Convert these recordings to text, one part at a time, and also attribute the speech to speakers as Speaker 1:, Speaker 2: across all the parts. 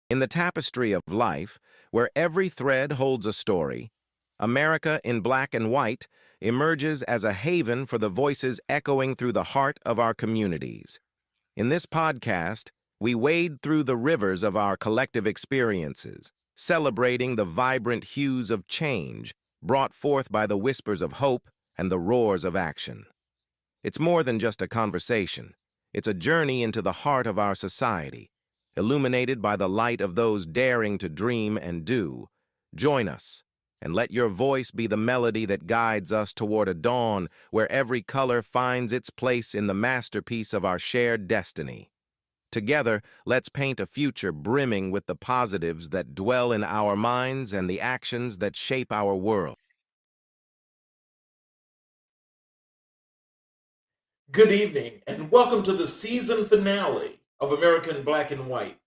Speaker 1: In the tapestry of life, where every thread holds a story, America in black and white emerges as a haven for the voices echoing through the heart of our communities. In this podcast, we wade through the rivers of our collective experiences, celebrating the vibrant hues of change brought forth by the whispers of hope and the roars of action. It's more than just a conversation. It's a journey into the heart of our society, illuminated by the light of those daring to dream and do. Join us, and let your voice be the melody that guides us toward a dawn where every color finds its place in the masterpiece of our shared destiny. Together, let's paint a future brimming with the positives that dwell in our minds and the actions that shape our world.
Speaker 2: Good evening, and welcome to the season finale of American Black and White.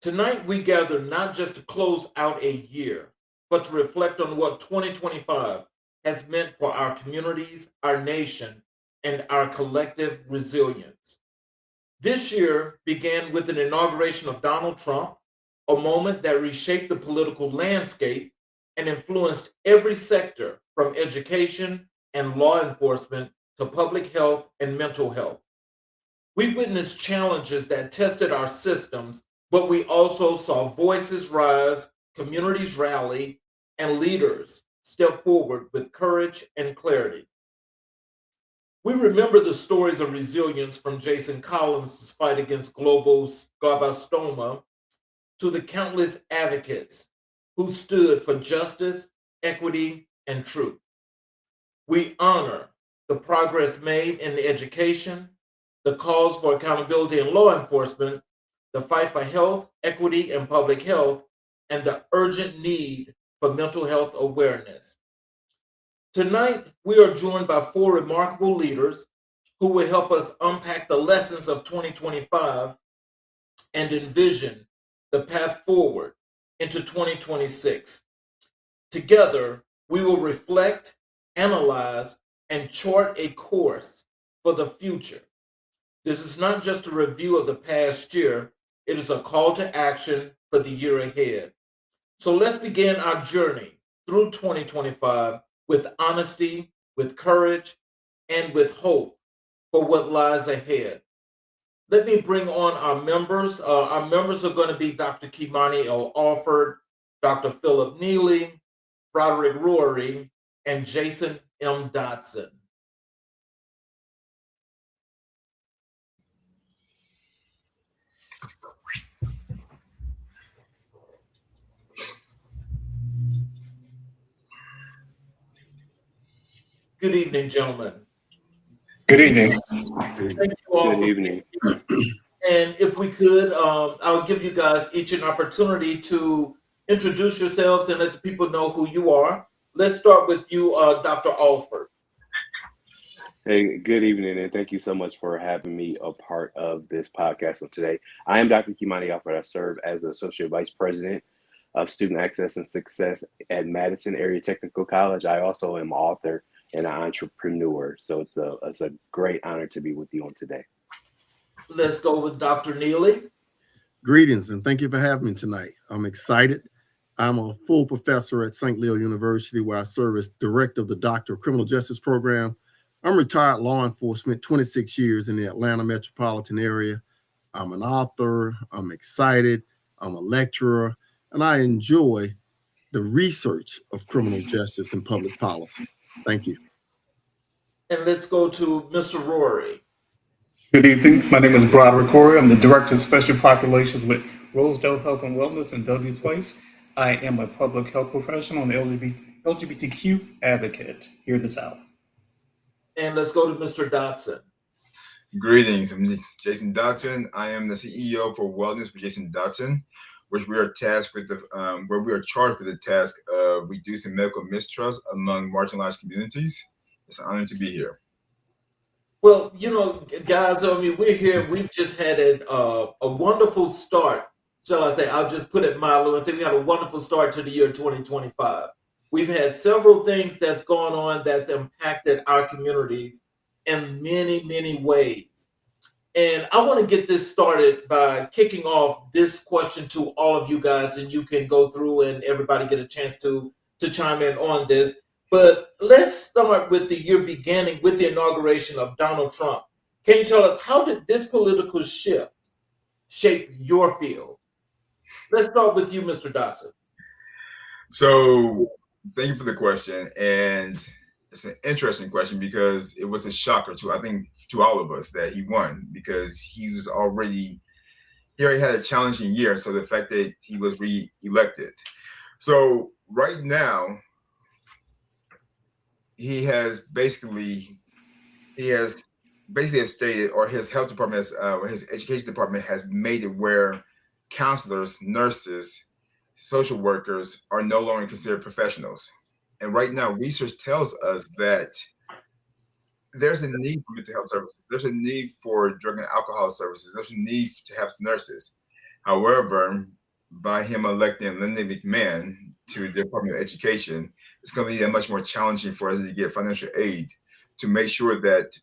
Speaker 2: Tonight, we gather not just to close out a year, but to reflect on what 2025 has meant for our communities, our nation, and our collective resilience. This year began with an inauguration of Donald Trump, a moment that reshaped the political landscape and influenced every sector from education and law enforcement to public health and mental health. We witnessed challenges that tested our systems, but we also saw voices rise, communities rally, and leaders step forward with courage and clarity. We remember the stories of resilience from Jason Collins' fight against glioblastoma to the countless advocates who stood for justice, equity, and truth. We honor the progress made in education, the calls for accountability in law enforcement, the fight for health, equity, and public health, and the urgent need for mental health awareness. Tonight, we are joined by four remarkable leaders who will help us unpack the lessons of 2025 and envision the path forward into 2026. Together, we will reflect, analyze, and chart a course for the future. This is not just a review of the past year, it is a call to action for the year ahead. So let's begin our journey through 2025 with honesty, with courage, and with hope for what lies ahead. Let me bring on our members. Our members are going to be Dr. Keyimani L. Alford, Dr. Phillip Neely, Brodderick Roary, and Jason M. Dotson. Good evening, gentlemen.
Speaker 3: Good evening.
Speaker 2: Thank you all
Speaker 4: Good
Speaker 2: for
Speaker 4: evening.
Speaker 2: being here. And if we could, I'll give you guys each an opportunity to introduce yourselves and let the people know who you are. Let's start with you, Dr. Alford.
Speaker 4: Hey, good evening, and thank you so much for having me a part of this podcast of today. I am Dr. Keyimani L. I serve as the Associate Vice President of Student Access and Success at Madison Area Technical College. I also am an author and an entrepreneur, so it's a great honor to be with you on today.
Speaker 2: Let's go with Dr. Neely.
Speaker 3: Greetings, and thank you for having me tonight. I'm excited. I'm a full professor at St. Leo University, where I serve as director of the Doctor of Criminal Justice program. I'm retired law enforcement, 26 years in the Atlanta metropolitan area. I'm an author. I'm excited. I'm a lecturer, and I enjoy the research of criminal justice and public policy. Thank you.
Speaker 2: And let's go to Mr. Roary.
Speaker 5: Good evening. My name is Brodderick Roary. I'm the Director of Special Populations with Rosedale Health and Wellness in Dudley Place. I am a public health professional and LGBTQ advocate here in the South.
Speaker 2: And let's go to Mr. Dotson.
Speaker 6: Greetings, I'm Jason Dotson. I am the CEO for Wellness with Jason Dotson, which we are tasked with where we are charged with the task of reducing medical mistrust among marginalized communities. It's an honor to be here.
Speaker 2: Well, you know, guys, I mean, we're here. We've just had a wonderful start, shall I say. I'll just put it mildly and say we had a wonderful start to the year 2025. We've had several things that's gone on that's impacted our communities in many, many ways. And I want to get this started by kicking off this question to all of you guys, and you can go through and everybody get a chance to chime in on this. But let's start with the year beginning with the inauguration of Donald Trump. Can you tell us, how did this political shift shape your field? Let's start with you, Mr. Dotson.
Speaker 6: So thank you for the question. And it's an interesting question because it was a shocker to all of us that he won, because he already had a challenging year. So the fact that he was re-elected. So right now, he has basically stated, or his health department or his education department has made it where counselors, nurses, social workers are no longer considered professionals. And right now, research tells us that there's a need for mental health services. There's a need for drug and alcohol services. There's a need to have nurses. However, by him electing Linda McMahon to the Department of Education, it's going to be that much more challenging for us to get financial aid to make sure that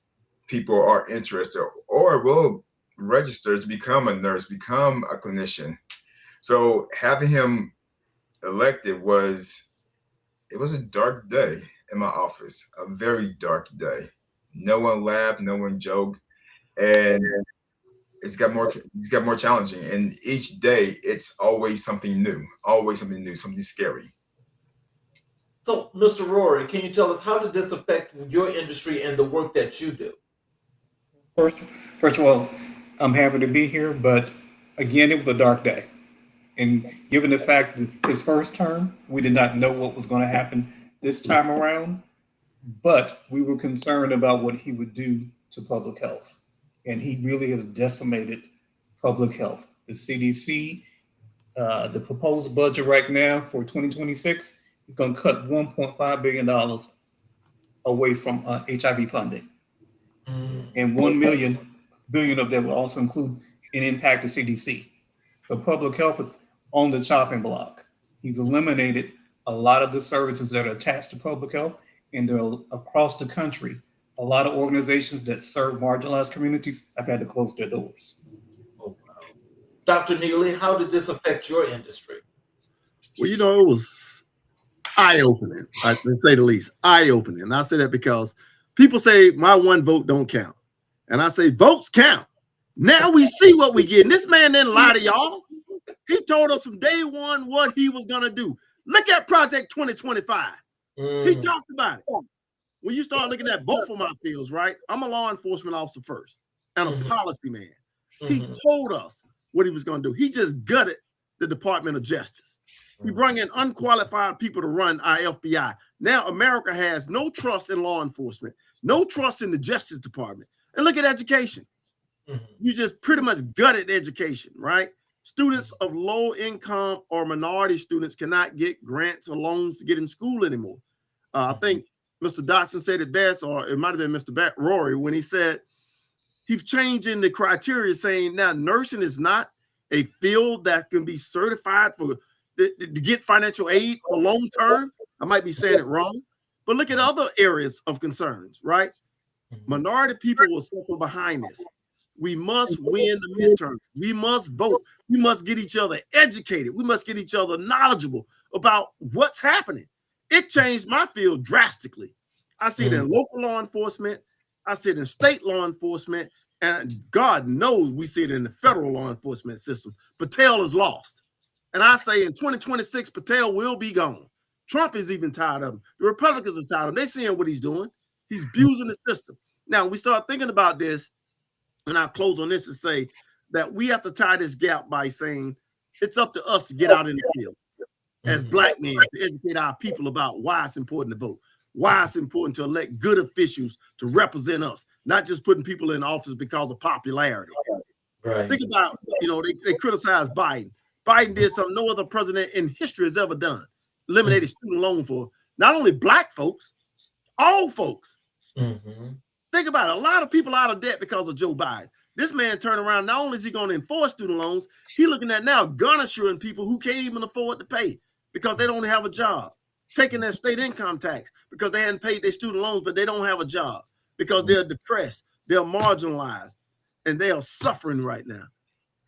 Speaker 6: people are interested or will register to become a nurse, become a clinician. So having him elected was a dark day in my office, a very dark day. No one laughed, no one joked, and it's got more challenging. And each day, it's always something new, something scary.
Speaker 2: So, Mr. Roary, can you tell us, how did this affect your industry and the work that you do?
Speaker 5: First of all, I'm happy to be here, but again, it was a dark day. And given the fact that his first term, we did not know what was going to happen this time around, but we were concerned about what he would do to public health. And he really has decimated public health. The CDC, the proposed budget right now for 2026 is going to cut $1.5 billion away from HIV funding. And $1 billion of that will also include an impact to CDC. So public health is on the chopping block. He's eliminated a lot of the services that are attached to public health, and they're across the country. A lot of organizations that serve marginalized communities have had to close their doors.
Speaker 2: Oh, wow. Dr. Neely, how did this affect your industry?
Speaker 3: Well, it was eye-opening, to say the least, eye-opening. And I say that because people say my one vote don't count. And I say votes count. Now we see what we get. And this man didn't lie to y'all. He told us from day one what he was going to do. Look at Project 2025. He talked about it. When you start looking at both of my fields, right? I'm a law enforcement officer first and a policy man. He told us what he was going to do. He just gutted the Department of Justice. He brought in unqualified people to run our FBI. Now America has no trust in law enforcement, no trust in the Justice Department. And look at education. You just pretty much gutted education, right? Students of low income or minority students cannot get grants or loans to get in school anymore. I think Mr. Dotson said it best, or it might have been Mr. Roary, when he said he's changing the criteria, saying now nursing is not a field that can be certified to get financial aid for long term. I might be saying it wrong, but look at other areas of concerns, right? Minority people will suffer behind this. We must win the midterm. We must vote. We must get each other educated. We must get each other knowledgeable about what's happening. It changed my field drastically. I see it in local law enforcement. I see it in state law enforcement. And God knows we see it in the federal law enforcement system. Patel is lost. And I say in 2026, Patel will be gone. Trump is even tired of him. The Republicans are tired of him. They're seeing what he's doing. He's abusing the system. Now, we start thinking about this, and I'll close on this to say that we have to tie this gap by saying it's up to us to get out in the field as Black men to educate our people about why it's important to vote, why it's important to elect good officials to represent us, not just putting people in office because of popularity.
Speaker 2: Right.
Speaker 3: Think about, they criticize Biden. Biden did something no other president in history has ever done. Eliminated student loan for not only Black folks, all folks. Think about it. A lot of people out of debt because of Joe Biden. This man turned around. Not only is he going to enforce student loans, he's looking at now gun assuring people who can't even afford to pay because they don't have a job, taking their state income tax because they hadn't paid their student loans, but they don't have a job because they're depressed, they're marginalized. and they are suffering right now.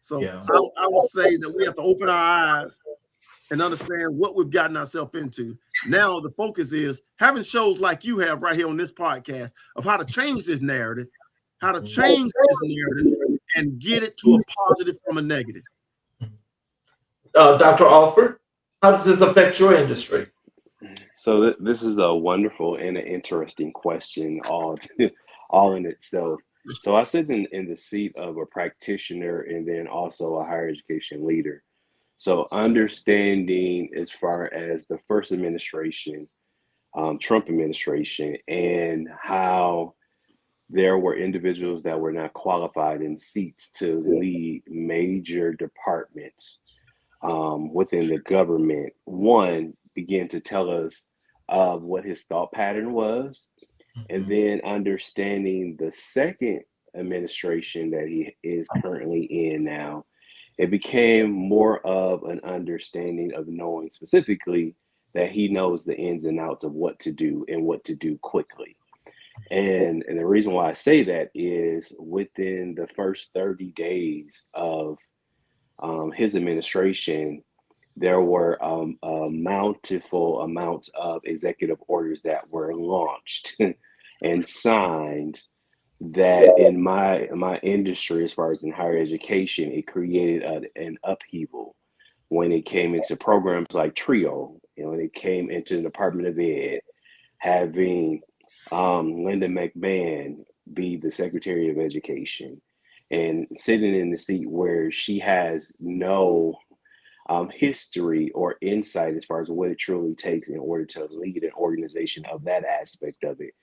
Speaker 3: So
Speaker 2: Yeah.
Speaker 3: I would say that we have to open our eyes and understand what we've gotten ourselves into. Now the focus is having shows like you have right here on this podcast of how to change this narrative, how to change this narrative and get it to a positive from a negative.
Speaker 2: Dr. Alford, how does this affect your industry?
Speaker 4: So this is a wonderful and an interesting question all in itself. So I sit in the seat of a practitioner and then also a higher education leader. So understanding as far as the first administration, Trump administration, and how there were individuals that were not qualified in seats to lead major departments within the government, one began to tell us what his thought pattern was, and then understanding the second administration that he is currently in now, it became more of an understanding of knowing specifically that he knows the ins and outs of what to do and what to do quickly. And the reason why I say that is within the first 30 days of his administration, there were mountful amounts of executive orders that were launched and signed that in my industry, as far as in higher education, it created an upheaval when it came into programs like TRIO, when it came into the Department of Ed, having Linda McMahon be the Secretary of Education and sitting in the seat where she has no history or insight as far as what it truly takes in order to lead an organization of that aspect of it.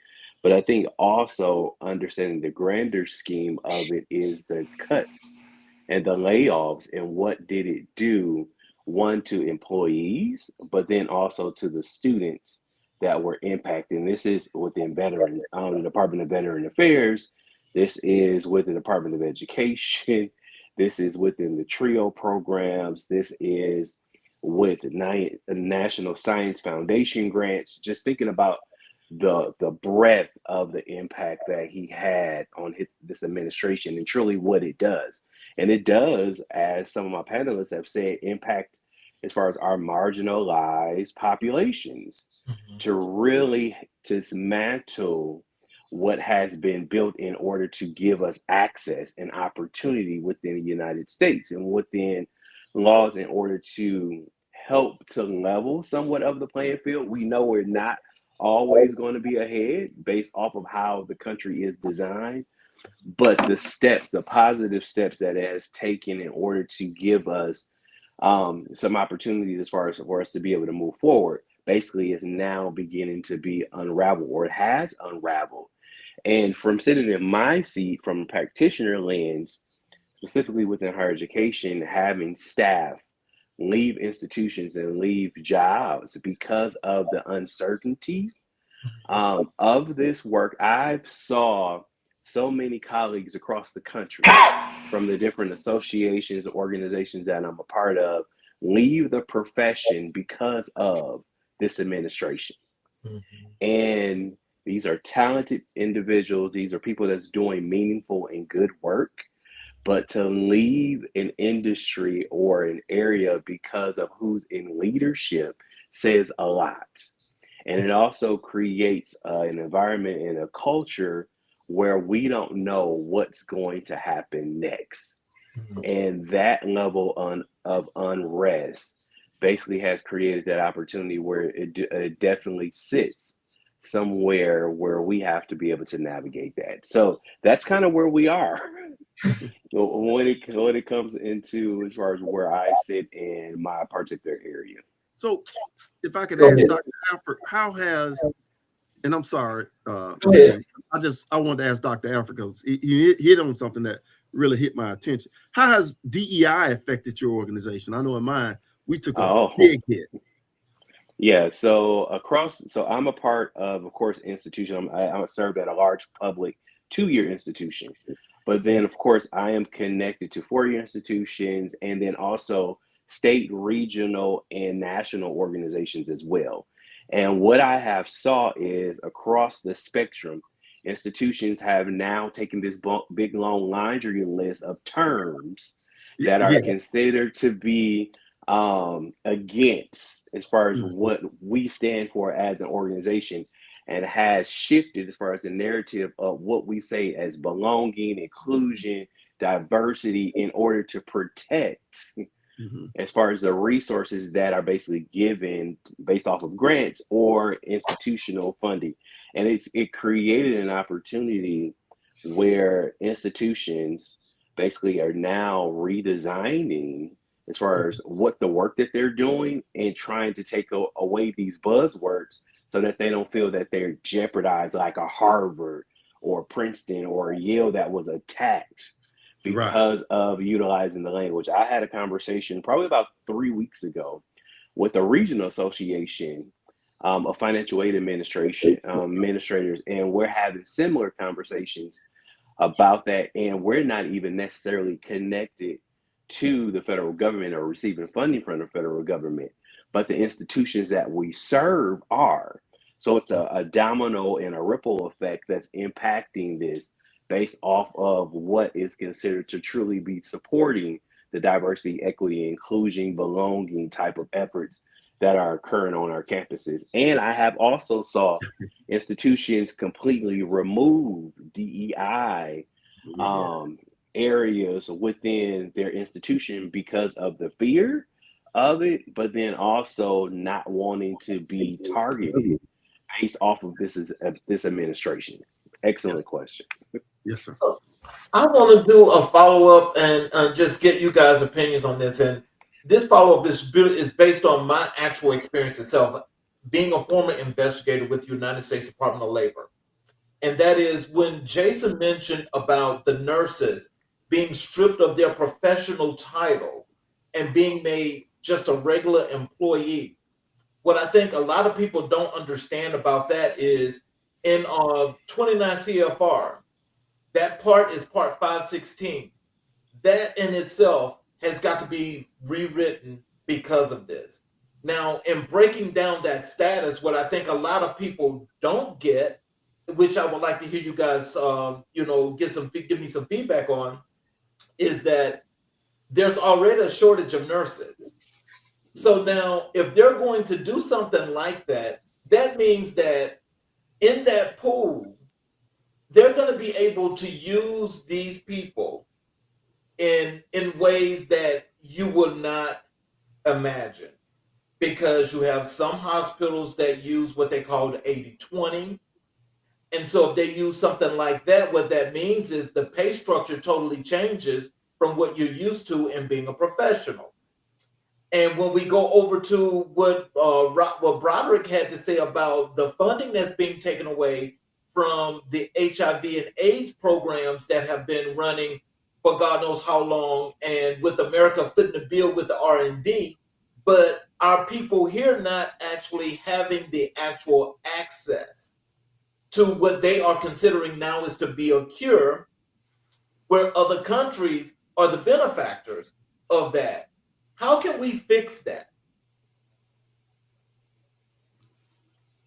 Speaker 4: But I think also understanding the grander scheme of it is the cuts and the layoffs and what did it do, one, to employees, but then also to the students that were impacted. And this is within the Department of Veteran Affairs. This is with the Department of Education. This is within the TRIO programs. This is with National Science Foundation grants. Just thinking about the breadth of the impact that he had on this administration and truly what it does. And it does, as some of my panelists have said, impact as far as our marginalized populations to really dismantle what has been built in order to give us access and opportunity within the United States and within laws in order to help to level somewhat of the playing field. We know we're not always going to be ahead based off of how the country is designed, but the positive steps that it has taken in order to give us some opportunities as far as for us to be able to move forward, basically is now beginning to be unraveled, or it has unraveled. And from sitting in my seat from a practitioner lens, specifically within higher education, having staff leave institutions and leave jobs because of the uncertainty of this work, I've saw so many colleagues across the country from the different associations, organizations that I'm a part of, leave the profession because of this administration. And these are talented individuals. These are people that's doing meaningful and good work. But to leave an industry or an area because of who's in leadership says a lot. And it also creates an environment and a culture where we don't know what's going to happen next. And that level of unrest basically has created that opportunity where it definitely sits somewhere where we have to be able to navigate that. So that's kind of where we are when it comes into as far as where I sit in my particular area.
Speaker 3: So if I could ask Dr. Alford, how has, and I'm sorry, I wanted to ask Dr. Alford because he hit on something that really hit my attention. How has DEI affected your organization? I know in mine, we took a big hit.
Speaker 4: Yeah, so I'm a part of course, institution. I'm served at a large public 2-year institution. But then, of course, I am connected to 4-year institutions and then also state, regional, and national organizations as well. And what I have saw is across the spectrum, institutions have now taken this big long laundry list of terms that are considered to be against as far as what we stand for as an organization, and has shifted as far as the narrative of what we say as belonging, inclusion, diversity, in order to protect as far as the resources that are basically given based off of grants or institutional funding. And it created an opportunity where institutions basically are now redesigning as far as what the work that they're doing, and trying to take away these buzzwords so that they don't feel that they're jeopardized like a Harvard or Princeton or Yale that was attacked because of utilizing the language. I had a conversation probably about 3 weeks ago with a regional association of financial aid administrators, and we're having similar conversations about that. And we're not even necessarily connected to the federal government or receiving funding from the federal government, but the institutions that we serve are. So it's a domino and a ripple effect that's impacting this based off of what is considered to truly be supporting the diversity, equity, inclusion, belonging type of efforts that are occurring on our campuses. And I have also saw institutions completely remove DEI areas within their institution because of the fear of it, but then also not wanting to be targeted based off of this administration. Excellent question.
Speaker 3: Yes, sir.
Speaker 2: I want to do a follow-up and just get you guys' opinions on this. And this follow-up is based on my actual experience itself, being a former investigator with the United States Department of Labor. And that is when Jason mentioned about the nurses being stripped of their professional title and being made just a regular employee. What I think a lot of people don't understand about that is in 29 CFR, that part is part 516. That in itself has got to be rewritten because of this. Now, in breaking down that status, what I think a lot of people don't get, which I would like to hear you guys, give me some feedback on, is that there's already a shortage of nurses. So now, if they're going to do something like that, that means that in that pool, they're going to be able to use these people in ways that you would not imagine. Because you have some hospitals that use what they call the 80-20. And so if they use something like that, what that means is the pay structure totally changes from what you're used to in being a professional. And when we go over to what Brodderick had to say about the funding that's being taken away from the HIV and AIDS programs that have been running for God knows how long, and with America footing the bill with the R&D, but our people here not actually having the actual access to what they are considering now is to be a cure, where other countries are the benefactors of that. How can we fix that?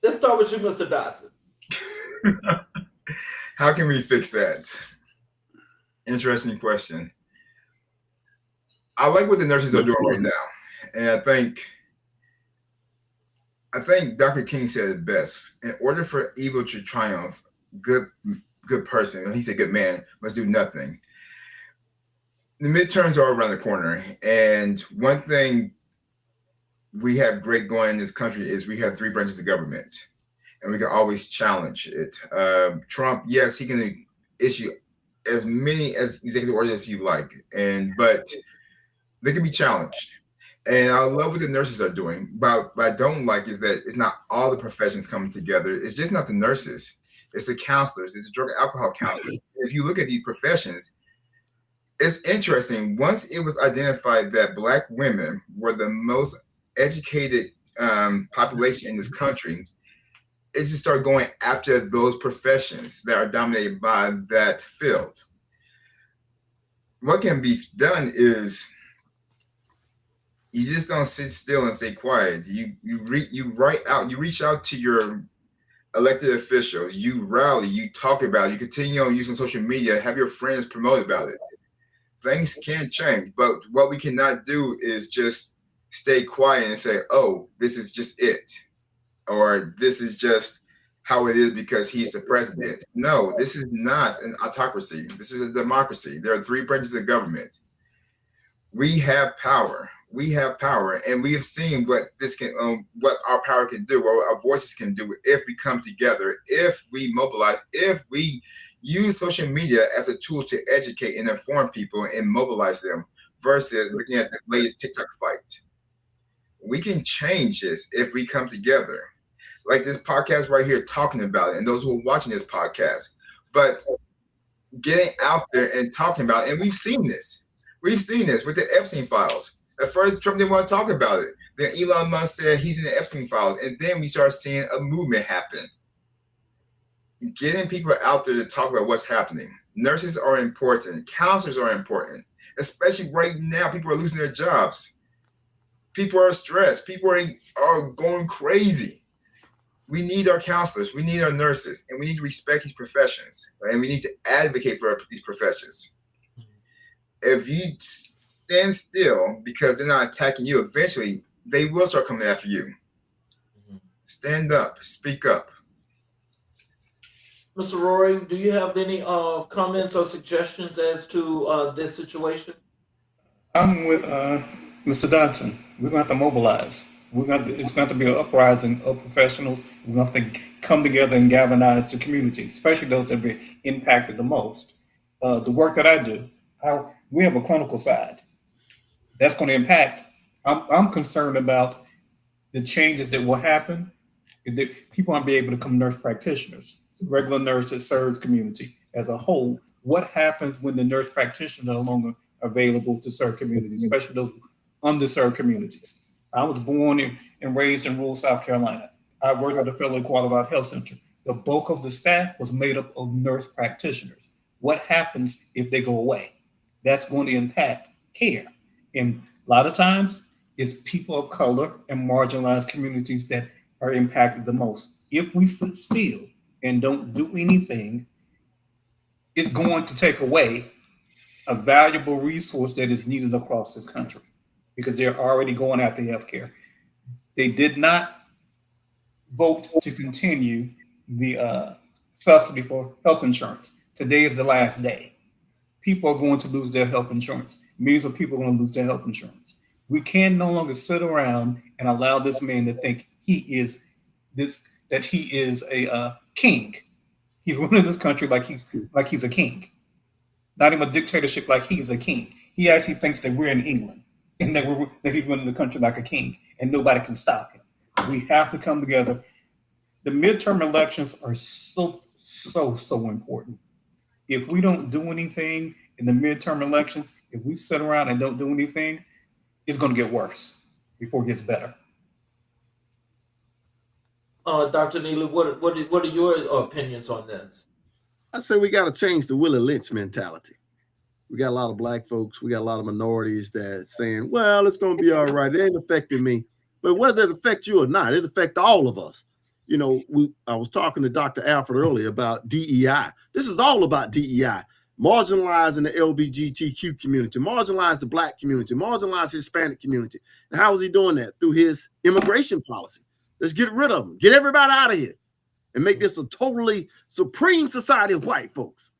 Speaker 2: Let's start with you, Mr. Dotson.
Speaker 6: How can we fix that? Interesting question. I like what the nurses are doing right now. And I think Dr. King said it best. In order for evil to triumph, good person, he said good man, must do nothing. The midterms are around the corner. And one thing we have great going in this country is we have 3 branches of government. And we can always challenge it. Trump, yes, he can issue as many as executive orders as he like, but they can be challenged. And I love what the nurses are doing. But what I don't like is that it's not all the professions coming together. It's just not the nurses. It's the counselors. It's the drug and alcohol counselors. If you look at these professions, it's interesting. Once it was identified that Black women were the most educated population in this country, it just started going after those professions that are dominated by that field. What can be done is you just don't sit still and stay quiet. You reach out to your elected officials, you rally, you talk about it, you continue on using social media, have your friends promote about it. Things can change, but what we cannot do is just stay quiet and say, oh, this is just it, or this is just how it is because he's the president. No, this is not an autocracy. This is a democracy. There are 3 branches of government. We have power. We have power, and we have seen what this can, what our power can do, what our voices can do if we come together, if we mobilize, if we use social media as a tool to educate and inform people and mobilize them, versus looking at the latest TikTok fight. We can change this if we come together, like this podcast right here, talking about it, and those who are watching this podcast. But getting out there and talking about it, and we've seen this. We've seen this with the Epstein files. At first, Trump didn't want to talk about it. Then Elon Musk said he's in the Epstein files. And then we start seeing a movement happen. Getting people out there to talk about what's happening. Nurses are important. Counselors are important. Especially right now, people are losing their jobs. People are stressed. People are going crazy. We need our counselors. We need our nurses. And we need to respect these professions. Right? And we need to advocate for these professions. If you stand still because they're not attacking you, eventually they will start coming after you. Stand up, speak up.
Speaker 2: Mr. Roary, do you have any comments or suggestions as to this situation?
Speaker 5: I'm with Mr. Dotson. We're going to have to mobilize. It's going to be an uprising of professionals. We're going to have to come together and galvanize the community, especially those that are impacted the most. The work that I do, we have a clinical side. That's going to impact. I'm concerned about the changes that will happen. That people aren't be able to become nurse practitioners, regular nurse that serves community as a whole. What happens when the nurse practitioners are no longer available to serve communities, especially those underserved communities? I was born and raised in rural South Carolina. I worked at the Phillip R Qualified Health Center. The bulk of the staff was made up of nurse practitioners. What happens if they go away? That's going to impact care. And a lot of times, it's people of color and marginalized communities that are impacted the most. If we sit still and don't do anything, it's going to take away a valuable resource that is needed across this country because they're already going after healthcare. They did not vote to continue the subsidy for health insurance. Today is the last day. People are going to lose their health insurance. Millions of people are going to lose their health insurance. We can no longer sit around and allow this man to think that he is a king. He's running this country like he's a king. Not even a dictatorship, like he's a king. He actually thinks that we're in England and that he's running the country like a king and nobody can stop him. We have to come together. The midterm elections are so important. If we don't do anything in the midterm elections, if we sit around and don't do anything, it's going to get worse before it gets better.
Speaker 2: Dr. Neely, what are your opinions on this?
Speaker 3: I say we got to change the Willie Lynch mentality. We got a lot of black folks. We got a lot of minorities that saying, well, it's going to be all right. It ain't affecting me. But whether it affects you or not, it affects all of us. You know, I was talking to Dr. Alford earlier about DEI. This is all about DEI. Marginalizing the LGBTQ community, marginalize the black community, marginalize the Hispanic community. And how is he doing that? Through his immigration policy. Let's get rid of them. Get everybody out of here and make this a totally supreme society of white folks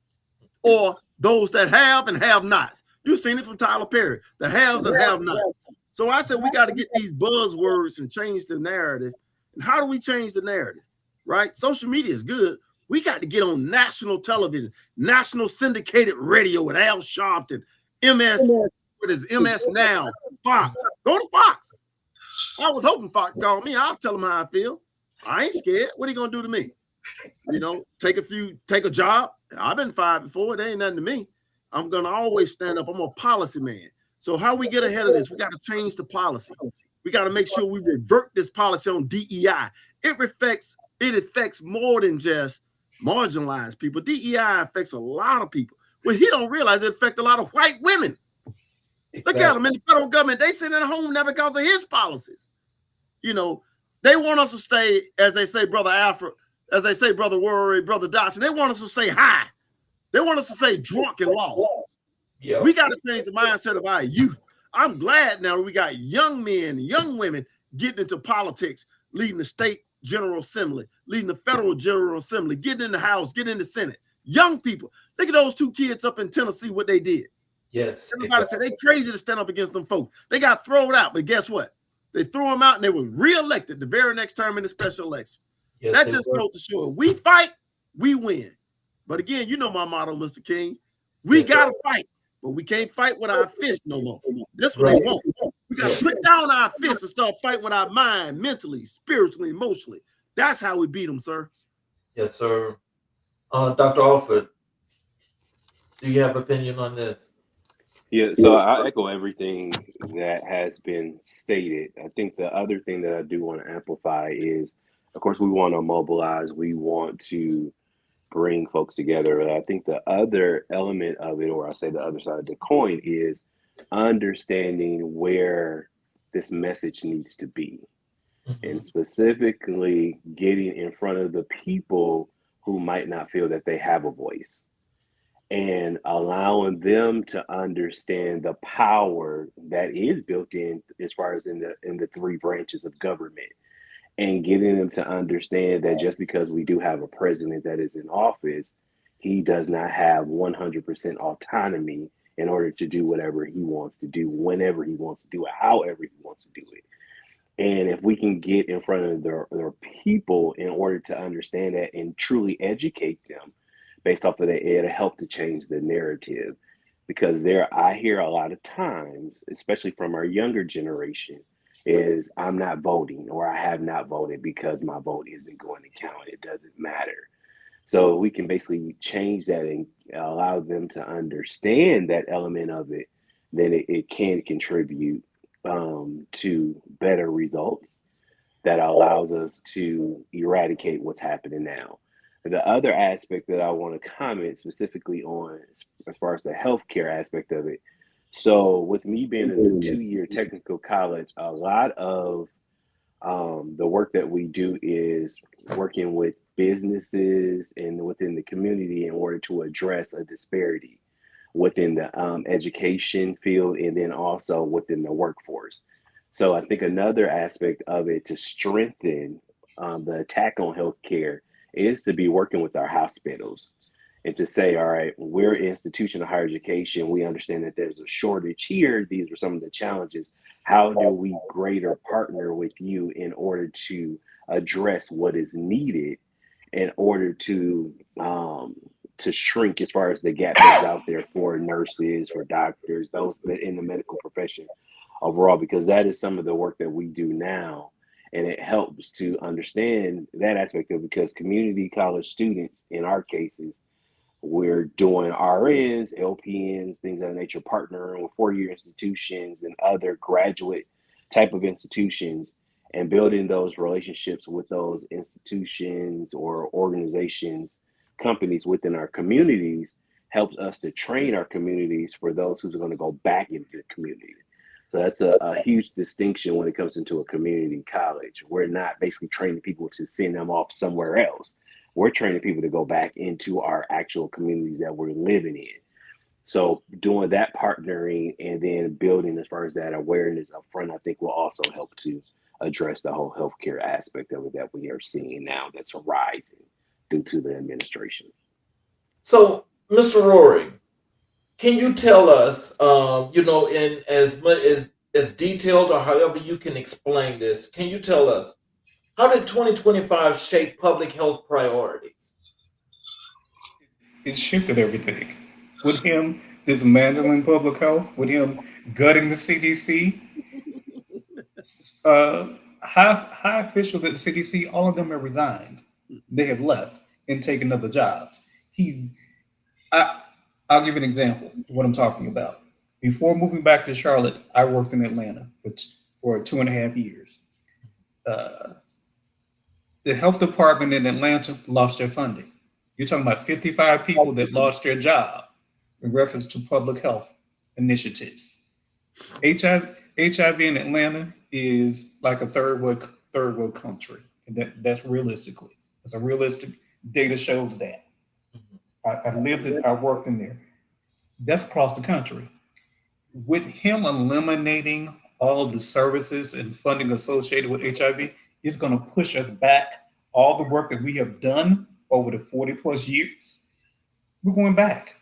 Speaker 3: or those that have and have nots. You've seen it from Tyler Perry, the haves and have nots. So I said we got to get these buzzwords and change the narrative. And how do we change the narrative, right? Social media is good. We got to get on national television, national syndicated radio with Al Sharpton, what is MS Now, Fox. Go to Fox. I was hoping Fox called me. I'll tell them how I feel. I ain't scared. What are you going to do to me? You know, take a job. I've been fired before. It ain't nothing to me. I'm going to always stand up. I'm a policy man. So how we get ahead of this, we got to change the policy. We got to make sure we revert this policy on DEI. It affects more than just marginalized people. DEI affects a lot of people. Well, he don't realize it affects a lot of white women. Exactly. Look at them in the federal government. They sit at home now because of his policies. You know, they want us to stay, as they say, Brother Alfred, as they say, Brother Roary, Brother Dotson, they want us to stay high. They want us to stay drunk and lost.
Speaker 2: Yeah.
Speaker 3: We got to change the mindset of our youth. I'm glad now we got young men, young women getting into politics, leading the state General Assembly, leading the federal General Assembly, getting in the House, getting in the Senate. Young people. Look at those two kids up in Tennessee, what they did.
Speaker 2: Yes.
Speaker 3: Everybody said they crazy to stand up against them folks. They got thrown out, but guess what? They threw them out and they were reelected the very next term in the special election.
Speaker 2: Yes,
Speaker 3: that just goes to show we fight, we win. But again, you know my motto, Mr. King. We got to fight, but we can't fight with our fists no more. That's what they want. We got to put down our fists and start fighting with our mind, mentally, spiritually, emotionally. That's how we beat them, sir.
Speaker 2: Yes, sir. Dr. Alford, do you have opinion on this?
Speaker 4: Yeah, so I echo everything that has been stated. I think the other thing that I do want to amplify is, of course, we want to mobilize. We want to bring folks together. And I think the other element of it, or I say the other side of the coin, is understanding where this message needs to be. And specifically getting in front of the people who might not feel that they have a voice, and allowing them to understand the power that is built in as far as in the three branches of government, and getting them to understand that just because we do have a president that is in office, he does not have 100% autonomy in order to do whatever he wants to do, whenever he wants to do it, however he wants to do it. And if we can get in front of their people in order to understand that and truly educate them based off of that, it'll help to change the narrative. Because I hear a lot of times, especially from our younger generation, is I'm not voting, or I have not voted because my vote isn't going to count. It doesn't matter. So we can basically change that and allow them to understand that element of it, then it can contribute to better results that allows us to eradicate what's happening now. The other aspect that I want to comment specifically on, as far as the healthcare aspect of it. So with me being in a 2-year technical college, a lot of the work that we do is working with businesses and within the community in order to address a disparity within the education field, and then also within the workforce. So I think another aspect of it to strengthen the attack on healthcare is to be working with our hospitals and to say, all right, we're an institution of higher education. We understand that there's a shortage here. These are some of the challenges. How do we greater partner with you in order to address what is needed in order to shrink as far as the gap that's out there for nurses, for doctors, those in the medical profession overall, because that is some of the work that we do now. And it helps to understand that aspect of it, because community college students, in our cases, we're doing RNs, LPNs, things of that nature, partnering with 4-year institutions and other graduate type of institutions, and building those relationships with those institutions or organizations, companies within our communities, helps us to train our communities for those who's going to go back into the community. So that's a huge distinction when it comes into a community college. We're not basically training people to send them off somewhere else. We're training people to go back into our actual communities that we're living in. So doing that partnering and then building as far as that awareness up front, I think will also help to address the whole healthcare aspect of it that we are seeing now that's arising due to the administration.
Speaker 2: So, Mr. Roary, can you tell us, in as much as detailed or however you can explain this, can you tell us, how did 2025 shape public health priorities?
Speaker 5: It shifted everything. With him dismantling public health, with him gutting the CDC, high officials at the CDC, all of them have resigned. They have left and taken other jobs. I'll give you an example of what I'm talking about. Before moving back to Charlotte, I worked in Atlanta for 2.5 years. The health department in Atlanta lost their funding. You're talking about 55 people that lost their job in reference to public health initiatives. HIV in Atlanta is like a third world country. That's realistically. It's a realistic data shows that. I lived it, I worked in there. That's across the country. With him eliminating all of the services and funding associated with HIV, it's going to push us back. All the work that we have done over the 40 plus years, we're going back.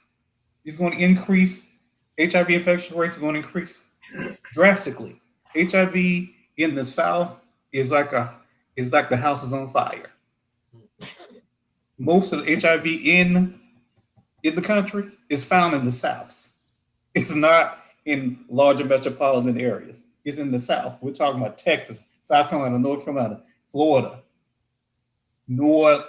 Speaker 5: It's going to increase. HIV infection rates are going to increase drastically. HIV in the South is like the house is on fire. Most of the HIV in the country is found in the South. It's not in larger metropolitan areas. It's in the South. We're talking about Texas, South Carolina, North Carolina, Florida, Louisiana.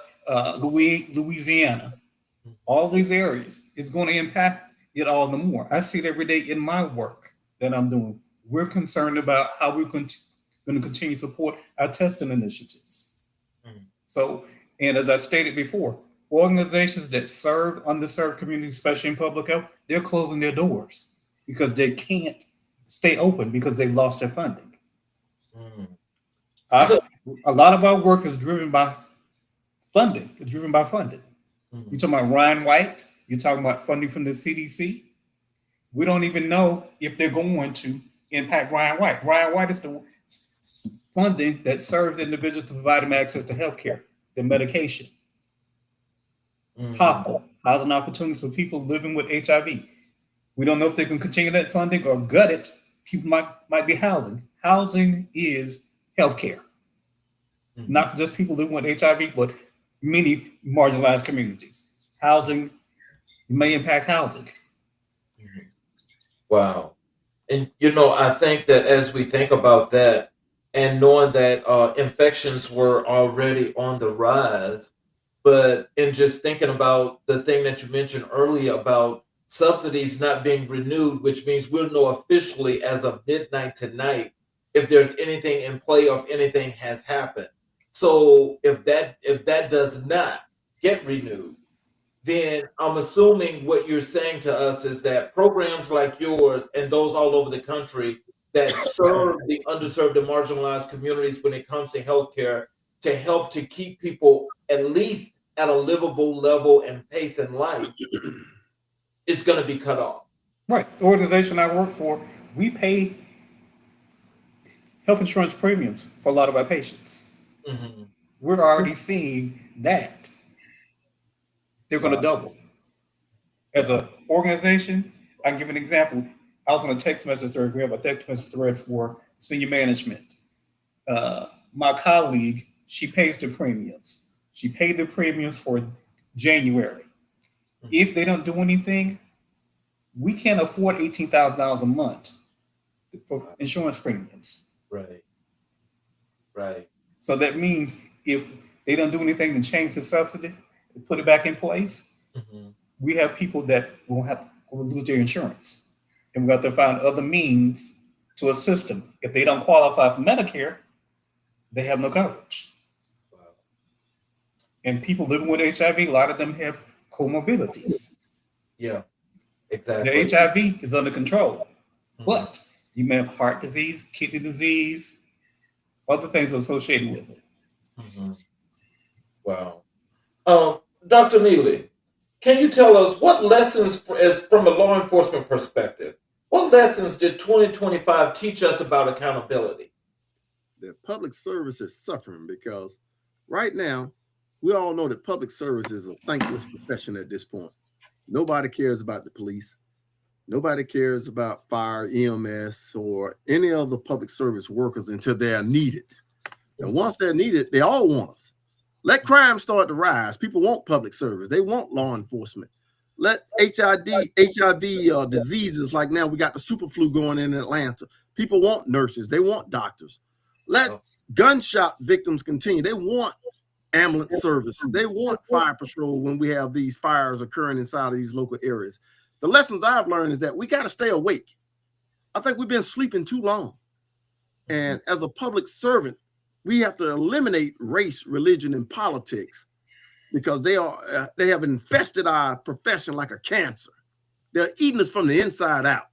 Speaker 5: All these areas is going to impact it all the more. I see it every day in my work that I'm doing. We're concerned about how we're going to continue to support our testing initiatives. So, and as I stated before, organizations that serve underserved communities, especially in public health, they're closing their doors because they can't stay open because they've lost their funding. A lot of our work is driven by funding. It's driven by funding. You're talking about Ryan White. You're talking about funding from the CDC. We don't even know if they're going to impact Ryan White. Ryan White is the funding that serves individuals to provide them access to healthcare, their medication. HOPA, housing opportunities for people living with HIV. We don't know if they can continue that funding or gut it. People might be housing. Housing is healthcare. Not for just people living with HIV, but many marginalized communities. Housing may impact housing.
Speaker 2: Wow. And, I think that as we think about that and knowing that infections were already on the rise, but in just thinking about the thing that you mentioned earlier about subsidies not being renewed, which means we'll know officially as of midnight tonight if there's anything in play or if anything has happened. So if that does not get renewed, then I'm assuming what you're saying to us is that programs like yours and those all over the country that serve the underserved and marginalized communities when it comes to healthcare to help to keep people at least at a livable level and pace in life is going to be cut off.
Speaker 5: Right. The organization I work for, we pay health insurance premiums for a lot of our patients. We're already seeing that. They're going to double. As an organization, I can give an example. I was on a text message thread. We have a text message thread for senior management. My colleague, she pays the premiums. She paid the premiums for January. If they don't do anything, we can't afford $18,000 a month for insurance premiums.
Speaker 2: Right.
Speaker 5: So that means if they don't do anything to change the subsidy, to put it back in place, we have people that will lose their insurance. And we have to find other means to assist them. If they don't qualify for Medicare, they have no coverage. And people living with HIV, a lot of them have comorbidities.
Speaker 2: Yeah, exactly.
Speaker 5: The HIV is under control, but you may have heart disease, kidney disease, other things associated with it.
Speaker 2: Wow. Dr. Neely, can you tell us what lessons, as from a law enforcement perspective, what lessons did 2025 teach us about accountability?
Speaker 3: The public service is suffering because right now, we all know that public service is a thankless profession at this point. Nobody cares about the police. Nobody cares about fire, EMS, or any other public service workers until they are needed. And once they're needed, they all want us. Let crime start to rise. People want public service. They want law enforcement. Let HIV diseases, like now we got the super flu going in Atlanta. People want nurses. They want doctors. Let gunshot victims continue. They want ambulance service. They want fire patrol when we have these fires occurring inside of these local areas. The lessons I've learned is that we got to stay awake. I think we've been sleeping too long. And as a public servant, we have to eliminate race, religion, and politics because they have infested our profession like a cancer. They're eating us from the inside out.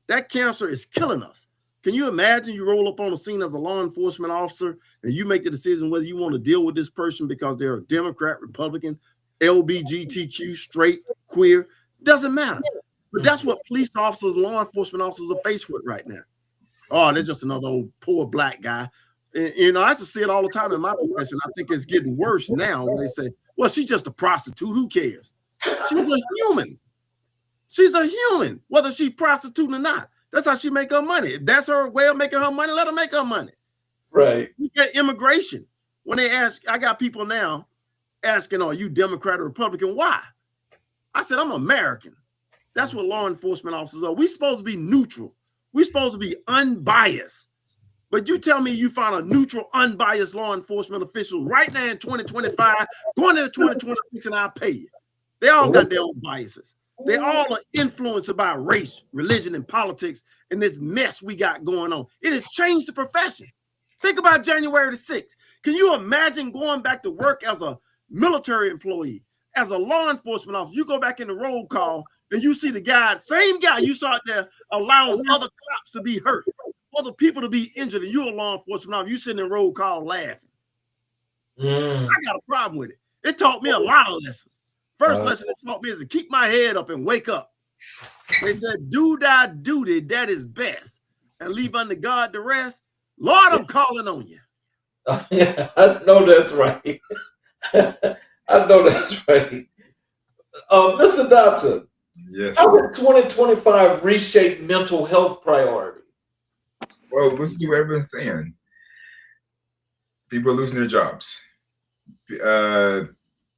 Speaker 3: That cancer is killing us. Can you imagine you roll up on the scene as a law enforcement officer and you make the decision whether you want to deal with this person because they're a Democrat, Republican, LBGTQ, straight, queer? Doesn't matter. But that's what police officers and law enforcement officers are faced with right now. Oh, they're just another old poor black guy. And, you know, I just see it all the time in my profession. I think it's getting worse now when they say, well, she's just a prostitute. Who cares? She's a human. She's a human, whether she's prostituting or not. That's how she make her money. If that's her way of making her money, let her make her money.
Speaker 2: Right.
Speaker 3: You get immigration. When they ask, I got people now asking, are you Democrat or Republican? Why? I said, I'm American. That's what law enforcement officers are. We're supposed to be neutral. We're supposed to be unbiased. But you tell me you find a neutral, unbiased law enforcement official right now in 2025, going into 2026, and I'll pay you. They all got their own biases. They all are influenced by race, religion, and politics and this mess we got going on. It has changed the profession. Think about January the 6th. Can you imagine going back to work as a military employee, as a law enforcement officer? You go back in the roll call and you see the guy, same guy you saw out there allowing other cops to be hurt, other people to be injured, and you're a law enforcement officer, you sitting in roll call laughing. I got a problem with it. It taught me a lot of lessons. First lesson it taught me is to keep my head up and wake up. They said, do thy duty, that is best, and leave unto God the rest. Lord, I'm calling on you.
Speaker 2: I know that's right. I know that's right. Mr. Dotson,
Speaker 6: Yes.
Speaker 2: how will 2025 reshape mental health priorities?
Speaker 6: Well, listen to what everyone's saying. People are losing their jobs. People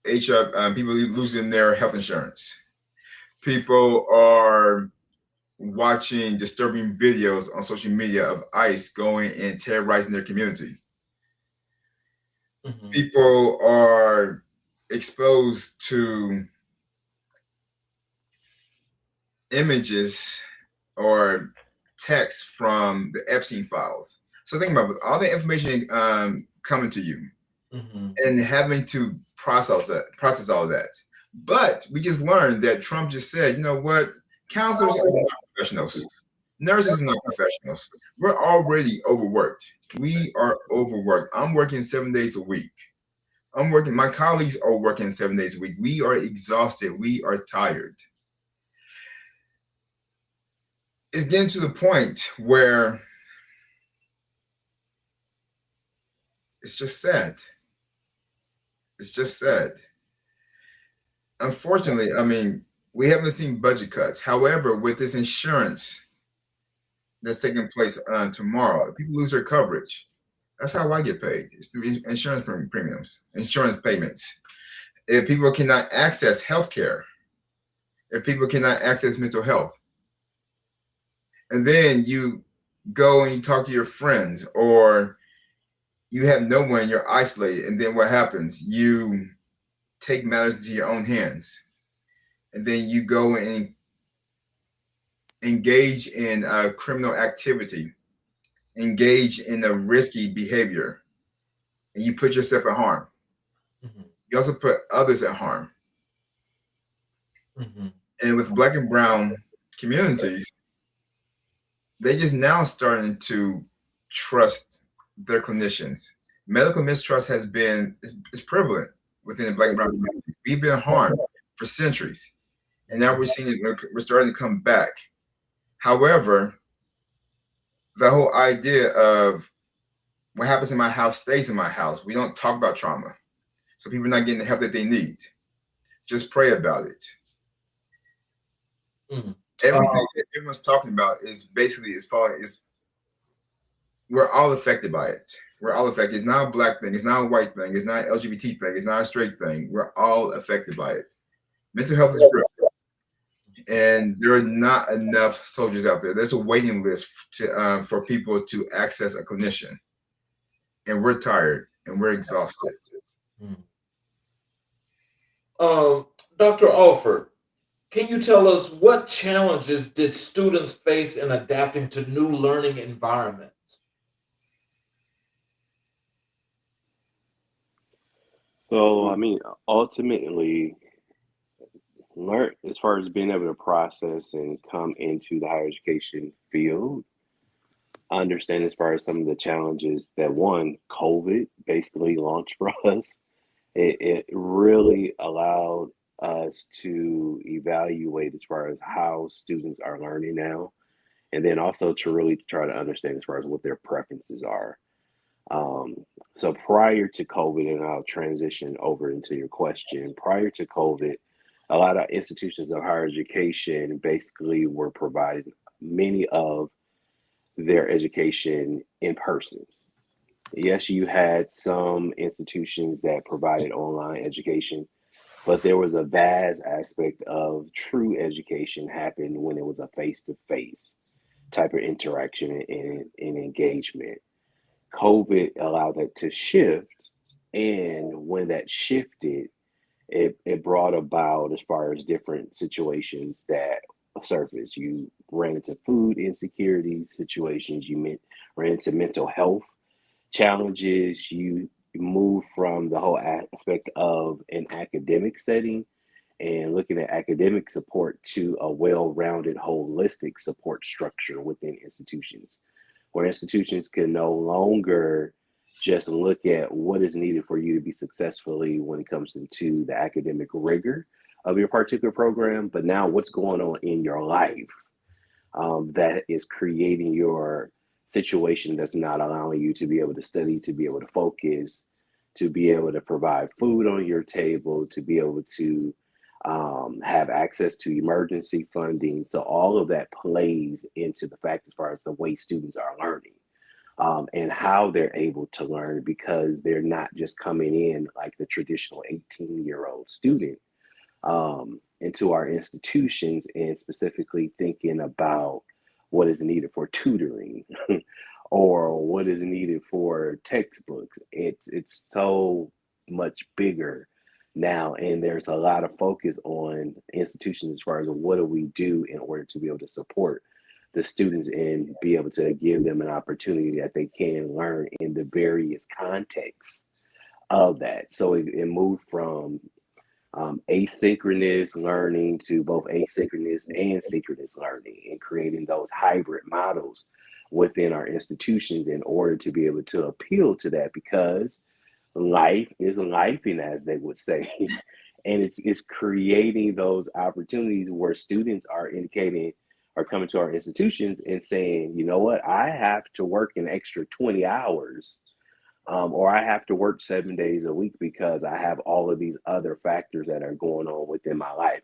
Speaker 6: losing their health insurance. People are watching disturbing videos on social media of ICE going and terrorizing their community. People are exposed to images or text from the Epstein files. So think about it, all the information coming to you and having to process all of that. But we just learned that Trump just said, you know what? Counselors are not professionals. Nurses are not professionals. We're already overworked. We are overworked. I'm working 7 days a week. My colleagues are working 7 days a week. We are exhausted. We are tired. It's getting to the point where it's just sad. It's just sad. Unfortunately, I mean, we haven't seen budget cuts. However, with this insurance that's taking place tomorrow, people lose their coverage. That's how I get paid. It's through insurance premiums, insurance payments. If people cannot access healthcare, if people cannot access mental health, and then you go and you talk to your friends, or you have no one, you're isolated, and then what happens? You take matters into your own hands, and then you go and engage in criminal activity, engage in a risky behavior, and you put yourself at harm. You also put others at harm. And with Black and brown communities, they just now starting to trust their clonicians. Medical mistrust is prevalent within the Black and brown community. We've been harmed for centuries, and now we're seeing it. We're starting to come back. However, the whole idea of what happens in my house stays in my house. We don't talk about trauma, so people are not getting the help that they need. Just pray about it. Everything that everyone's talking about is basically we're all affected by it. We're all affected. It's not a Black thing. It's not a white thing. It's not an LGBT thing. It's not a straight thing. We're all affected by it. Mental health is real. And there are not enough soldiers out there. There's a waiting list for people to access a clinician. And we're tired and we're exhausted.
Speaker 2: Dr. Alford, can you tell us what challenges did students face in adapting to new learning environments?
Speaker 4: So, I mean, ultimately, learn as far as being able to process and come into the higher education field, understand as far as some of the challenges that COVID basically launched for us. It really allowed us to evaluate as far as how students are learning now, and then also to really try to understand as far as what their preferences are. Um, so prior to COVID, and I'll transition over into your question, prior to COVID, a lot of institutions of higher education basically were providing many of their education in person. Yes, you had some institutions that provided online education, but there was a vast aspect of true education happened when it was a face-to-face type of interaction and engagement. COVID allowed that to shift, and when that shifted, it brought about as far as different situations that surface. You ran into food insecurity situations, ran into mental health challenges, you move from the whole aspect of an academic setting and looking at academic support to a well-rounded holistic support structure within institutions, where institutions can no longer just look at what is needed for you to be successfully when it comes into the academic rigor of your particular program, but now what's going on in your life that is creating your situation that's not allowing you to be able to study, to be able to focus, to be able to provide food on your table, to be able to have access to emergency funding. So all of that plays into the fact as far as the way students are learning. And how they're able to learn, because they're not just coming in like the traditional 18-year-old student into our institutions and specifically thinking about what is needed for tutoring or what is needed for textbooks. It's so much bigger now, and there's a lot of focus on institutions as far as what do we do in order to be able to support the students and be able to give them an opportunity that they can learn in the various contexts of that. So it moved from asynchronous learning to both asynchronous and synchronous learning, and creating those hybrid models within our institutions in order to be able to appeal to that, because life is lifing, as they would say. And it's creating those opportunities where students are coming to our institutions and saying, you know what, I have to work an extra 20 hours or I have to work 7 days a week because I have all of these other factors that are going on within my life.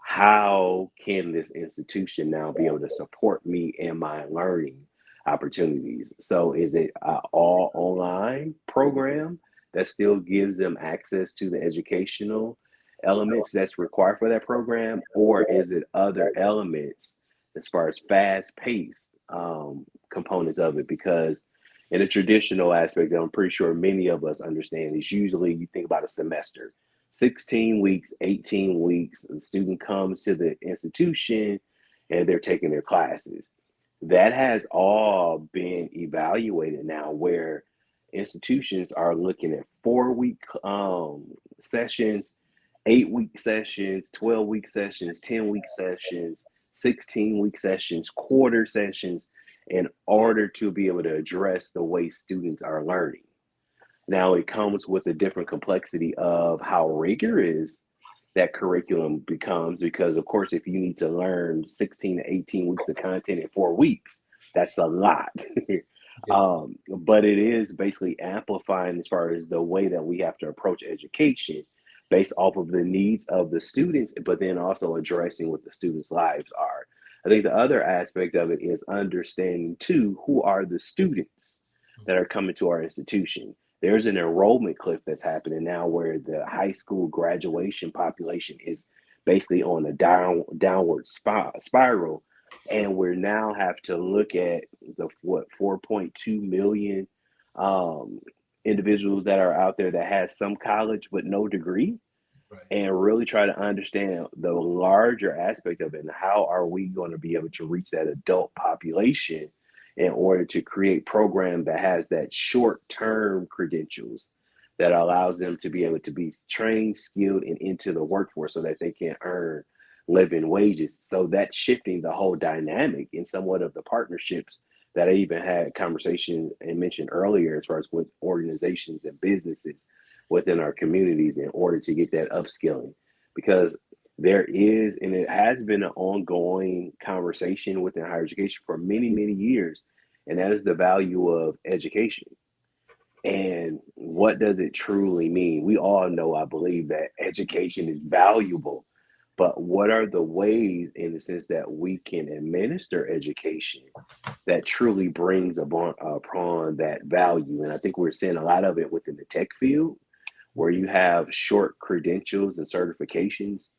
Speaker 4: How can this institution now be able to support me in my learning opportunities? So is it an all online program that still gives them access to the educational elements that's required for that program? Or is it other elements as far as fast paced components of it? Because in a traditional aspect that I'm pretty sure many of us understand is usually you think about a semester, 16 weeks, 18 weeks, the student comes to the institution and they're taking their classes. That has all been evaluated now, where institutions are looking at 4 week sessions, 8 week sessions, 12-week sessions, 10-week sessions, 16-week sessions, quarter sessions, in order to be able to address the way students are learning. Now, it comes with a different complexity of how rigorous that curriculum becomes, because, of course, if you need to learn 16 to 18 weeks of content in 4 weeks, that's a lot. But it is basically amplifying as far as the way that we have to approach education based off of the needs of the students, but then also addressing what the students' lives are. I think the other aspect of it is understanding too, who are the students that are coming to our institution. There's an enrollment cliff that's happening now where the high school graduation population is basically on a downward spiral. And we now have to look at the 4.2 million individuals that are out there that has some college but no degree, and really try to understand the larger aspect of it and how are we going to be able to reach that adult population in order to create program that has that short-term credentials that allows them to be able to be trained, skilled, and into the workforce so that they can earn living wages. So that's shifting the whole dynamic in somewhat of the partnerships that I even had conversations and mentioned earlier as far as with organizations and businesses within our communities in order to get that upskilling. Because there is, and it has been an ongoing conversation within higher education for many, many years, and that is the value of education. And what does it truly mean? We all know, I believe, that education is valuable, but what are the ways, in the sense that we can administer education that truly brings upon that value? And I think we're seeing a lot of it within the tech field, where you have short credentials and certifications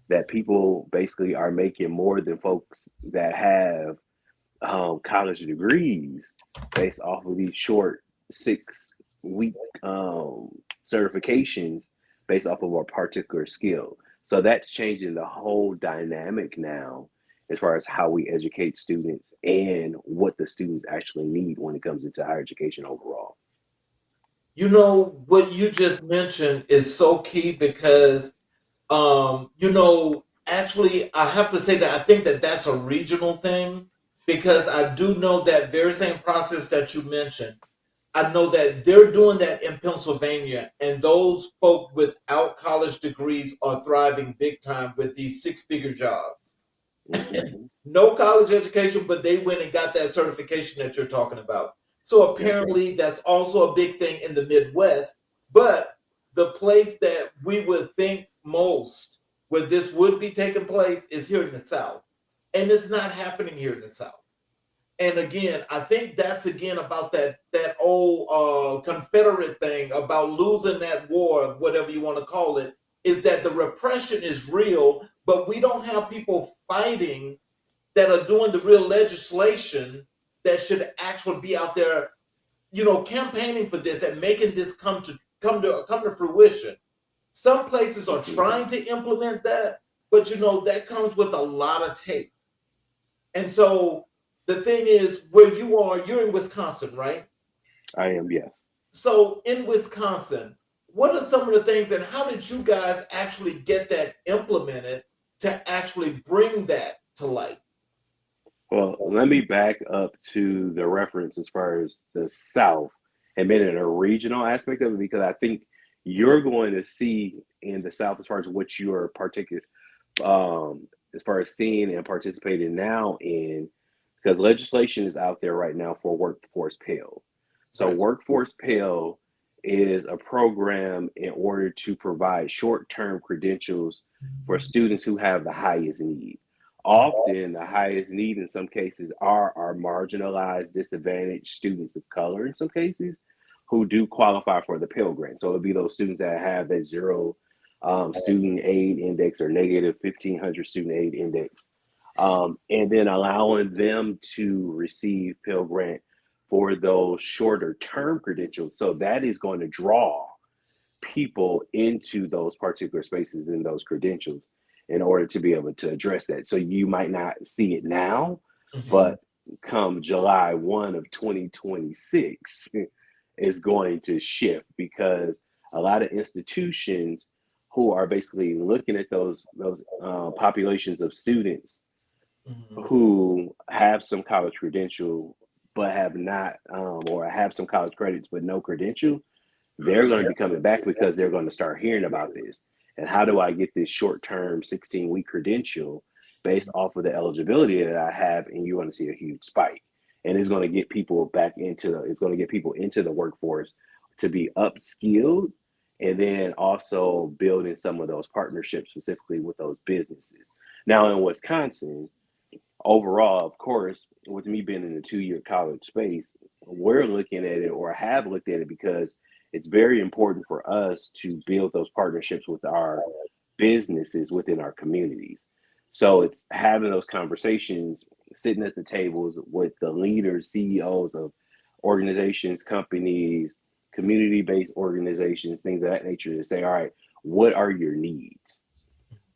Speaker 4: that people basically are making more than folks that have college degrees based off of these short 6 week certifications based off of a particular skill. So that's changing the whole dynamic now as far as how we educate students and what the students actually need when it comes into higher education overall.
Speaker 2: You know, what you just mentioned is so key because, actually, I have to say that I think that that's a regional thing because I do know that very same process that you mentioned. I know that they're doing that in Pennsylvania, and those folk without college degrees are thriving big time with these six-figure jobs.
Speaker 4: Mm-hmm.
Speaker 2: No college education, but they went and got that certification that you're talking about. So
Speaker 4: Yep.
Speaker 2: apparently, that's also a big thing in the Midwest. But the place that we would think most where this would be taking place is here in the South, and it's not happening here in the South. And again, I think that's again about that old Confederate thing about losing that war, whatever you want to call it, is that the repression is real, but we don't have people fighting that are doing the real legislation that should actually be out there, campaigning for this and making this come to fruition. Some places are trying to implement that, but that comes with a lot of tape. And so the thing is, where you are, you're in Wisconsin, right?
Speaker 4: I am, yes.
Speaker 2: So in Wisconsin, what are some of the things and how did you guys actually get that implemented to actually bring that to light?
Speaker 4: Well, let me back up to the reference as far as the South and been in a regional aspect of it, because I think you're going to see in the South as far as what you are particular, as far as seeing and participating now in, because legislation is out there right now for Workforce Pell. So
Speaker 2: Right.
Speaker 4: Workforce Pell is a program in order to provide short-term credentials for students who have the highest need. Often the highest need in some cases are our marginalized, disadvantaged students of color in some cases who do qualify for the Pell Grant. So it'll be those students that have that zero student aid index or negative 1,500 student aid index. And then allowing them to receive Pell Grant for those shorter term credentials. So that is going to draw people into those particular spaces in those credentials in order to be able to address that. So you might not see it now, but come July 1 of 2026 is going to shift, because a lot of institutions who are basically looking at those populations of students
Speaker 2: Mhm.
Speaker 4: who have some college credential but have not or have some college credits but no credential, they're going to be coming back because they're going to start hearing about this. And how do I get this short-term 16-week credential based off of the eligibility that I have? And you're going to see a huge spike. And it's going to get people it's going to get people into the workforce to be upskilled, and then also building some of those partnerships specifically with those businesses. Now in Wisconsin, overall, of course, with me being in the 2-year college space, we're looking at it, or have looked at it, because it's very important for us to build those partnerships with our businesses within our communities. So it's having those conversations, sitting at the tables with the leaders, CEOs of organizations, companies, community-based organizations, things of that nature, to say, all right, what are your needs?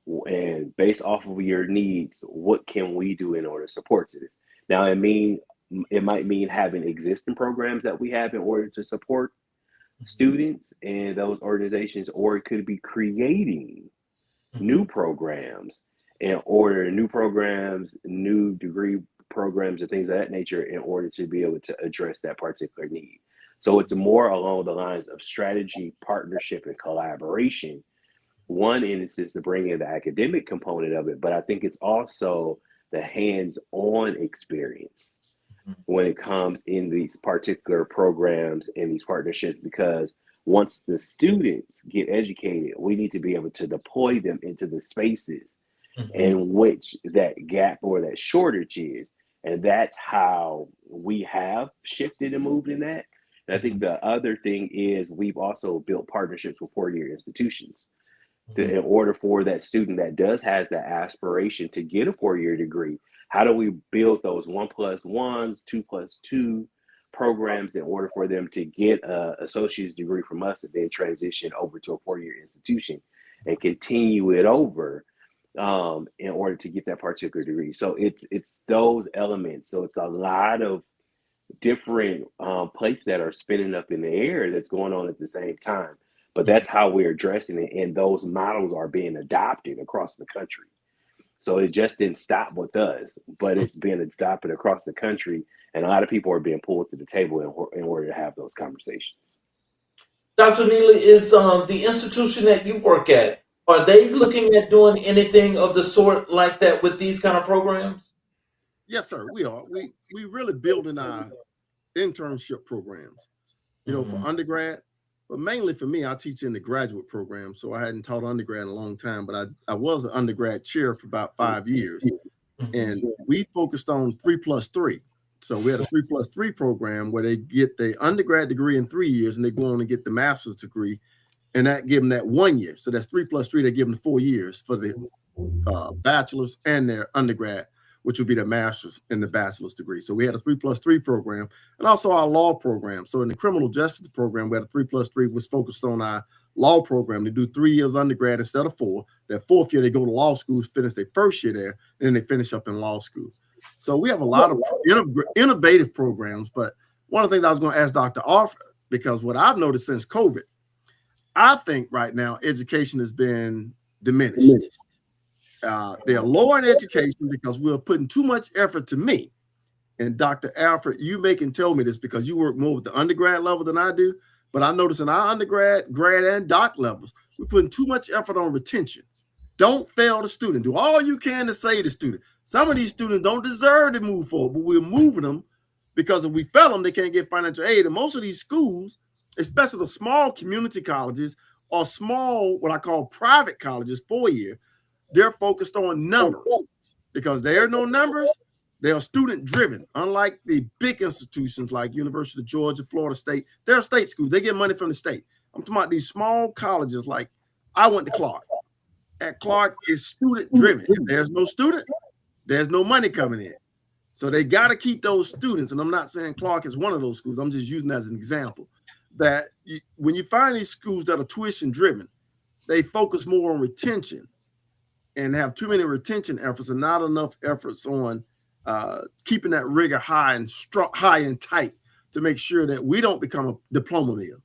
Speaker 4: And based off of your needs, what can we do in order to support it? Now, it might mean having existing programs that we have in order to support students and those organizations, or it could be creating new programs, new degree programs and things of that nature in order to be able to address that particular need. So it's more along the lines of strategy, partnership, and collaboration. One instance to bring in the academic component of it, but I think it's also the hands-on experience when it comes in these particular programs and these partnerships, because once the students get educated, we need to be able to deploy them into the spaces in which that gap or that shortage is. And that's how we have shifted and moved in that. And I think the other thing is we've also built partnerships with four-year institutions. In order for that student that does has that aspiration to get a four-year degree, how do we build those 1+1s, 2+2 programs in order for them to get an associate's degree from us and then transition over to a four-year institution and continue it over in order to get that particular degree. So it's those elements. So it's a lot of different plates that are spinning up in the air that's going on at the same time. But that's how we're addressing it. And those models are being adopted across the country. So it just didn't stop with us, but it's being adopted across the country. And a lot of people are being pulled to the table in order to have those conversations.
Speaker 2: Dr. Neely, is the institution that you work at, are they looking at doing anything of the sort like that with these kind of programs?
Speaker 3: Yes, sir. We are. We really building our internship programs, for undergrad. But mainly for me, I teach in the graduate program. So I hadn't taught undergrad in a long time, but I was an undergrad chair for about 5 years. And we focused on 3+3. So we had a 3+3 program where they get the undergrad degree in 3 years and they go on and get the master's degree. And that give them that 1 year. So that's 3+3. They give them 4 years for the bachelor's and their undergrad, which would be the master's and the bachelor's degree. So we had a 3+3 program and also our law program. So in the criminal justice program, we had a 3+3 was focused on our law program. They do 3 years undergrad instead of 4. That 4th year, they go to law school, finish their first year there, and then they finish up in law school. So we have a lot of innovative programs. But one of the things I was going to ask Dr. Alford, because what I've noticed since COVID, I think right now education has been diminished. They're lower in education because we're putting too much effort to me. And Dr. Alford, you can tell me this because you work more with the undergrad level than I do. But I notice in our undergrad, grad, and doc levels, we're putting too much effort on retention. Don't fail the student. Do all you can to save the student. Some of these students don't deserve to move forward, but we're moving them because if we fail them, they can't get financial aid. And most of these schools, especially the small community colleges or small, what I call private colleges, 4-year, they're focused on numbers because there are no numbers. They are student driven. Unlike the big institutions like University of Georgia, Florida State, they're state schools. They get money from the state. I'm talking about these small colleges. Like I went to Clark. At Clark is student driven. If there's no student, there's no money coming in. So they got to keep those students. And I'm not saying Clark is one of those schools. I'm just using that as an example. That when you find these schools that are tuition driven, they focus more on retention and have too many retention efforts and not enough efforts on keeping that rigor high and tight to make sure that we don't become a diploma mill.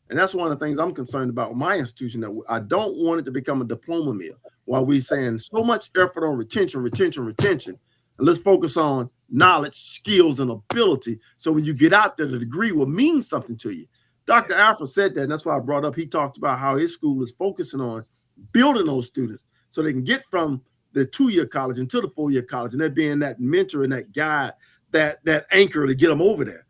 Speaker 3: And that's one of the things I'm concerned about with my institution, that I don't want it to become a diploma mill while we're saying so much effort on retention. And let's focus on knowledge, skills, and ability. So when you get out there, the degree will mean something to you. Dr. Alford said that, and that's why I brought up, he talked about how his school is focusing on building those students so they can get from the 2-year college into the 4-year college, and that being that mentor and that guide, that anchor to get them over there.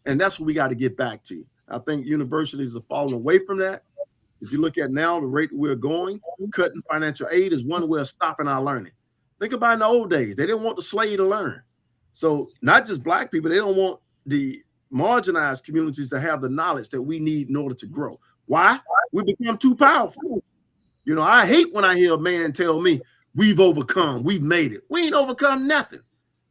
Speaker 3: And that's what we got to get back to. I think universities are falling away from that. If you look at now the rate we're going, cutting financial aid is one way of stopping our learning. Think about in the old days, they didn't want the slave to learn. So not just Black people, they don't want the marginalized communities to have the knowledge that we need in order to grow. Why? We become too powerful. I hate when I hear a man tell me, we've overcome, we've made it. We ain't overcome nothing.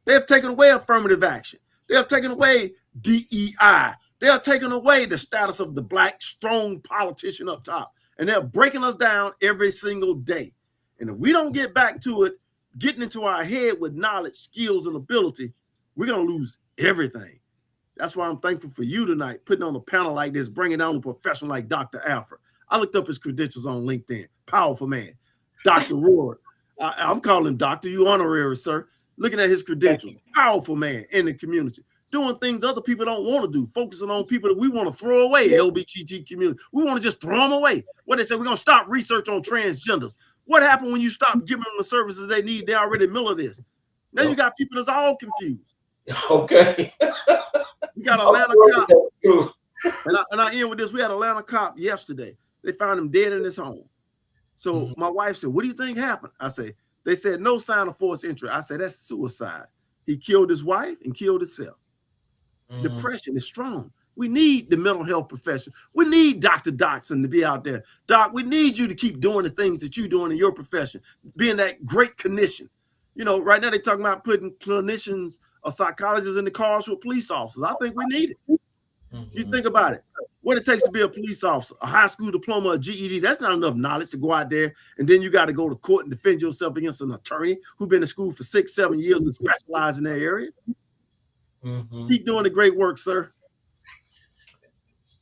Speaker 3: They have taken away affirmative action. They have taken away DEI. They are taking away the status of the Black strong politician up top. And they're breaking us down every single day. And if we don't get back to it, getting into our head with knowledge, skills, and ability, we're going to lose everything. That's why I'm thankful for you tonight, putting on a panel like this, bringing on a professional like Dr. Alford. I looked up his credentials on LinkedIn. Powerful man. Dr. Roary. I'm calling him doctor. You honorary, sir. looking at his credentials, powerful man in the community, doing things other people don't want to do, focusing on people that we want to throw away, LGBTQ community. We want to just throw them away. What they say, we're going to stop research on transgenders. What happened when you stop giving them the services they need? They already middle this. Now you got people that's all confused.
Speaker 2: Okay.
Speaker 3: We got Atlanta cop. And I end with this. We had Atlanta cop yesterday. They found him dead in his home. So my wife said, what do you think happened? I said, they said no sign of forced entry. I said, that's suicide. He killed his wife and killed himself. Depression is strong. We need the mental health profession. We need Dr. Dotson to be out there. Doc, we need you to keep doing the things that you're doing in your profession, being that great clinician. You know, right now they're talking about putting clinicians or psychologists in the cars with police officers. I think we need it. You think about it. What it takes to be a police officer, a high school diploma, a GED, that's not enough knowledge to go out there. And then you got to go to court and defend yourself against an attorney who's been in school for 6-7 years and specialize in that area. Keep doing the great work, sir.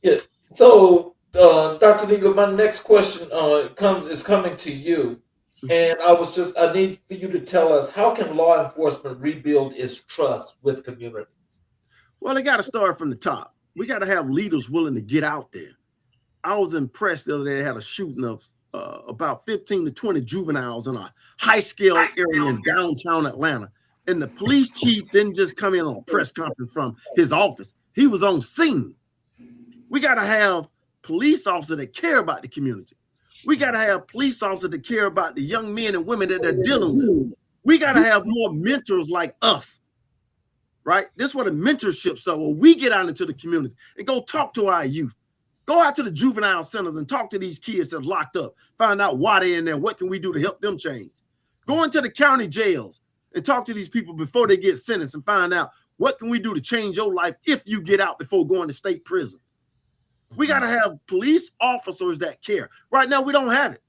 Speaker 2: Yeah. So, Dr. Neely, my next question is coming to you. And I need for you to tell us, how can law enforcement rebuild its trust with communities?
Speaker 3: Well, they got to start from the top. We got to have leaders willing to get out there. I was impressed the other day. They had a shooting of about 15 to 20 juveniles in a high-scale area in downtown Atlanta. And the police chief didn't just come in on a press conference from his office. He was on scene. We got to have police officers that care about the community. We got to have police officers that care about the young men and women that they're dealing with. We got to have more mentors like us, right? This is what a mentorship is. Where we get out into the community and go talk to our youth. Go out to the juvenile centers and talk to these kids that's locked up. Find out why they're in there. What can we do to help them change? Go into the county jails and talk to these people before they get sentenced and find out what can we do to change your life if you get out before going to state prison. We got to have police officers that care. Right now, we don't have it.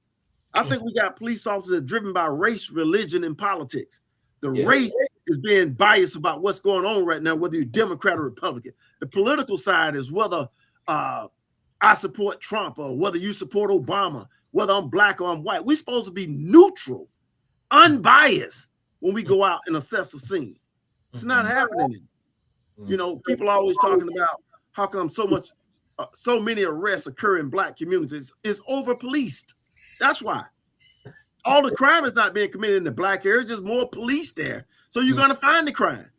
Speaker 3: I think we got police officers that are driven by race, religion, and politics. The race is being biased about what's going on right now, whether you're Democrat or Republican. The political side is whether I support Trump or whether you support Obama, whether I'm black or I'm white. We're supposed to be neutral, unbiased when we go out and assess a scene. It's not happening. You know, people are always talking about how come so many arrests occur in black communities. Is over-policed. That's why. All the crime is not being committed in the black area, just more police there. So you're going to find the crime.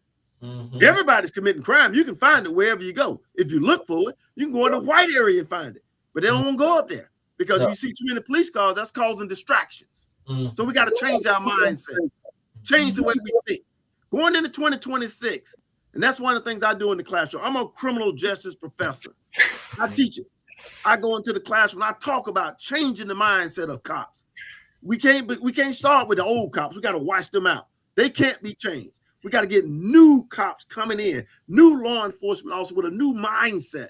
Speaker 3: Everybody's committing crime. You can find it wherever you go. If you look for it, you can go in the white area and find it. But they don't want to go up there because if you see too many police cars, that's causing distractions. So we got to change our mindset, change the way we think. Going into 2026, and that's one of the things I do in the classroom. I'm a criminal justice professor. I teach it. I go into the classroom. I talk about changing the mindset of cops. We can't start with the old cops. We got to wash them out. They can't be changed. We got to get new cops coming in, new law enforcement also with a new mindset,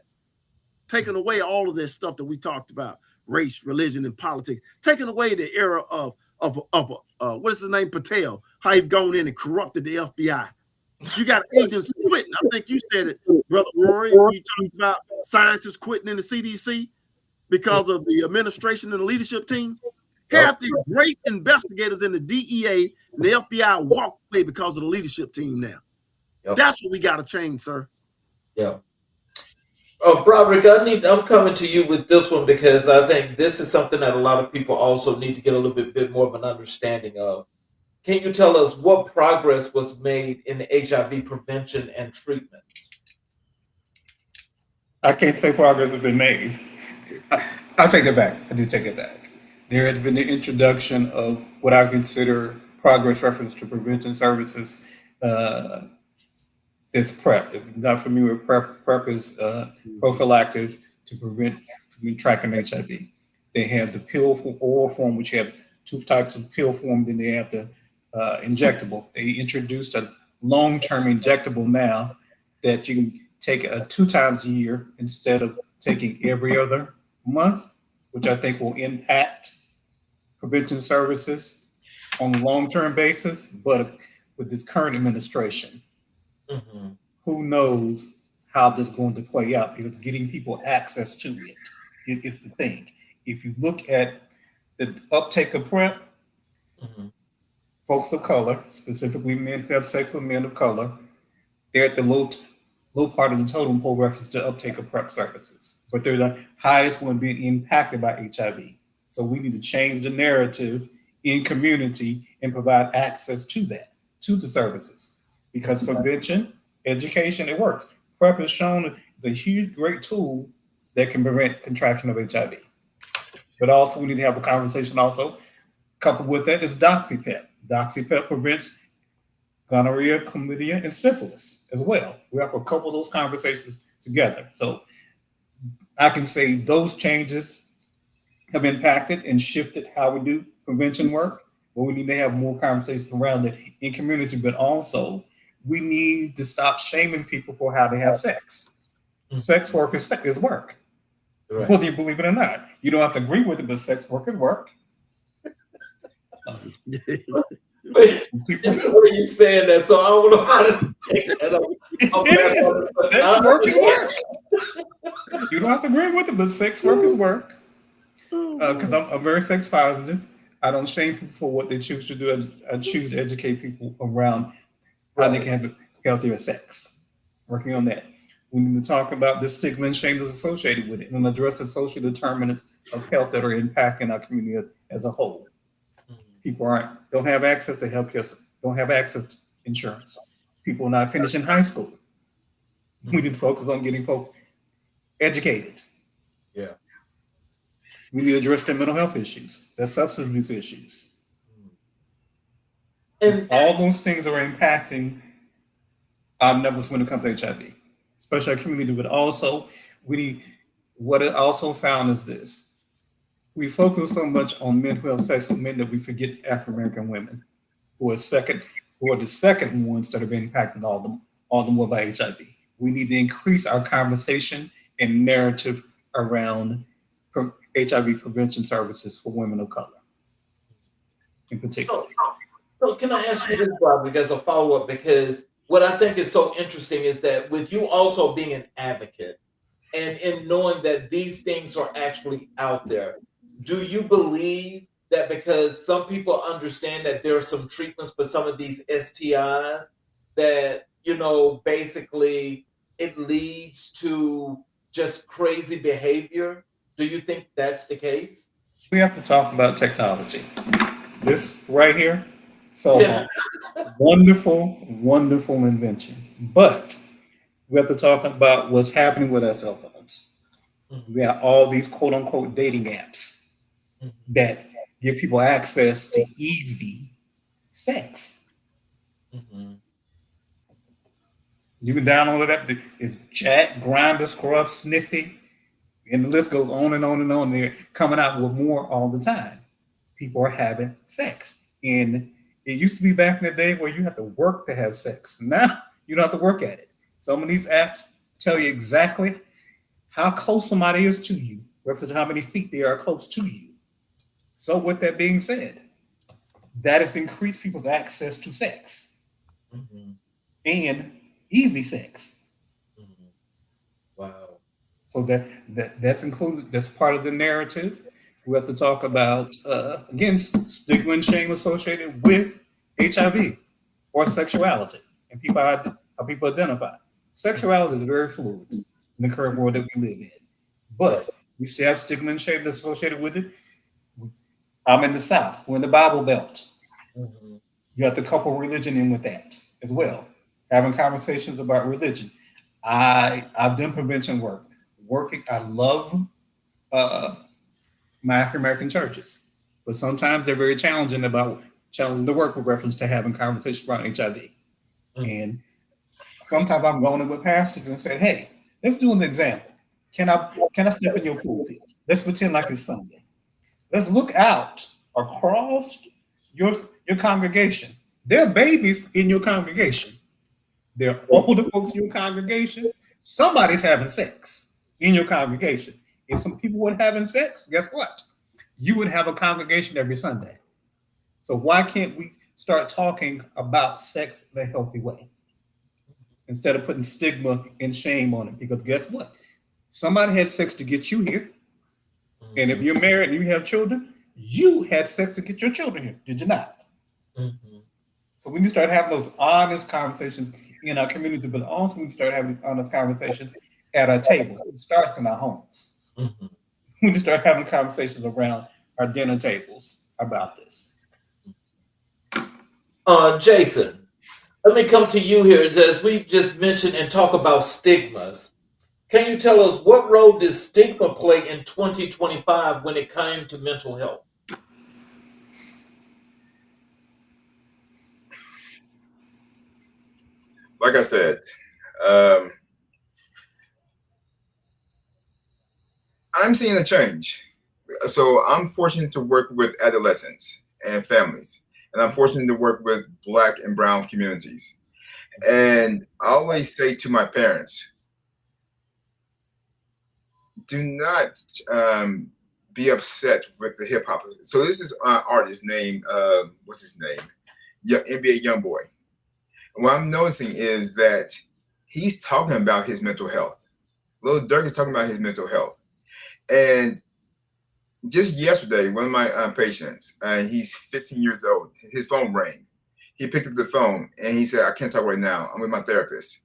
Speaker 3: taking away all of this stuff that we talked about, race, religion, and politics, taking away the era of what is his name, Patel, how he's gone in and corrupted the FBI. You got agents quitting. I think you said it, Brother Roary. You talked about scientists quitting in the CDC because of the administration and the leadership team. Half the great investigators in the DEA and the FBI walked away because of the leadership team now. That's what we got to change, sir.
Speaker 2: Yeah. Brodderick, I'm coming to you with this one because I think this is something that a lot of people also need to get a little bit more of an understanding of. Can you tell us what progress was made in the HIV prevention and treatment?
Speaker 5: I can't say progress has been made. I'll take it back. I do take it back. There has been the introduction of what I consider progress reference to prevention services. It's PrEP. If you're not familiar with PrEP is prophylactic to prevent from tracking HIV. They have the pill for oral form, which have two types of pill form. Then they have the injectable. They introduced a long-term injectable now that you can take 2 times a year instead of taking every other month, which I think will impact prevention services on a long-term basis. But with this current administration, who knows how this is going to play out, because getting people access to it is the thing. If you look at the uptake of PrEP, folks of color, specifically men who have sex with men of color, they're at the low part of the totem pole reference to uptake of PrEP services, but they're the highest one being impacted by HIV. So we need to change the narrative in community and provide access to that, to the services, because prevention, education, it works. PrEP is shown is a huge, great tool that can prevent contraction of HIV. But also we need to have a conversation also, coupled with that is DoxyPEP. DoxyPEP prevents gonorrhea, chlamydia, and syphilis as well. We have a couple of those conversations together. So I can say those changes have impacted and shifted how we do prevention work, but we need to have more conversations around it in community, but also we need to stop shaming people for how they have sex. Sex work is work, right, whether you believe it or not. You don't have to agree with it, but sex work is work.
Speaker 2: What are you saying that? So I don't know how to take that.
Speaker 5: Sex work is work. You don't have to agree with it, but sex work is work. Because I'm very sex positive. I don't shame people for what they choose to do. I choose to educate people around how they can have healthier sex. Working on that. We need to talk about the stigma and shame that's associated with it and address the social determinants of health that are impacting our community as a whole. People don't have access to healthcare, don't have access to insurance. People not finishing high school. We need to focus on getting folks educated.
Speaker 2: Yeah.
Speaker 5: We need to address their mental health issues, their substance abuse issues. And all those things are impacting our numbers when it comes to HIV, especially our community. But also, what it also found is this. We focus so much on men who have sex with men that we forget African-American women who are the second ones that have been impacted all the more by HIV. We need to increase our conversation and narrative around HIV prevention services for women of color in particular.
Speaker 2: So can I ask you this, Brodderick, as a follow-up? Because what I think is so interesting is that with you also being an advocate and in knowing that these things are actually out there, do you believe that because some people understand that there are some treatments for some of these STIs that, basically it leads to just crazy behavior? Do you think that's the case?
Speaker 5: We have to talk about technology. This right here, wonderful, wonderful invention. But we have to talk about what's happening with our cell phones. We have all these quote unquote dating apps that give people access to easy sex. You can download it up. It's Jack, Grindr, Scruff, Sniffy, and the list goes on and on and on. They're coming out with more all the time. People are having sex. And it used to be back in the day where you have to work to have sex. Now you don't have to work at it. Some of these apps tell you exactly how close somebody is to you, represent how many feet they are close to you. So with that being said, that has increased people's access to sex and easy sex.
Speaker 2: Wow.
Speaker 5: So that's included, that's part of the narrative. We have to talk about, again, stigma and shame associated with HIV or sexuality and how people identify. Sexuality is very fluid in the current world that we live in, but we still have stigma and shame that's associated with it. I'm in the South. We're in the Bible Belt. You have to couple religion in with that as well. Having conversations about religion. I've done prevention work. I love my African-American churches, but sometimes they're very challenging the work with reference to having conversations around HIV. And sometimes I'm going in with pastors and saying, hey, let's do an example. Can I step in your pulpit? Let's pretend like it's Sunday. Let's look out across your congregation. There are babies in your congregation. There are older folks in your congregation. Somebody's having sex in your congregation. If some people weren't having sex, guess what? You would have a congregation every Sunday. So why can't we start talking about sex in a healthy way instead of putting stigma and shame on it? Because guess what? Somebody had sex to get you here. And if you're married and you have children, you had sex to get your children here, did you not? So we need to start having those honest conversations in our community, but also we need to start having these honest conversations at our tables. It starts in our homes.
Speaker 2: Mm-hmm.
Speaker 5: We need to start having conversations around our dinner tables about this.
Speaker 2: Jason, let me come to you here as we just mentioned and talk about stigmas. Can you tell us what role did stigma play in 2025 when it came to mental health?
Speaker 6: Like I said, I'm seeing a change. So I'm fortunate to work with adolescents and families, and I'm fortunate to work with Black and Brown communities. And I always say to my parents, do not be upset with the hip hop. So this is an artist named, what's his name? NBA Youngboy. And what I'm noticing is that he's talking about his mental health. Lil Durk is talking about his mental health. And just yesterday, one of my patients, he's 15 years old, his phone rang. He picked up the phone and he said, I can't talk right now. I'm with my therapist.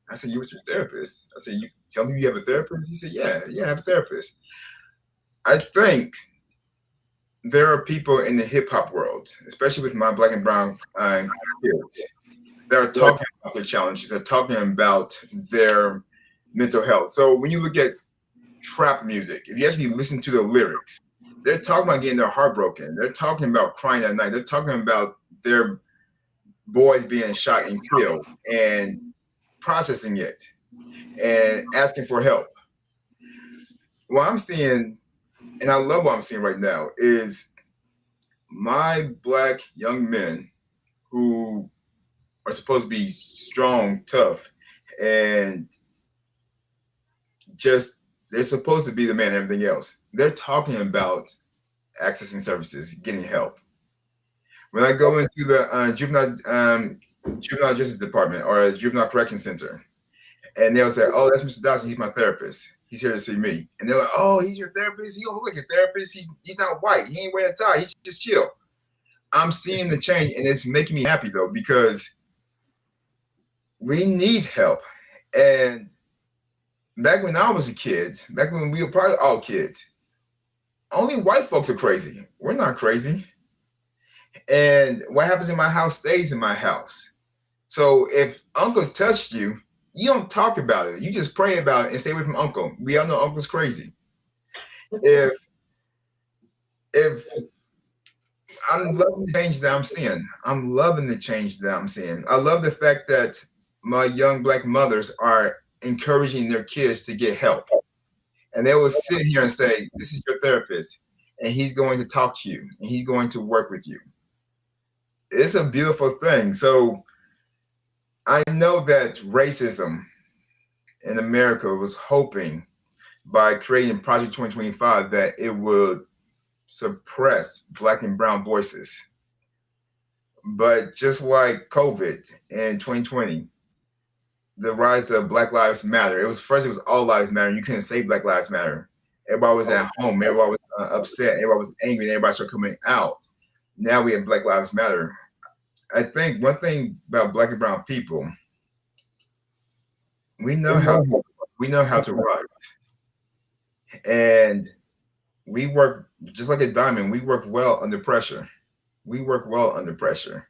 Speaker 6: I said, you with your therapist? I said, you tell me you have a therapist? He said, yeah, I have a therapist. I think there are people in the hip hop world, especially with my Black and Brown kids, that are talking about their challenges, they're talking about their mental health. So when you look at trap music, if you actually listen to the lyrics, they're talking about getting their heart broken. They're talking about crying at night. They're talking about their boys being shot and killed and processing it and asking for help. What I'm seeing, and I love what I'm seeing right now, is my Black young men who are supposed to be strong, tough, and just they're supposed to be the man and everything else. They're talking about accessing services, getting help. When I go into the juvenile justice department or a juvenile correction center, and they'll say, "Oh, that's Mr. Dotson. He's my therapist. He's here to see me." And they're like, "Oh, he's your therapist? He don't look like a therapist. He's not white. He ain't wearing a tie. He's just chill." I'm seeing the change, and it's making me happy though, because we need help. And back when I was a kid, back when we were probably all kids, only white folks are crazy. We're not crazy. And what happens in my house stays in my house. So if Uncle touched you, you don't talk about it. You just pray about it and stay away from Uncle. We all know Uncle's crazy. If I'm loving the change that I'm seeing. I'm loving the change that I'm seeing. I love the fact that my young Black mothers are encouraging their kids to get help. And they will sit here and say, this is your therapist, and he's going to talk to you, and he's going to work with you. It's a beautiful thing. So I know that racism in America was hoping by creating Project 2025 that it would suppress Black and Brown voices. But just like COVID in 2020, the rise of Black Lives Matter, it was all lives matter. You couldn't say Black Lives Matter. Everybody was at home. Everybody was upset. Everybody was angry. And everybody started coming out. Now we have Black Lives Matter. I think one thing about Black and Brown people, we know how to rise. And we work just like a diamond. We work well under pressure. We work well under pressure.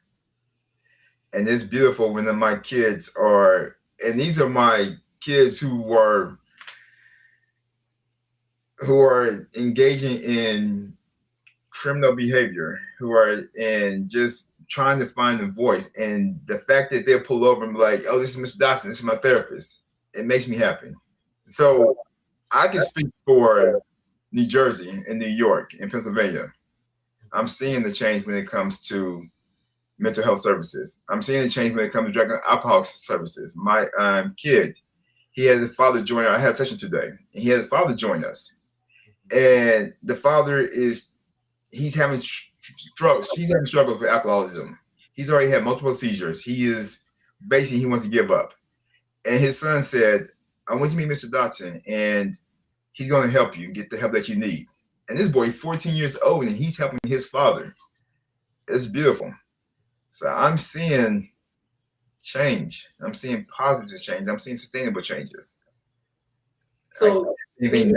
Speaker 6: And it's beautiful when my kids are, and these are my kids who are engaging in criminal behavior, who are in just trying to find a voice. And the fact that they'll pull over and be like, oh, this is Mr. Dotson, this is my therapist, it makes me happy. So I can speak for New Jersey and New York and Pennsylvania. I'm seeing the change when it comes to mental health services. I'm seeing the change when it comes to drug and alcohol services. My kid, he had his father join. I had a session today, and he had his father join us. And the father he's having struggles. He's having struggles with alcoholism. He's already had multiple seizures. He wants to give up. And his son said, I want you to meet Mr. Dotson, and he's going to help you get the help that you need. And this boy, 14 years old, and he's helping his father. It's beautiful. So I'm seeing change. I'm seeing positive change. I'm seeing sustainable changes.
Speaker 2: So
Speaker 6: Anything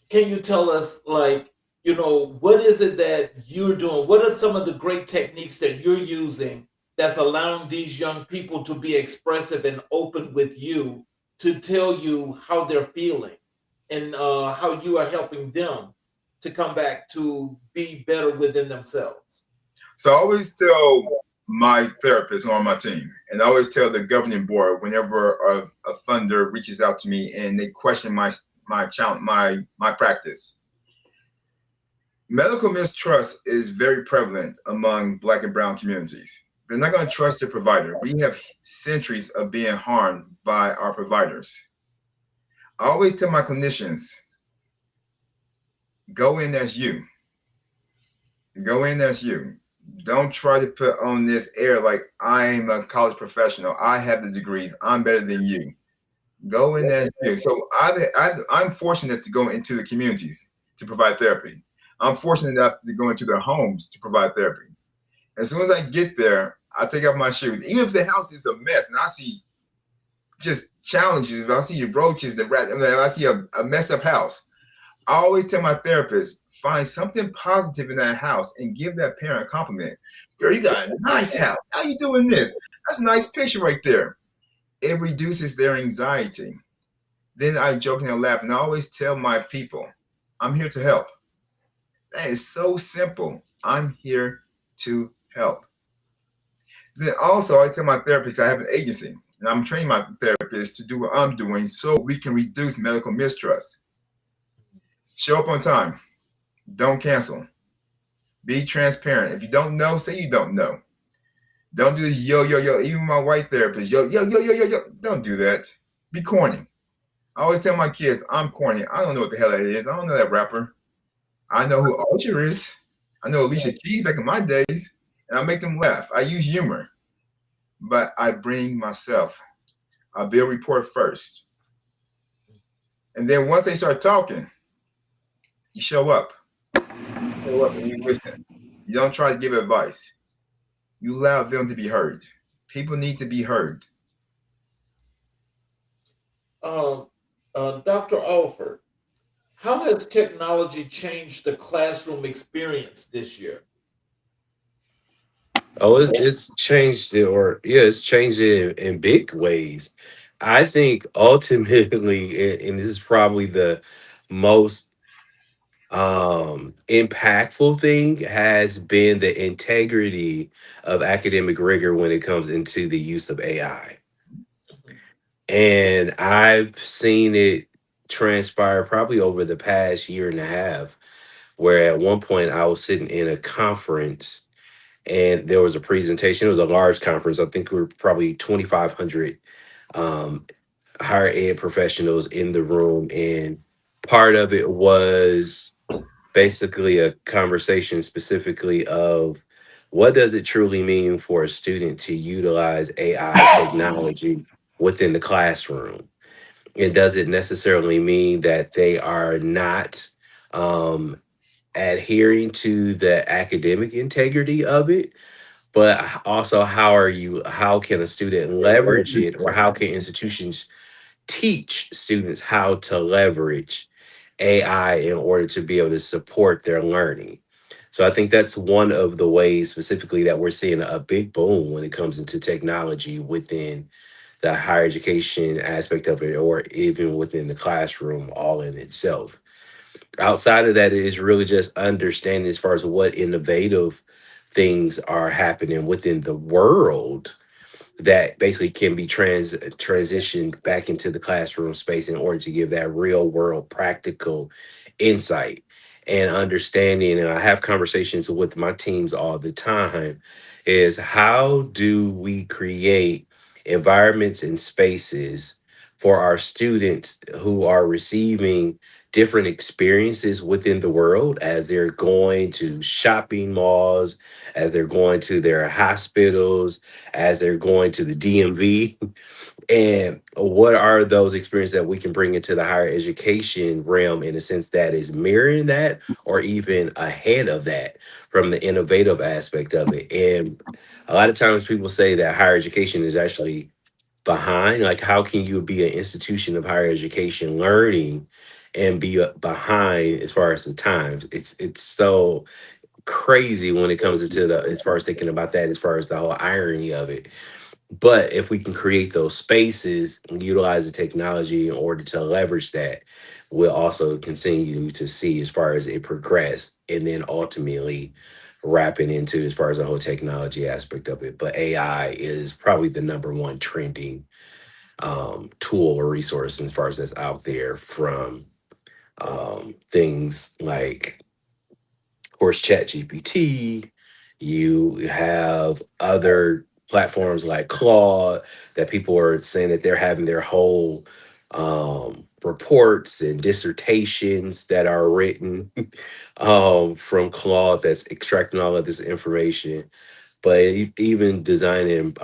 Speaker 2: can you tell us, like, what is it that you're doing? What are some of the great techniques that you're using that's allowing these young people to be expressive and open with you to tell you how they're feeling and how you are helping them to come back to be better within themselves?
Speaker 6: So I always tell my therapist on my team, and I always tell the governing board whenever a funder reaches out to me and they question my practice. Medical mistrust is very prevalent among Black and Brown communities. They're not going to trust their provider. We have centuries of being harmed by our providers. I always tell my clinicians, go in as you. Go in as you. Don't try to put on this air like I'm a college professional. I have the degrees. I'm better than you. Go in as you. So I'm fortunate to go into the communities to provide therapy. I'm fortunate enough to go into their homes to provide therapy. As soon as I get there, I take off my shoes. Even if the house is a mess and I see just challenges, if I see roaches, if I see a messed up house, I always tell my therapist, find something positive in that house and give that parent a compliment. Girl, you got a nice house. How you doing this? That's a nice picture right there. It reduces their anxiety. Then I joke and I laugh, and I always tell my people, I'm here to help. That is so simple. I'm here to help. Then also, I tell my therapist I have an agency, and I'm training my therapist to do what I'm doing so we can reduce medical mistrust. Show up on time. Don't cancel. Be transparent. If you don't know, say you don't know. Don't do this yo, yo, yo. Even my white therapist, yo, yo, yo, yo, yo, yo. Don't do that. Be corny. I always tell my kids, I'm corny. I don't know what the hell that is. I don't know that rapper. I know who Ultra is. I know Alicia Keys back in my days. And I make them laugh. I use humor. But I bring myself. I build report first. And then once they start talking, you show up. You show up and you listen. You don't try to give advice. You allow them to be heard. People need to be heard.
Speaker 2: Dr. Alford, how has technology changed the classroom experience this year?
Speaker 7: Oh, it's changed it, or yeah, it's changed it in big ways. I think ultimately, and this is probably the most impactful thing, has been the integrity of academic rigor when it comes into the use of AI. And I've seen it transpire probably over the past year and a half, where at one point I was sitting in a conference and there was a presentation. It was a large conference. I think we were probably 2,500 um, higher ed professionals in the room. And part of it was basically a conversation specifically of what does it truly mean for a student to utilize AI technology within the classroom? And does it necessarily mean that they are not um, adhering to the academic integrity of it? But also, how can a student leverage it, or how can institutions teach students how to leverage AI in order to be able to support their learning? So I think that's one of the ways specifically that we're seeing a big boom when it comes into technology within the higher education aspect of it, or even within the classroom all in itself. Outside of that, it is really just understanding as far as what innovative things are happening within the world that basically can be transitioned back into the classroom space in order to give that real world practical insight and understanding. And I have conversations with my teams all the time, is how do we create environments and spaces for our students who are receiving different experiences within the world as they're going to shopping malls, as they're going to their hospitals, as they're going to the DMV, And what are those experiences that we can bring into the higher education realm in a sense that is mirroring that or even ahead of that from the innovative aspect of it? And a lot of times people say that higher education is actually behind. Like, how can you be an institution of higher education learning and be behind as far as the times? It's so crazy when it comes into the as far as thinking about that, as far as the whole irony of it. But if we can create those spaces and utilize the technology in order to leverage that, we'll also continue to see as far as it progress and then ultimately wrapping into as far as the whole technology aspect of it. But AI is probably the number one trending tool or resource as far as that's out there from things like, of course, ChatGPT. You have other platforms like Claude that people are saying that they're having their whole reports and dissertations that are written from Claude that's extracting all of this information. But even designing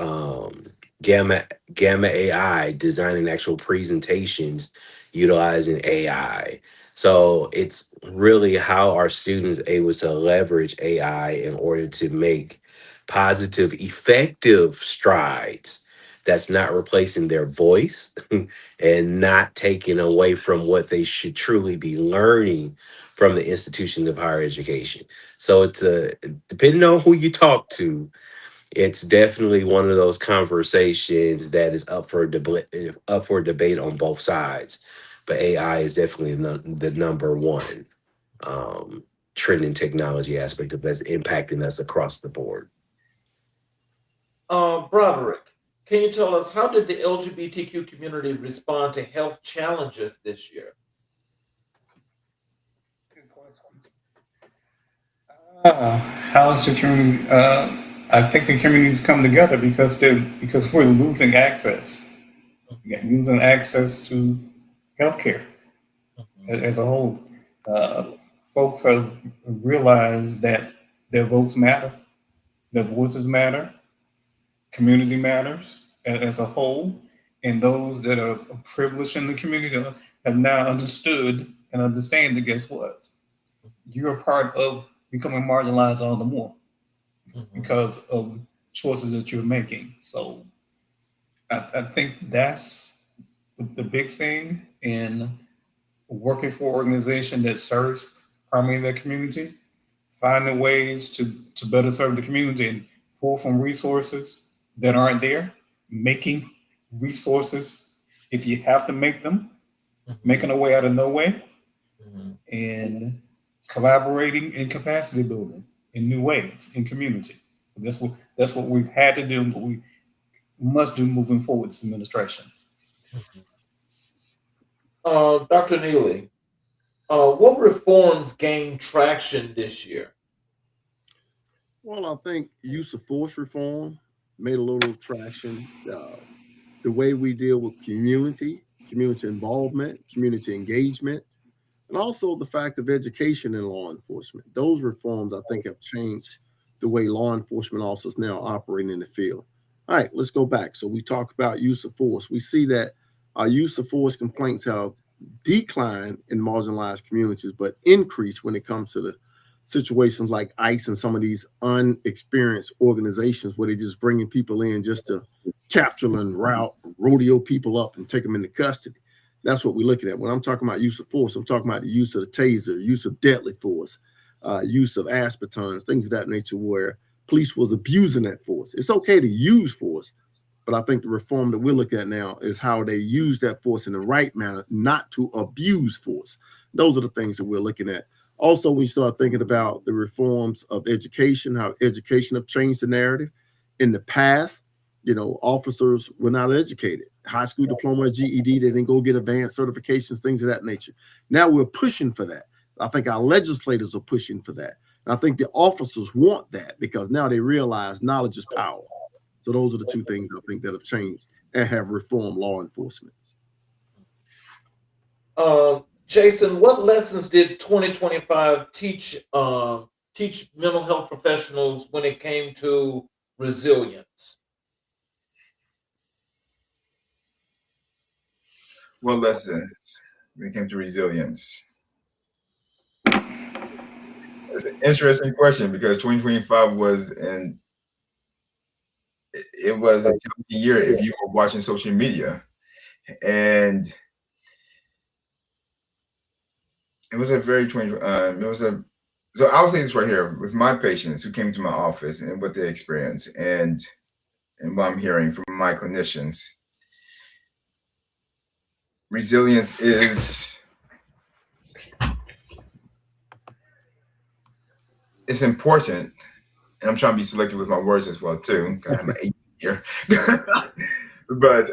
Speaker 7: Gamma Gamma AI, designing actual presentations utilizing AI. So it's really how are students able to leverage AI in order to make positive, effective strides that's not replacing their voice and not taking away from what they should truly be learning from the institution of higher education. So it's a depending on who you talk to, it's definitely one of those conversations that is up for debate on both sides. But AI is definitely the number one um, trending technology aspect of that's impacting us across the board.
Speaker 2: Brodderick, can you tell us how did the LGBTQ community respond to health challenges this year?
Speaker 5: How is the community? I think the communities come together because we're losing access. Yeah, losing access to healthcare as a whole. Uh, Folks have realized that their votes matter, their voices matter, community matters as a whole, and those that are privileged in the community have now understood and understand that guess what? You're a part of becoming marginalized all the more
Speaker 2: Mhm.
Speaker 5: because of choices that you're making. So I think that's the big thing in working for an organization that serves primarily their community, finding ways to better serve the community and pull from resources that aren't there, making resources if you have to make them,
Speaker 2: Mhm.
Speaker 5: making a way out of no way,
Speaker 2: Mhm.
Speaker 5: and collaborating and capacity building in new ways in community. That's what we've had to do, and what we must do moving forward as administration.
Speaker 2: Mhm. Dr. Neely, what reforms gained traction this year?
Speaker 3: Well, I think use of force reform made a little traction. The way we deal with community involvement, community engagement, and also the fact of education in law enforcement. Those reforms, I think, have changed the way law enforcement officers now operate in the field. All right, let's go back. So we talk about use of force. We see that our use of force complaints have declined in marginalized communities, but increased when it comes to the situations like ICE and some of these unexperienced organizations where they're just bringing people in just to capture and rodeo people up and take them into custody. That's what we're looking at. When I'm talking about use of force, I'm talking about the use of the taser, use of deadly force, use of aspartans, things of that nature where police was abusing that force. It's okay to use force, but I think the reform that we're looking at now is how they use that force in the right manner, not to abuse force. Those are the things that we're looking at. Also, we start thinking about the reforms of education, how education have changed the narrative. In the past, officers were not educated. High school diploma, GED, they didn't go get advanced certifications, things of that nature. Now we're pushing for that. I think our legislators are pushing for that. And I think the officers want that because now they realize knowledge is power. So those are the two things I think that have changed and have reformed law enforcement.
Speaker 2: Jason, what lessons did 2025 teach mental health professionals when it came to resilience?
Speaker 6: What lessons when it came to resilience? It's an interesting question because 2025 was a challenging year if you were watching social media, and it was a very so I'll say this right here with my patients who came to my office and what they experienced and what I'm hearing from my clinicians. Resilience is it's important, and I'm trying to be selective with my words as well too. I'm an 18 here, but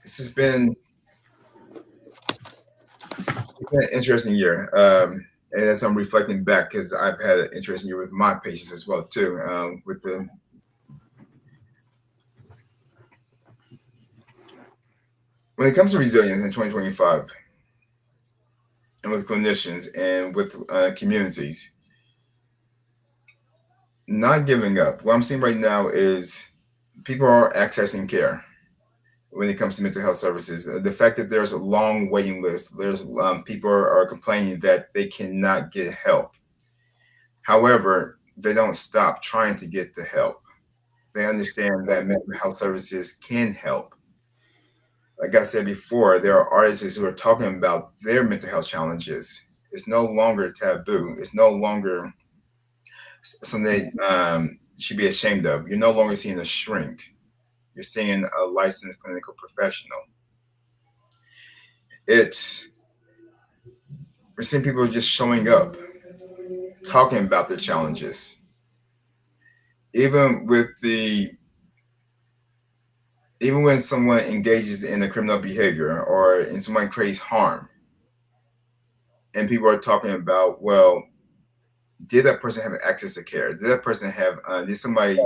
Speaker 6: this has been an interesting year. And as I'm reflecting back, because I've had an interesting year with my patients as well too. When it comes to resilience in 2025, and with clinicians and with communities, not giving up. What I'm seeing right now is people are accessing care when it comes to mental health services. The fact that there's a long waiting list, there's people are complaining that they cannot get help. However, they don't stop trying to get the help. They understand that mental health services can help. Like I said before, there are artists who are talking about their mental health challenges. It's no longer taboo. It's no longer something they should be ashamed of. You're no longer seeing a shrink. You're seeing a licensed clinical professional. We're seeing people just showing up, talking about their challenges. Even when someone engages in a criminal behavior or in someone creates harm, and people are talking about, well, did that person have access to care? Did that person did somebody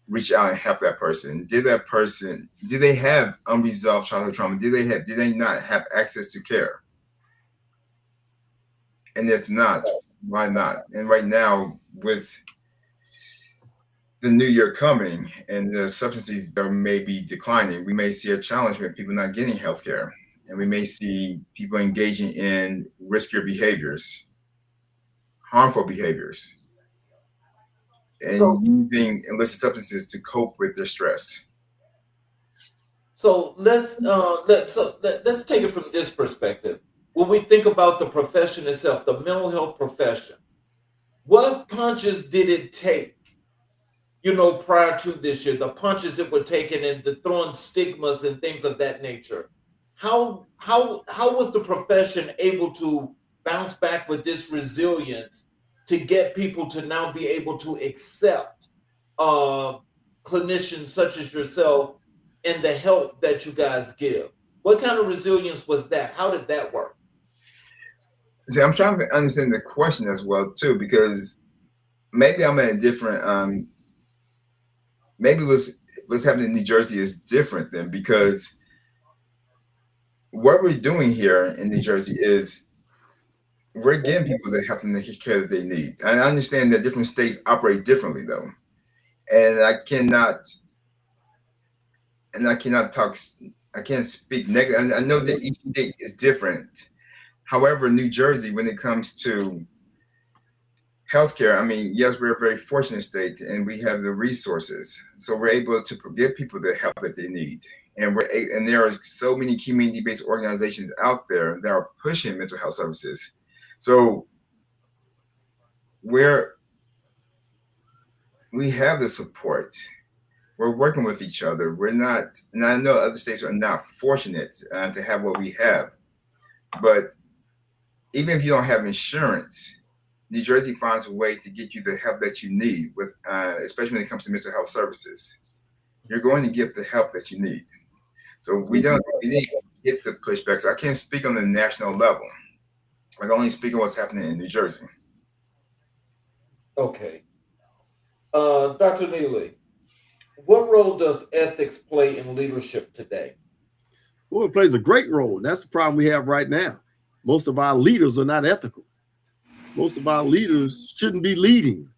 Speaker 6: reach out and help that person? Did they have unresolved childhood trauma? Did they not have access to care? And if not, why not? And right now, with the new year coming and the substances that may be declining, we may see a challenge with people not getting health care. And we may see people engaging in riskier behaviors, harmful behaviors, and using illicit substances to cope with their stress.
Speaker 2: So let's take it from this perspective. When we think about the profession itself, the mental health profession, what punches did it take? Prior to this year, the punches that were taken and the throwing stigmas and things of that nature. How was the profession able to bounce back with this resilience to get people to now be able to accept clinicians such as yourself and the help that you guys give? What kind of resilience was that? How did that work?
Speaker 6: See, I'm trying to understand the question as well too, because maybe I'm at a different maybe what's happening in New Jersey is different then, because what we're doing here in New Jersey is we're getting people the help and the care that they need. And I understand that different states operate differently though. And I can't speak negative. I know that each state is different. However, New Jersey, when it comes to healthcare, I mean, yes, we're a very fortunate state and we have the resources. So we're able to give people the help that they need. And there are so many community-based organizations out there that are pushing mental health services. So we have the support. We're working with each other. We're not, and I know other states are not fortunate to have what we have. But even if you don't have insurance, New Jersey finds a way to get you the help that you need, with especially when it comes to mental health services. You're going to get the help that you need. So we need to get the pushback. So I can't speak on the national level. I can only speak on what's happening in New Jersey.
Speaker 2: Okay. Dr. Neely, what role does ethics play in leadership today?
Speaker 3: Well, it plays a great role. That's the problem we have right now. Most of our leaders are not ethical. most of our leaders shouldn't be leading.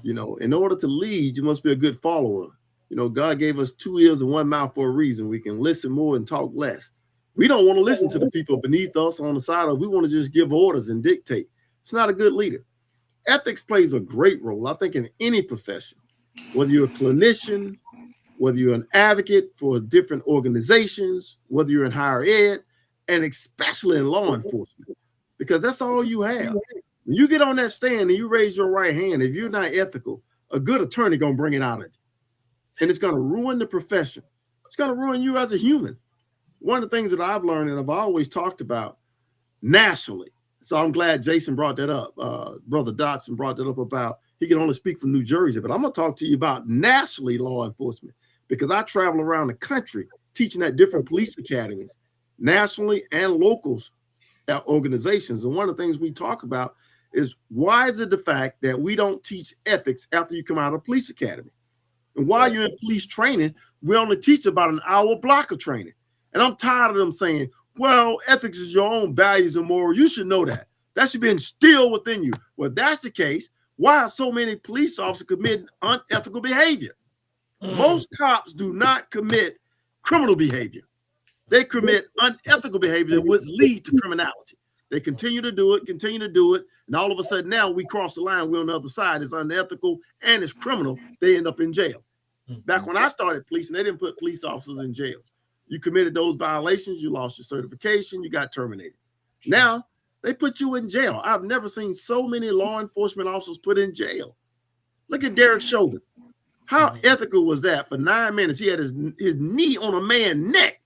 Speaker 3: You know, in order to lead, you must be a good follower. You know, God gave us 2 ears and 1 mouth for a reason. We can listen more and talk less. We don't want to listen to the people beneath us on the side of. We want to just give orders and dictate. It's not a good leader. Ethics plays a great role, I think, in any profession, whether you're a clinician, whether you're an advocate for different organizations, whether you're in higher ed, and especially in law enforcement, because that's all you have. When you get on that stand and you raise your right hand, if you're not ethical, a good attorney going to bring it out of you. And it's going to ruin the profession. It's going to ruin you as a human. One of the things that I've learned and I've always talked about nationally, so I'm glad Jason brought that up. Brother Dotson brought that up about he can only speak from New Jersey, but I'm going to talk to you about nationally law enforcement, because I travel around the country teaching at different police academies, nationally and locals organizations. And one of the things we talk about is, why is it the fact that we don't teach ethics after you come out of police academy? And while you're in police training, we only teach about an hour block of training. And I'm tired of them saying, well, ethics is your own values and morals. You should know that. That should be instilled within you. Well, if that's the case, why are so many police officers committing unethical behavior? Most cops do not commit criminal behavior. They commit unethical behavior that would lead to criminality. They continue to do it, and all of a sudden now we cross the line, we're on the other side, it's unethical and it's criminal, they end up in jail. Back when I started policing, they didn't put police officers in jail. You committed those violations, you lost your certification, you got terminated. Now, they put you in jail. I've never seen so many law enforcement officers put in jail. Look at Derek Chauvin. How ethical was that? For 9 minutes, he had his knee on a man's neck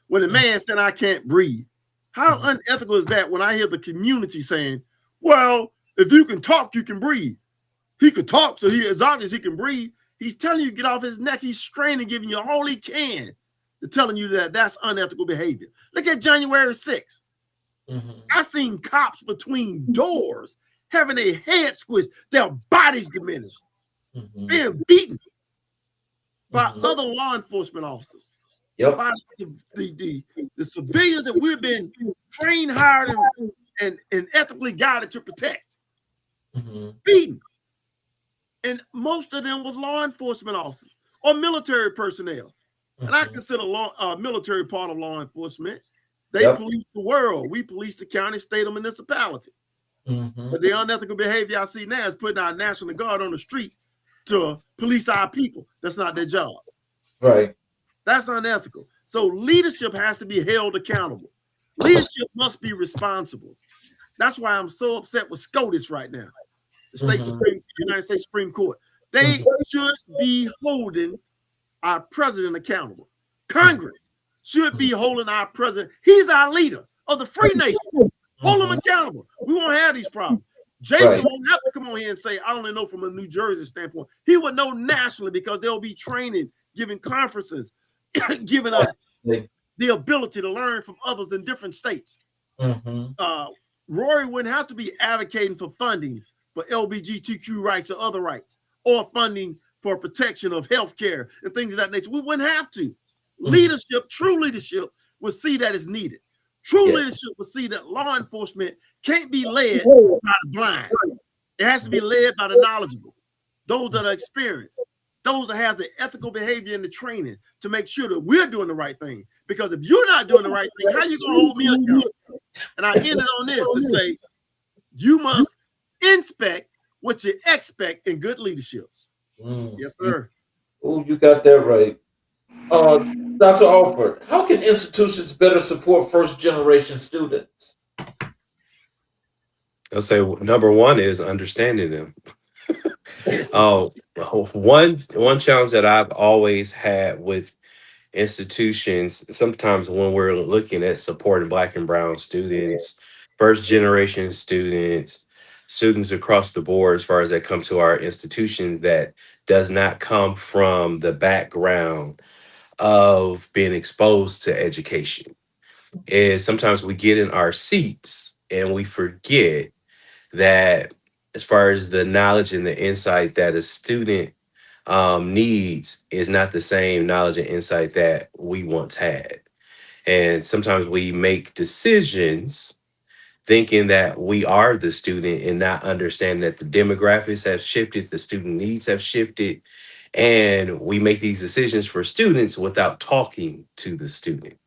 Speaker 3: when the man said, I can't breathe. How unethical is that when I hear the community saying, well, if you can talk, you can breathe. He could talk, so it's obvious he can breathe. He's telling you to get off his neck. He's straining, giving you all he can. They're telling you that that's unethical behavior. Look at January 6th. I seen cops between doors having their head squished, their bodies diminished, being beaten by other law enforcement officers. By the civilians that we've been trained, hired, and ethically guided to protect. Beaten. And most of them was law enforcement officers or military personnel. And I consider military part of law enforcement. They police the world. We police the county, state, or municipality. But the unethical behavior I see now is putting our National Guard on the street to police our people. That's not their job.
Speaker 2: Right.
Speaker 3: That's unethical. So leadership has to be held accountable. Leadership must be responsible. That's why I'm so upset with SCOTUS right now. The United States Supreme Court. They should be holding our president accountable. Congress should be holding our president. He's our leader of the free nation. Hold him accountable. We won't have these problems. Jason won't have to come on here and say, I only know from a New Jersey standpoint. He would know nationally because they'll be training, giving conferences, giving us the ability to learn from others in different states. Roary wouldn't have to be advocating for funding for LGBTQ rights or other rights, or funding for protection of health care and things of that nature. We wouldn't have to. Leadership, true leadership, will see that it's needed. True leadership will see that law enforcement can't be led by the blind. It has to be led by the knowledgeable, those that are experienced, those that have the ethical behavior and the training to make sure that we're doing the right thing. Because if you're not doing the right thing, how are you going to hold me accountable? And I ended on this to say, you must inspect what you expect in good leadership. Yes, sir.
Speaker 2: Oh, you got that right. Dr. Alford, how can institutions better support first-generation students?
Speaker 7: I'll say number one is understanding them. One challenge that I've always had with institutions, sometimes when we're looking at supporting Black and brown students, first generation students across the board, as far as that come to our institutions, that does not come from the background of being exposed to education, is sometimes we get in our seats and we forget that as far as the knowledge and the insight that a student needs is not the same knowledge and insight that we once had. And sometimes we make decisions thinking that we are the student and not understanding that the demographics have shifted, the student needs have shifted, and we make these decisions for students without talking to the student.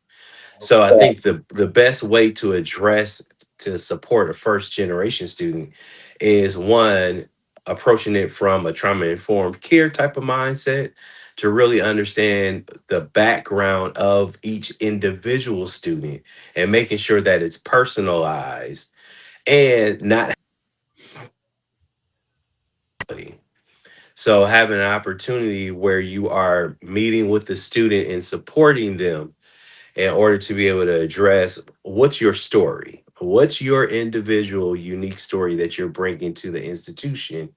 Speaker 7: So I think the best way to address to support a first generation student is one, approaching it from a trauma informed care type of mindset to really understand the background of each individual student and making sure that it's personalized and not. So having an opportunity where you are meeting with the student and supporting them in order to be able to address what's your story, what's your individual unique story that you're bringing to the institution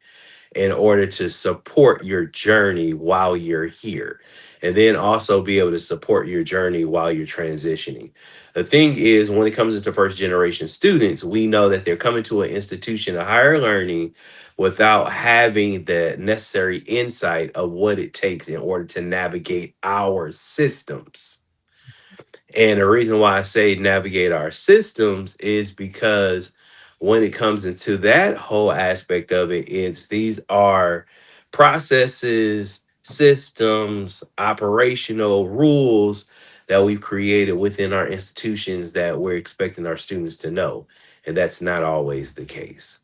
Speaker 7: in order to support your journey while you're here. And then also be able to support your journey while you're transitioning. The thing is, when it comes into first generation students, we know that they're coming to an institution of higher learning without having the necessary insight of what it takes in order to navigate our systems. And the reason why I say navigate our systems is because when it comes into that whole aspect of it, it's these are processes, systems, operational rules that we've created within our institutions that we're expecting our students to know. And that's not always the case.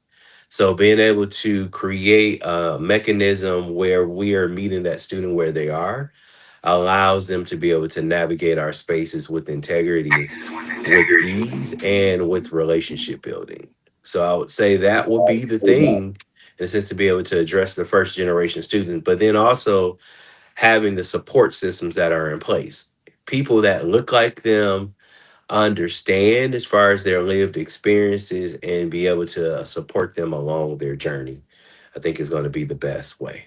Speaker 7: So being able to create a mechanism where we are meeting that student where they are allows them to be able to navigate our spaces with integrity, with ease, and with relationship building. So I would say that would be the thing, in a sense, to be able to address the first generation student, but then also having the support systems that are in place. People that look like them, understand as far as their lived experiences, and be able to support them along their journey, I think is going to be the best way.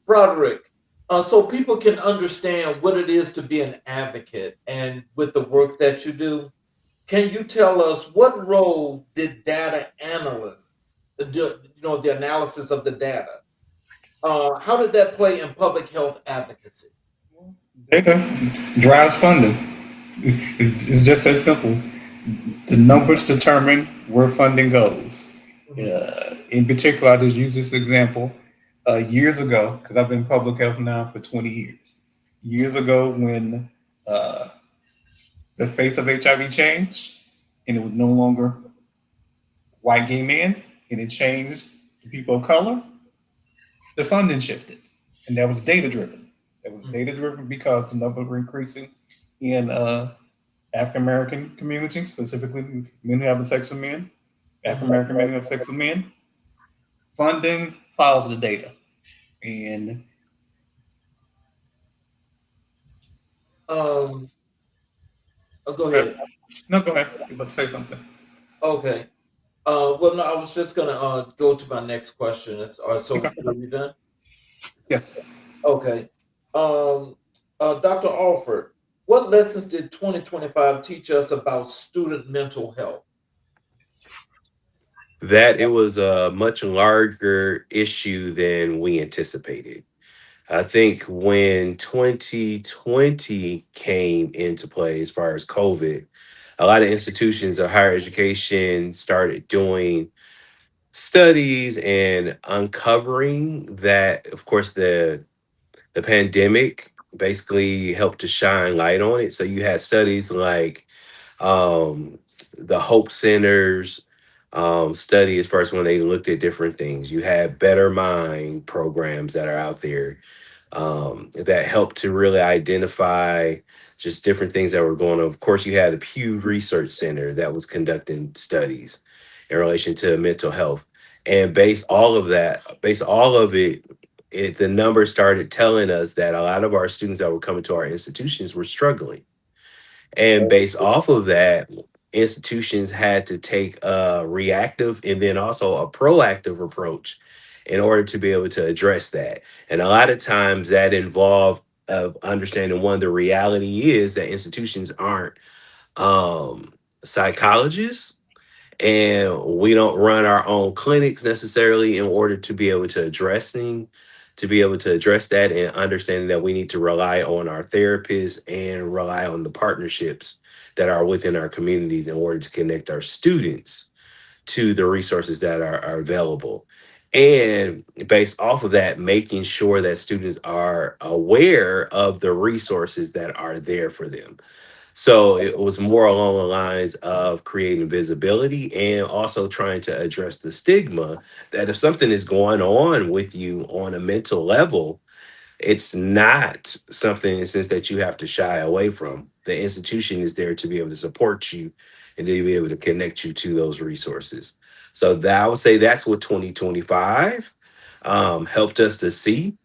Speaker 2: Brodderick, so people can understand what it is to be an advocate and with the work that you do. Can you tell us what role did data analysts, the analysis of the data, how did that play in public health advocacy?
Speaker 5: Data drives funding. It's just that simple. The numbers determine where funding goes.
Speaker 2: Mhm.
Speaker 5: In particular, I just use this example. Years ago, because I've been in public health now for 20 years. Years ago, when uh, the face of HIV changed, and it was no longer white gay men, and it changed to people of color, the funding shifted, and that was data driven. That was
Speaker 2: Mhm.
Speaker 5: data driven because the numbers were increasing in African American communities, specifically men who have sex with men, African
Speaker 2: Mhm.
Speaker 5: American men who have sex with men. Funding follows the data, and
Speaker 2: Um, go
Speaker 5: uh,
Speaker 2: ahead.
Speaker 5: no, go ahead. You're about to say something.
Speaker 2: Okay. Well, no, I was just gonna go to my next question. So
Speaker 5: Okay.
Speaker 2: are you done?
Speaker 5: Yes.
Speaker 2: Okay. Um, Dr. Alford, what lessons did 2025 teach us about student mental health?
Speaker 7: That it was a much larger issue than we anticipated. I think when 2020 came into play, as far as COVID, a lot of institutions of higher education started doing studies and uncovering that, of course, the pandemic basically helped to shine light on it. So you had studies like um, the Hope Center's study, as far as when they looked at different things. You had Better Mind programs that are out there that help to really identify just different things that were going on. Of course, you had the Pew Research Center that was conducting studies in relation to mental health. And based all of it, the numbers started telling us that a lot of our students that were coming to our institutions were struggling. And based off of that, institutions had to take a reactive and then also a proactive approach in order to be able to address that. And a lot of times that involved of understanding one, the reality is that institutions aren't um, psychologists, and we don't run our own clinics necessarily in order to be able to to be able to address that, and understanding that we need to rely on our therapists and rely on the partnerships that are within our communities in order to connect our students to the resources that are available. And based off of that, making sure that students are aware of the resources that are there for them. So it was more along the lines of creating visibility and also trying to address the stigma that if something is going on with you on a mental level, it's not something, in a sense, that you have to shy away from. The institution is there to be able to support you and to be able to connect you to those resources. So that I would say that's what 2025 helped us to see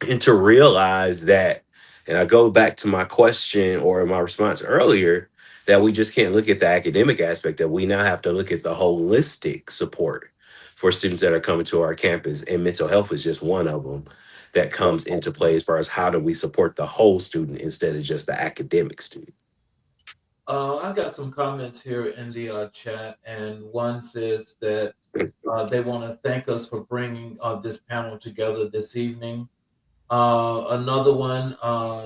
Speaker 7: and to realize that. And I go back to my question or my response earlier, that we just can't look at the academic aspect, that we now have to look at the holistic support for students that are coming to our campus, and mental health is just one of them that comes into play as far as how do we support the whole student instead of just the academic student.
Speaker 2: I got some comments here in the chat, and one says that they want to thank us for bringing this panel together this evening. Another one,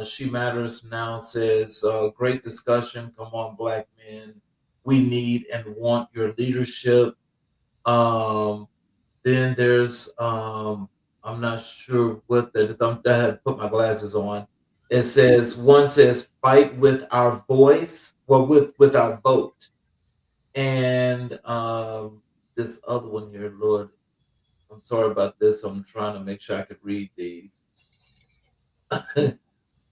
Speaker 2: She Matters Now, says, great discussion. Come on, Black men. We need and want your leadership. Um, then there's, I'm not sure what that is. I had to put my glasses on. It says, one says, fight with our voice, well, with our vote. And this other one here, Lord, I'm sorry about this. I'm trying to make sure I could read these.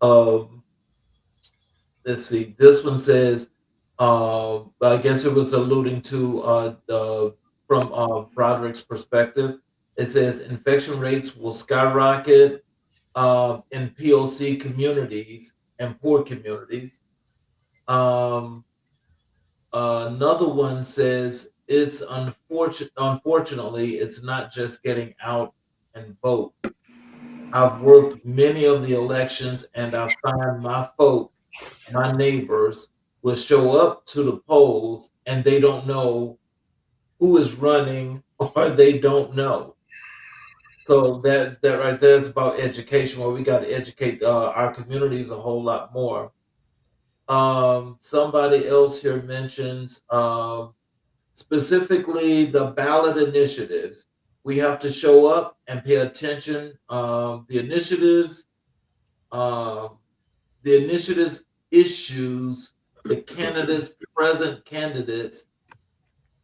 Speaker 2: um, let's see. This one says, I guess it was alluding to from Brodderick's perspective. It says infection rates will skyrocket in POC communities and poor communities. Um, Another one says it's unfortunate. Unfortunately, it's not just getting out and vote. I've worked many of the elections, and I find my folk, my neighbors, will show up to the polls and they don't know who is running or they don't know. So that right there is about education. Where we got to educate our communities a whole lot more. Somebody else here mentions specifically the ballot initiatives. We have to show up and pay attention. Um, the initiatives issues, the candidates, present candidates,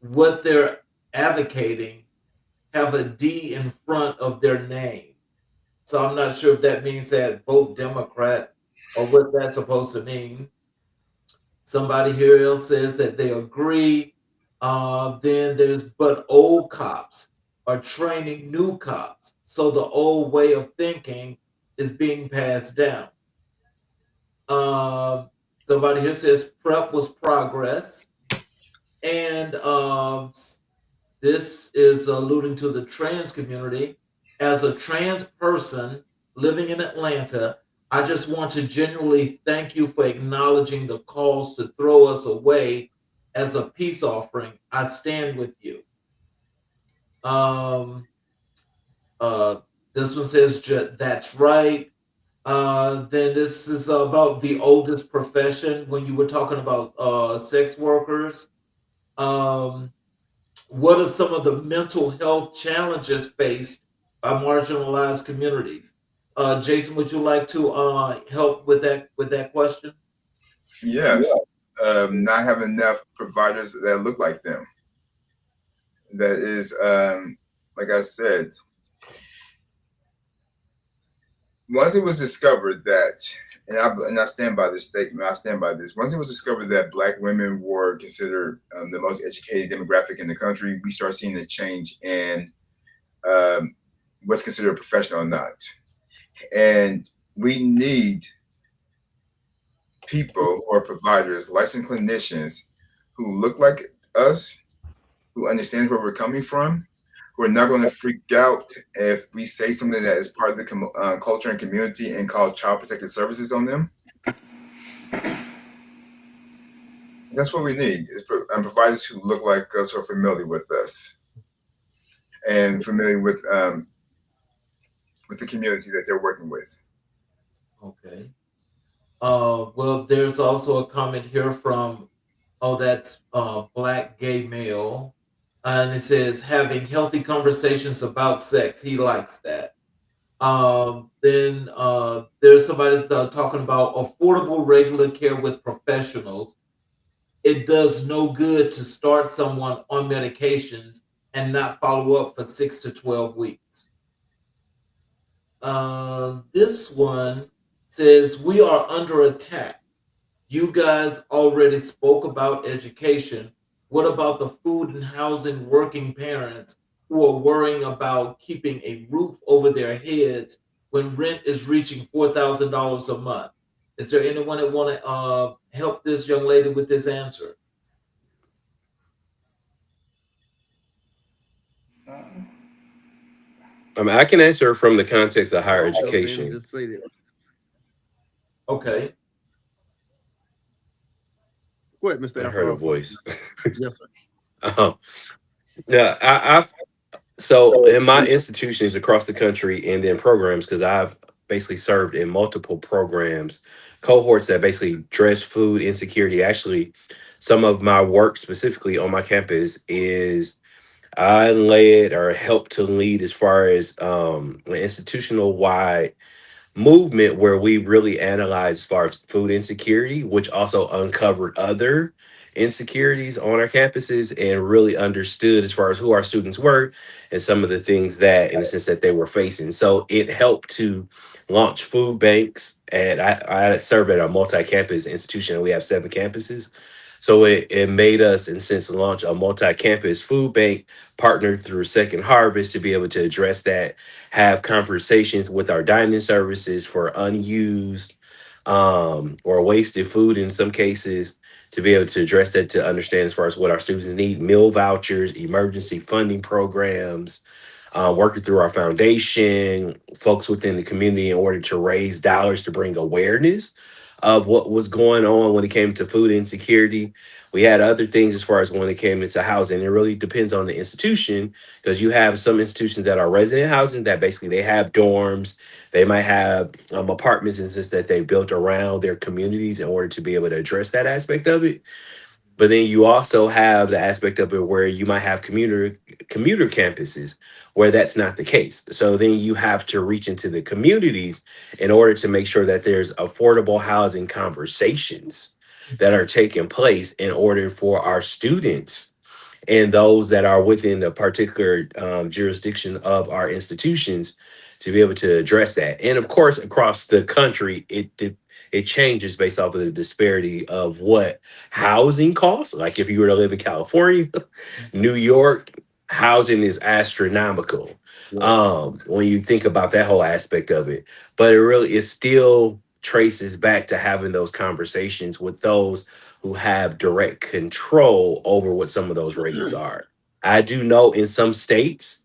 Speaker 2: what they're advocating have a D in front of their name. So I'm not sure if that means that vote Democrat or what that's supposed to mean. Somebody here else says that they agree. Then there's, but old cops are training new cops. So the old way of thinking is being passed down. Somebody here says prep was progress. And this is alluding to the trans community. As a trans person living in Atlanta, I just want to genuinely thank you for acknowledging the calls to throw us away as a peace offering. I stand with you. Um, this one says, that's right. Then this is about the oldest profession. When you were talking about sex workers, what are some of the mental health challenges faced by marginalized communities? Jason, would you like to help with that question?
Speaker 6: Yes. Not having enough providers that look like them. That is, like I said, once it was discovered that, and I stand by this statement, I stand by this. Once it was discovered that Black women were considered the most educated demographic in the country, we start seeing a change in what's considered a professional or not. And we need people who are providers, licensed clinicians who look like us, who understand where we're coming from, who are not going to freak out if we say something that is part of the culture and community and call child protective services on them. That's what we need, is providers who look like us, who are familiar with us and familiar with with the community that they're working with.
Speaker 2: Okay. Well, there's also a comment here from, oh, that's black gay male. And it says, having healthy conversations about sex. He likes that. Then there's somebody that's talking about affordable regular care with professionals. It does no good to start someone on medications and not follow up for 6 to 12 weeks. This one says, we are under attack. You guys already spoke about education. What about the food and housing working parents who are worrying about keeping a roof over their heads when rent is reaching $4,000 a month? Is there anyone that want to help this young lady with this answer?
Speaker 7: I mean, I can answer from the context of higher
Speaker 3: I'll jump in and
Speaker 7: education.
Speaker 3: just say that.
Speaker 2: Okay.
Speaker 3: Go ahead, Mr.
Speaker 7: I heard a
Speaker 3: Alford.
Speaker 7: voice.
Speaker 3: Yes, sir.
Speaker 7: Oh, yeah, I've so in my institutions across the country and then programs, because I've basically served in multiple programs, cohorts that basically address food insecurity. Actually, some of my work specifically on my campus is I led or helped to lead as far as an institutional wide movement where we really analyzed as far as food insecurity, which also uncovered other insecurities on our campuses and really understood as far as who our students were and some of the things that in the sense that they were facing. So it helped to launch food banks. And I serve at a multi-campus institution, and we have 7 campuses. So it made us, in a sense, launch a multi-campus food bank partnered through Second Harvest to be able to address that, have conversations with our dining services for unused or wasted food in some cases, to be able to address that, to understand as far as what our students need, meal vouchers, emergency funding programs, working through our foundation, folks within the community in order to raise dollars to bring awareness of what was going on when it came to food insecurity. We had other things as far as when it came into housing. It really depends on the institution, because you have some institutions that are resident housing that basically they have dorms, they might have apartments and since that they built around their communities in order to be able to address that aspect of it. But then you also have the aspect of it where you might have commuter campuses where that's not the case. So then you have to reach into the communities in order to make sure that there's affordable housing conversations that are taking place in order for our students and those that are within the particular jurisdiction of our institutions to be able to address that. And of course, across the country, it changes based off of the disparity of what housing costs. Like if you were to live in California, New York, housing is astronomical. When you think about that whole aspect of it, but it still traces back to having those conversations with those who have direct control over what some of those rates are. I do know in some states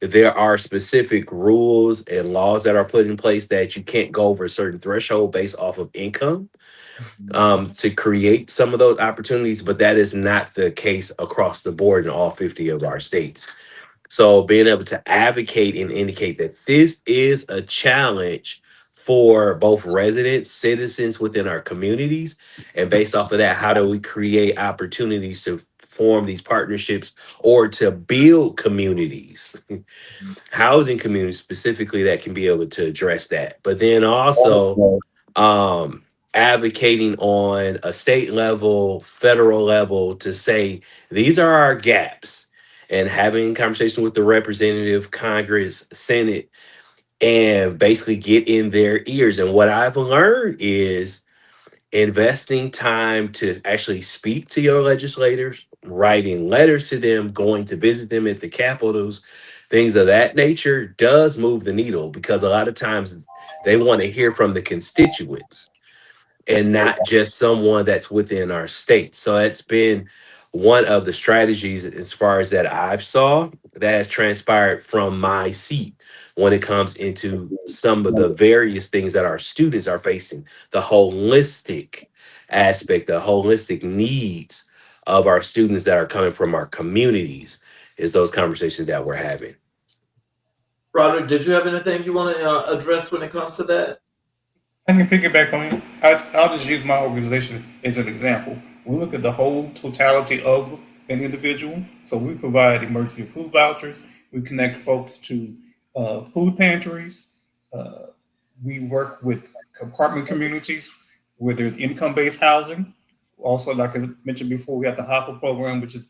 Speaker 7: there are specific rules and laws that are put in place that you can't go over a certain threshold based off of income to create some of those opportunities, but that is not the case across the board in all 50 of our states. So being able to advocate and indicate that this is a challenge for both residents, citizens within our communities, and based off of that, how do we create opportunities to form these partnerships or to build communities, housing communities specifically that can be able to address that. But then also um advocating on a state level, federal level to say these are our gaps, and having conversation with the representative, Congress, Senate, and basically get in their ears. And what I've learned is investing time to actually speak to your legislators, writing letters to them, going to visit them at the capitals, things of that nature does move the needle, because a lot of times they want to hear from the constituents and not just someone that's within our state. So that's been one of the strategies as far as that I've saw that has transpired from my seat when it comes into some of the various things that our students are facing, the holistic aspect, the holistic needs of our students that are coming from our communities is those conversations that we're having.
Speaker 2: Brodderick, did you have anything you want to address when it comes to that?
Speaker 5: I can piggyback on you. I'll just use my organization as an example. We look at the whole totality of an individual. So we provide emergency food vouchers. We connect folks to food pantries. Uh, we work with apartment communities where there's income-based housing. Also, like I mentioned before, we have the HOPPA program, which is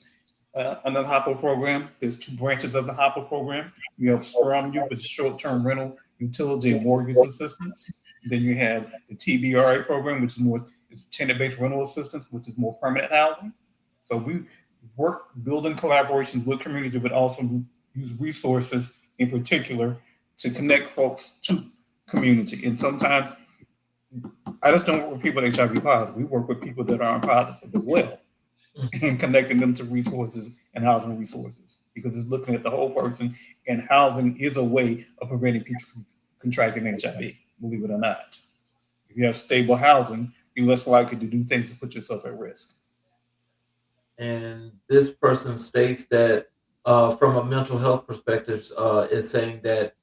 Speaker 5: under the HOPPA program. There's two branches of the HOPPA program. We have Strong Youth with short-term rental, utility, and mortgage assistance. Then you have the TBRA program, which is more tenant-based rental assistance, which is more permanent housing. So we work building collaborations with community, but also use resources in particular to connect folks to community. And sometimes I just don't work with people that are HIV positive. We work with people that aren't positive as well and connecting them to resources and housing resources because it's looking at the whole person, and housing is a way of preventing people from contracting HIV, believe it or not. If you have stable housing, you're less likely to do things to put yourself at risk.
Speaker 2: And this person states that from a mental health perspective, is saying that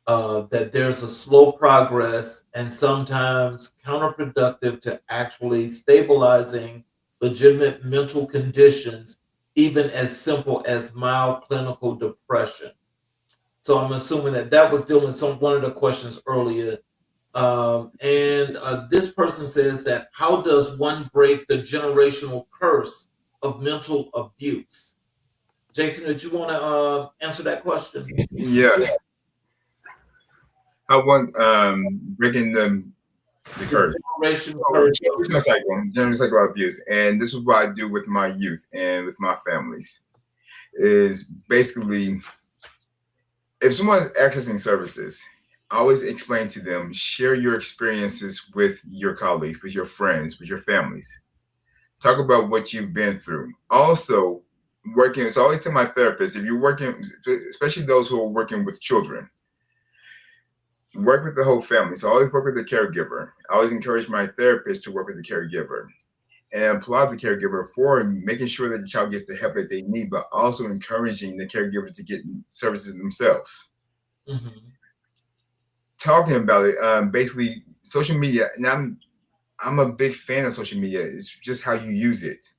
Speaker 2: that there's a slow progress and sometimes counterproductive to actually stabilizing legitimate mental conditions, even as simple as mild clinical depression. So I'm assuming that that was dealing with one of the questions earlier. And this person says that how does one break the generational curse of mental abuse? Jason, did you want to answer that question?
Speaker 6: Yes, I want breaking the curse.
Speaker 2: Generational curse.
Speaker 6: Generational cycle of abuse, and this is what I do with my youth and with my families. Is basically if someone's accessing services, I always explain to them, share your experiences with your colleagues, with your friends, with your families. Talk about what you've been through. Also, working, so I always tell my therapist, if you're working, especially those who are working with children, work with the whole family. So I always work with the caregiver. I always encourage my therapist to work with the caregiver and applaud the caregiver for making sure that the child gets the help that they need, but also encouraging the caregiver to get services themselves.
Speaker 2: Mm-hmm.
Speaker 6: Talking about it, basically social media, and I'm a big fan of social media. It's just how you use it.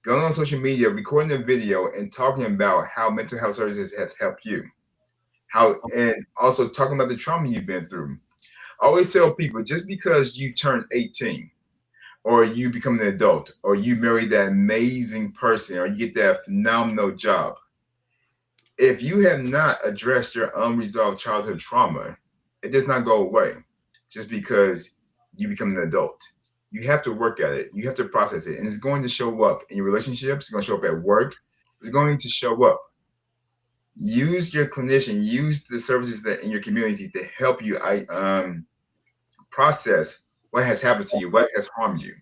Speaker 6: Going on social media, recording a video, and talking about how mental health services have helped you. And also talking about the trauma you've been through. I always tell people, just because you turn 18, or you become an adult, or you marry that amazing person, or you get that phenomenal job, if you have not addressed your unresolved childhood trauma, it does not go away just because you become an adult. You have to work at it. You have to process it. And it's going to show up in your relationships. It's going to show up at work. It's going to show up. Use your clinician, use the services that in your community to help you process what has happened to you, what has harmed you.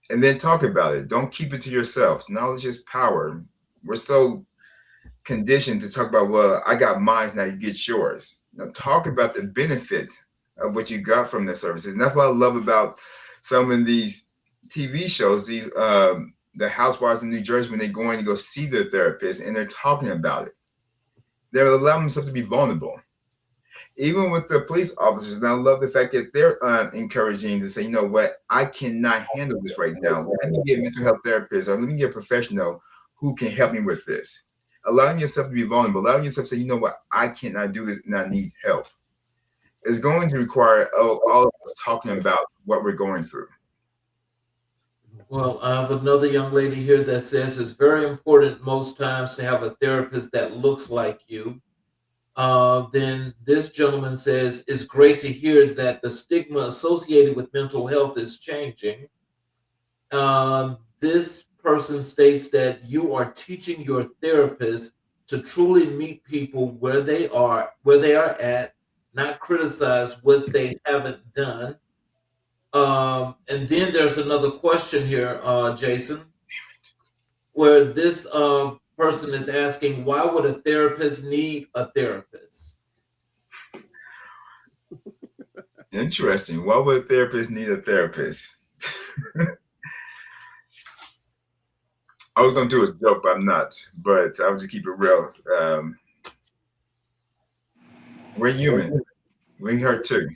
Speaker 6: And then talk about it. Don't keep it to yourself. Knowledge is power. We're so conditioned to talk about, well, I got mine, now you get yours. Now talk about the benefit of what you got from the services. And that's what I love about some of these TV shows, these the housewives in New Jersey, when they're going to go see their therapist and they're talking about it. They're allowing themselves to be vulnerable. Even with the police officers, and I love the fact that they're encouraging to say, you know what, I cannot handle this right now. Let me get a mental health therapist, or let me get a professional who can help me with this. Allowing yourself to be vulnerable, allowing yourself to say, you know what, I cannot do this and I need help. It's going to require all of us talking about what we're going through.
Speaker 2: Well, I have another young lady here that says it's very important most times to have a therapist that looks like you. Then this gentleman says it's great to hear that the stigma associated with mental health is changing. This person states that you are teaching your therapist to truly meet people where they are at, not criticize what they haven't done. And then there's another question here, Jason, where this person is asking, why would a therapist need a therapist?
Speaker 6: Interesting. Why would a therapist need a therapist? I was going to do a joke, but I'm not. But I'll just keep it real. We're human. We hurt too.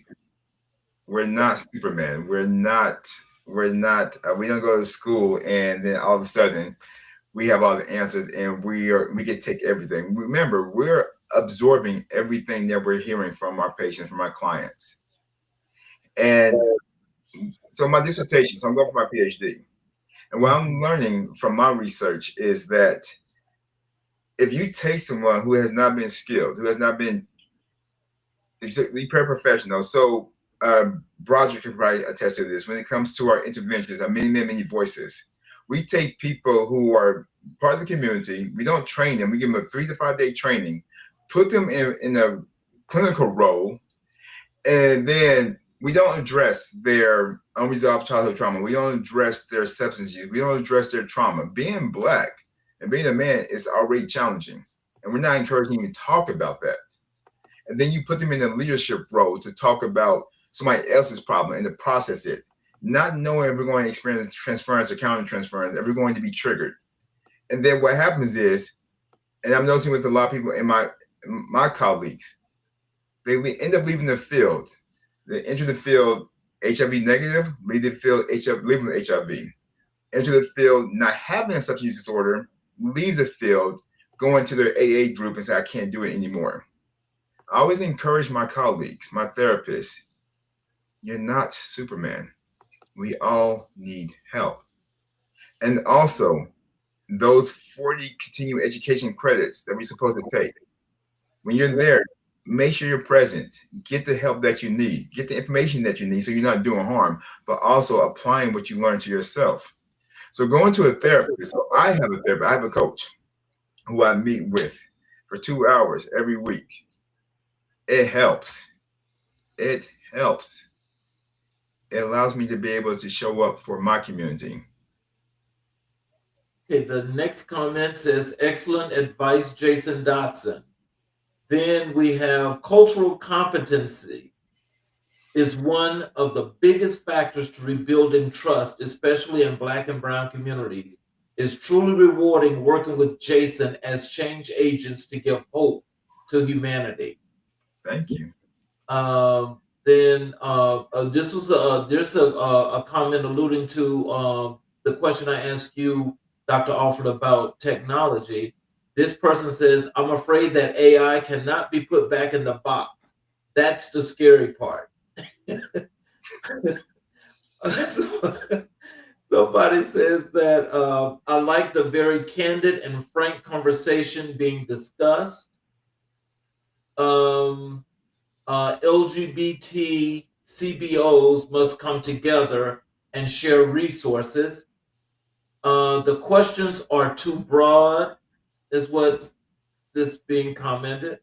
Speaker 6: We're not Superman. We're not. We don't go to school and then all of a sudden we have all the answers and we get to take everything. Remember, we're absorbing everything that we're hearing from our patients, from our clients. And so my dissertation, so I'm going for my PhD. And what I'm learning from my research is that if you take someone who has not been skilled, who has not been the paraprofessional, so Brodderick can probably attest to this, when it comes to our interventions, our many voices, we take people who are part of the community, we don't train them, we give them a 3 to 5 day training, put them in a clinical role, and then we don't address their unresolved childhood trauma. We don't address their substance use. We don't address their trauma. Being Black and being a man is already challenging, and we're not encouraging you to talk about that. And then you put them in a leadership role to talk about somebody else's problem and to process it, not knowing if we're going to experience transference or counter-transference, if we're going to be triggered. And then what happens is, and I'm noticing with a lot of people in my colleagues, they end up leaving the field. They enter the field HIV negative, leave the field living with HIV. Enter the field not having a substance use disorder, leave the field, go into their AA group and say, I can't do it anymore. I always encourage my colleagues, my therapists, you're not Superman. We all need help. And also, those 40 continuing education credits that we're supposed to take, when you're there, make sure you're present. Get the help that you need. Get the information that you need so you're not doing harm, but also applying what you learned to yourself. So going to a therapist, so I have a therapist, I have a coach who I meet with for 2 hours every week. It helps. It helps. It allows me to be able to show up for my community.
Speaker 2: Okay, the next comment says, excellent advice, Jason Dotson. Then we have cultural competency is one of the biggest factors to rebuilding trust, especially in Black and Brown communities. It's truly rewarding working with Jason as change agents to give hope to humanity.
Speaker 6: Thank you.
Speaker 2: Then this was there's a comment alluding to the question I asked you, Dr. Alford, about technology. This person says, I'm afraid that AI cannot be put back in the box. That's the scary part. Somebody says that I like the very candid and frank conversation being discussed. LGBT CBOs must come together and share resources. The questions are too broad, is what this being commented.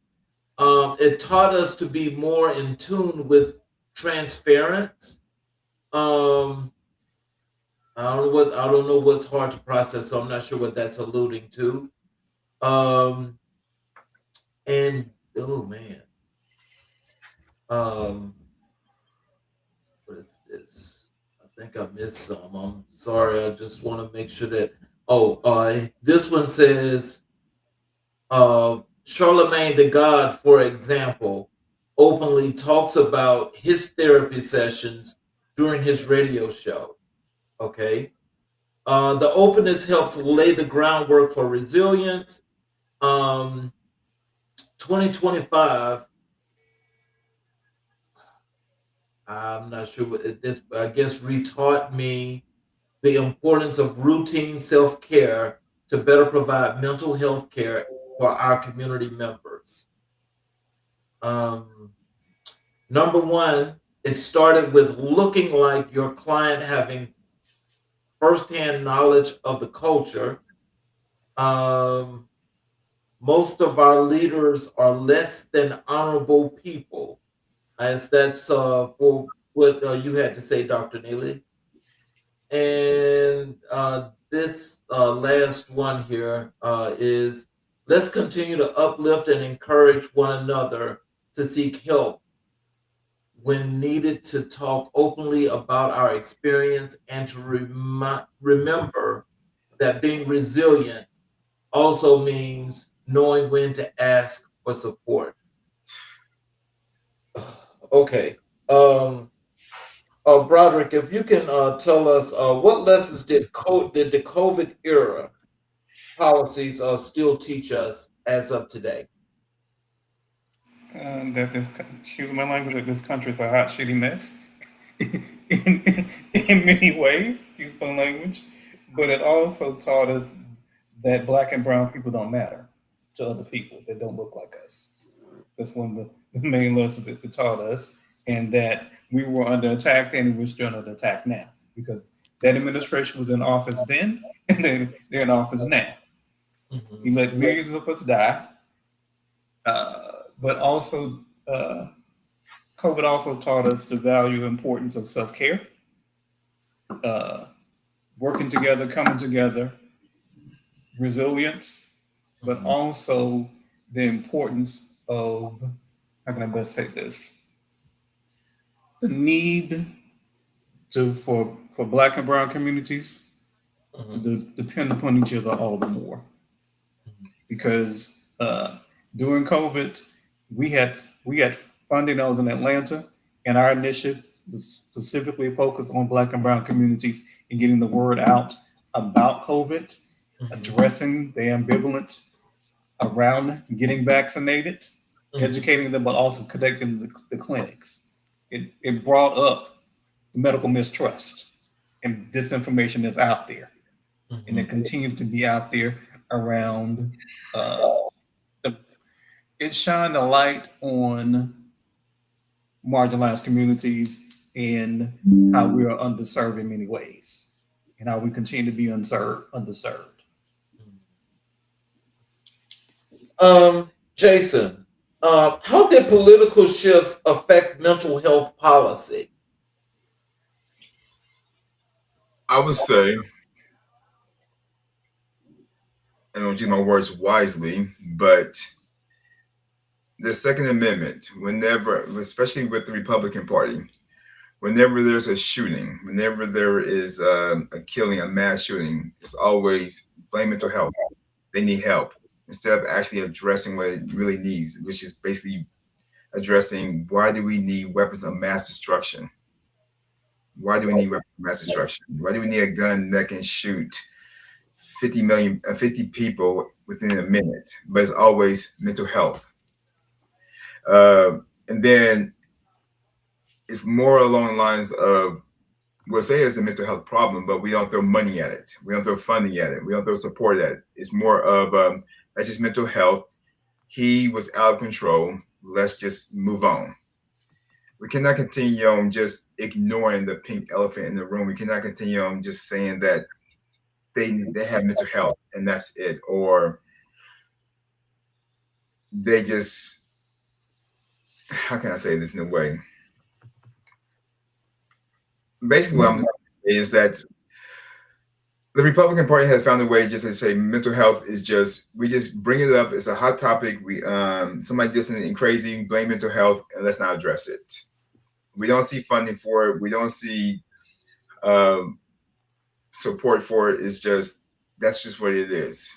Speaker 2: It taught us to be more in tune with transparency. I don't know what's hard to process, so I'm not sure what that's alluding to. And oh man. What is this? I think I missed some. I'm sorry. I just want to make sure that. This one says, Charlemagne the God, for example, openly talks about his therapy sessions during his radio show. Okay. The openness helps lay the groundwork for resilience. 2025. I'm not sure what this, I guess, retaught me the importance of routine self-care to better provide mental health care for our community members. Number one, it started with looking like your client having firsthand knowledge of the culture. Most of our leaders are less than honorable people. As that's for what you had to say, Dr. Neely. And this last one here is, let's continue to uplift and encourage one another to seek help when needed, to talk openly about our experience, and to remember that being resilient also means knowing when to ask for support. Okay. Brodderick, if you can tell us what lessons did the COVID era policies still teach us as of today?
Speaker 5: That excuse my language, that this country is a hot, shitty mess in many ways, excuse my language. But it also taught us that black and brown people don't matter to other people that don't look like us. That's one of the main lessons that it taught us, and that we were under attack then and we're still under attack now because that administration was in office then and they're in office now. He let millions of us die, but also COVID also taught us the value and importance of self-care, working together, coming together, resilience, but also the importance of, how can I best say this? The need for black and brown communities to depend upon each other all the more. Because during COVID, we had funding that was in Atlanta, and our initiative was specifically focused on black and brown communities and getting the word out about COVID, addressing the ambivalence around getting vaccinated, educating them, but also connecting the clinics. It brought up medical mistrust, and disinformation is out there, and it continues to be out there around. It shined a light on marginalized communities and how we are underserved in many ways, and how we continue to be underserved.
Speaker 2: Jason, how did political shifts affect mental health policy?
Speaker 6: I would say, and I'll use my words wisely, but the Second Amendment, whenever, especially with the Republican Party, whenever there's a shooting, whenever there is a killing, a mass shooting, it's always blame mental health. They need help instead of actually addressing what it really needs, which is basically addressing why do we need weapons of mass destruction? Why do we need weapons of mass destruction? Why do we need a gun that can shoot 50 people within a minute? But it's always mental health. And then it's more along the lines of, we'll say it's a mental health problem, but we don't throw money at it. We don't throw funding at it. We don't throw support at it. It's more of, that's just mental health. He was out of control. Let's just move on. We cannot continue on just ignoring the pink elephant in the room. We cannot continue on just saying that they have mental health and that's it. Or they just, how can I say this in a way? Basically, what I'm trying to say is that the Republican Party has found a way just to say mental health is just, we just bring it up. It's a hot topic. We somebody did something crazy, blame mental health, and let's not address it. We don't see funding for it. We don't see support for it. It's just, that's just what it is.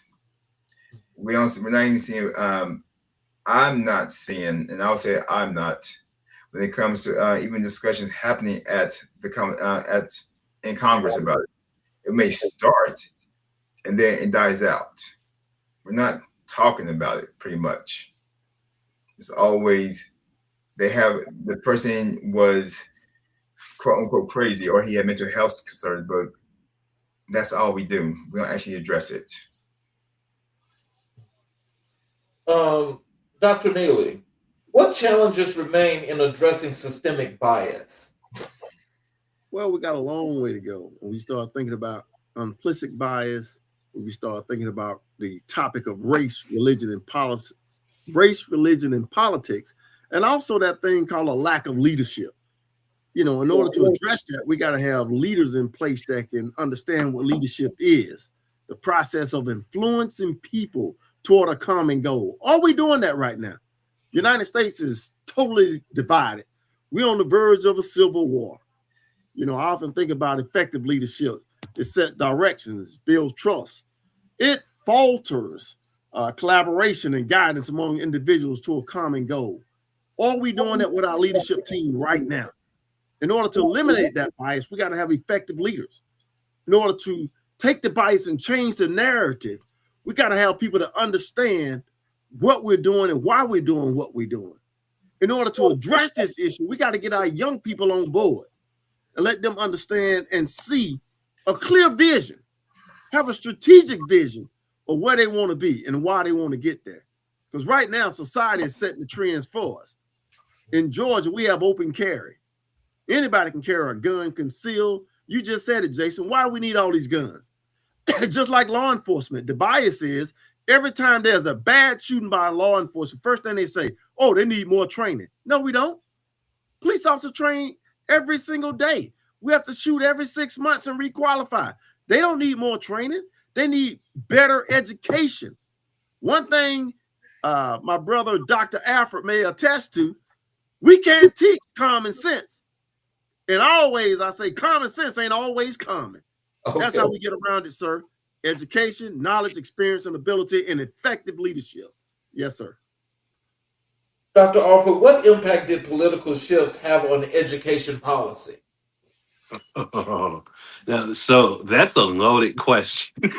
Speaker 6: We're not even seeing. I'm not seeing, and I'll say I'm not, when it comes to even discussions happening in Congress about it. It may start and then it dies out. We're not talking about it pretty much. It's always, the person was quote unquote crazy or he had mental health concerns, but that's all we do. We don't actually address it.
Speaker 2: Dr. Neely, what challenges remain in addressing systemic bias?
Speaker 3: Well, we got a long way to go when we start thinking about implicit bias, when we start thinking about the topic of race, religion, and politics, and also that thing called a lack of leadership. In order to address that, we got to have leaders in place that can understand what leadership is, the process of influencing people toward a common goal. Are we doing that right now? The United States is totally divided. We're on the verge of a civil war. I often think about effective leadership. It sets directions, builds trust. It falters collaboration and guidance among individuals to a common goal. Are we doing that with our leadership team right now? In order to eliminate that bias, we got to have effective leaders. In order to take the bias and change the narrative, we got to have people to understand what we're doing and why we're doing what we're doing. In order to address this issue, we got to get our young people on board and let them understand and see a clear vision, have a strategic vision of where they want to be and why they want to get there. Because right now, society is setting the trends for us. In Georgia, we have open carry. Anybody can carry a gun, concealed. You just said it, Jason. Why do we need all these guns? Just like law enforcement, the bias is every time there's a bad shooting by law enforcement, first thing they say, oh, they need more training. No, we don't. Police officers train every single day. We have to shoot every 6 months and requalify. They don't need more training. They need better education. One thing my brother, Dr. Alford, may attest to, we can't teach common sense. And always, I say, common sense ain't always common. Okay. That's how we get around it, sir. Education, knowledge, experience, and ability, and effective leadership. Yes, sir.
Speaker 2: Dr. Alford, what impact did political shifts have on education policy?
Speaker 7: Now, so that's a loaded question.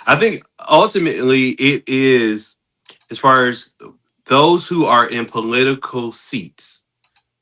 Speaker 7: I think ultimately it is, as far as those who are in political seats,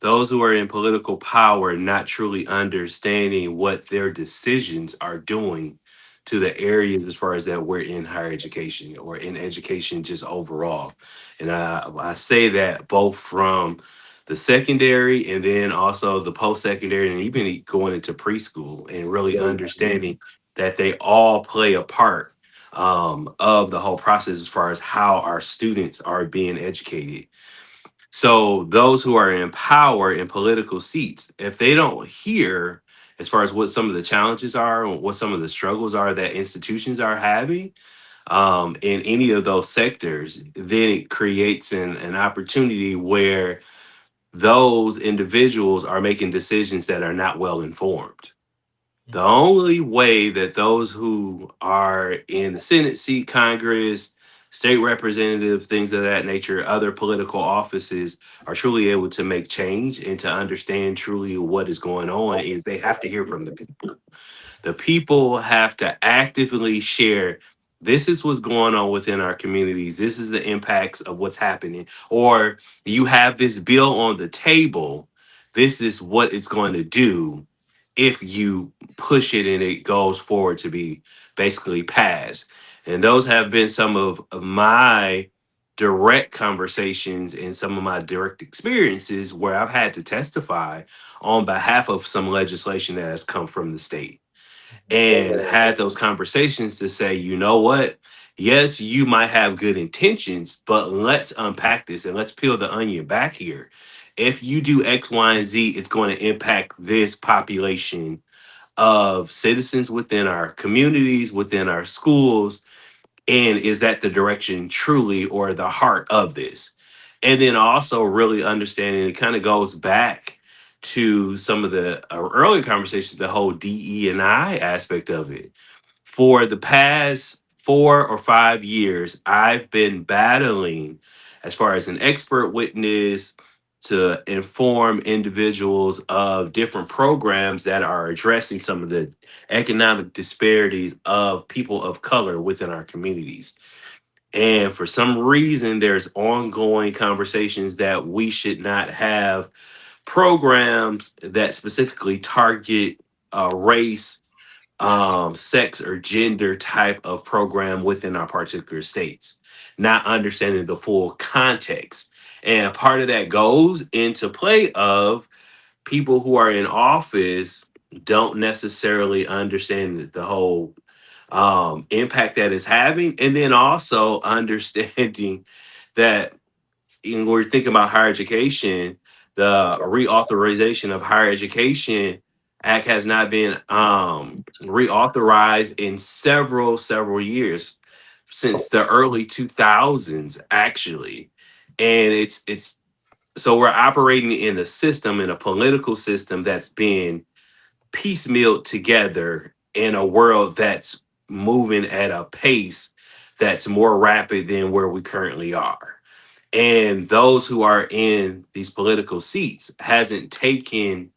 Speaker 7: those who are in political power, not truly understanding what their decisions are doing to the areas as far as that we're in higher education or in education just overall. And I say that both from the secondary and then also the post-secondary and even going into preschool and really understanding that they all play a part of the whole process as far as how our students are being educated. So those who are in power in political seats, if they don't hear as far as what some of the challenges are and what some of the struggles are that institutions are having in any of those sectors, then it creates an opportunity where those individuals are making decisions that are not well informed. The only way that those who are in the Senate seat, Congress, state representative, things of that nature, other political offices are truly able to make change and to understand truly what is going on is they have to hear from the people. The people have to actively share, this is what's going on within our communities. This is the impacts of what's happening. Or you have this bill on the table. This is what it's going to do if you push it and it goes forward to be basically passed. And those have been some of my direct conversations and some of my direct experiences where I've had to testify on behalf of some legislation that has come from the state and had those conversations to say, you know what? Yes, you might have good intentions, but let's unpack this and let's peel the onion back here. If you do X, Y, and Z, it's going to impact this population of citizens within our communities, within our schools. And is that the direction truly or the heart of this? And then also really understanding it kind of goes back to some of the early conversations, the whole DE and I aspect of it. For the past 4 or 5 years, I've been battling as far as an expert witness to inform individuals of different programs that are addressing some of the economic disparities of people of color within our communities. And for some reason, there's ongoing conversations that we should not have programs that specifically target race, sex, or gender type of program within our particular states, not understanding the full context. And part of that goes into play of people who are in office don't necessarily understand the whole impact that is having, and then also understanding that when we're thinking about higher education, the reauthorization of higher education act has not been reauthorized in several years, since the early 2000s actually. And it's so we're operating in a system, in a political system that's been piecemealed together in a world that's moving at a pace that's more rapid than where we currently are. And those who are in these political seats hasn't taken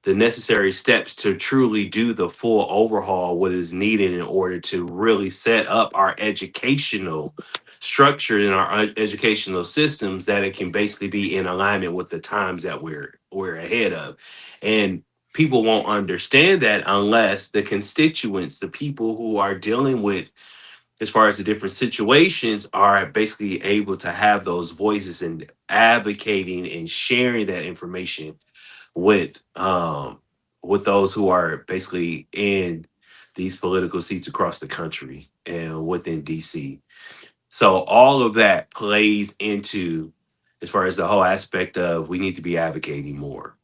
Speaker 7: the necessary steps to truly do the full overhaul what is needed in order to really set up our educational structure and our educational systems that it can basically be in alignment with the times that we're ahead of. And people won't understand that unless the constituents, the people who are dealing with as far as the different situations, are basically able to have those voices and advocating and sharing that information with those who are basically in these political seats across the country and within DC. So all of that plays into as far as the whole aspect of we need to be advocating more,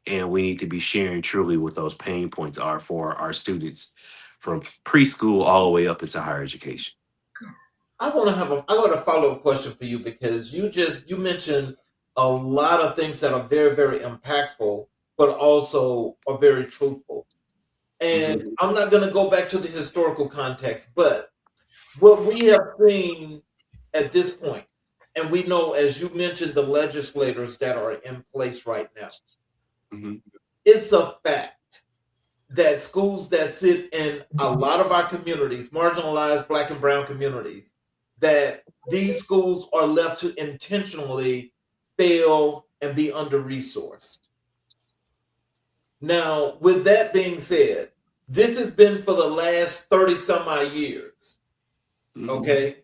Speaker 7: and we need to be sharing truly what those pain points are for our students from preschool all the way up into higher education.
Speaker 2: I got a follow-up question for you because you mentioned a lot of things that are very, very impactful, but also are very truthful. And
Speaker 7: Mhm.
Speaker 2: I'm not going to go back to the historical context, but what we have seen at this point, and we know, as you mentioned, the legislators that are in place right now,
Speaker 7: Mhm.
Speaker 2: it's a fact that schools that sit in a lot of our communities, marginalized Black and Brown communities, that these schools are left to intentionally fail and be under resourced. Now, with that being said, this has been for the last 30 some odd years.
Speaker 7: Mhm.
Speaker 2: Okay.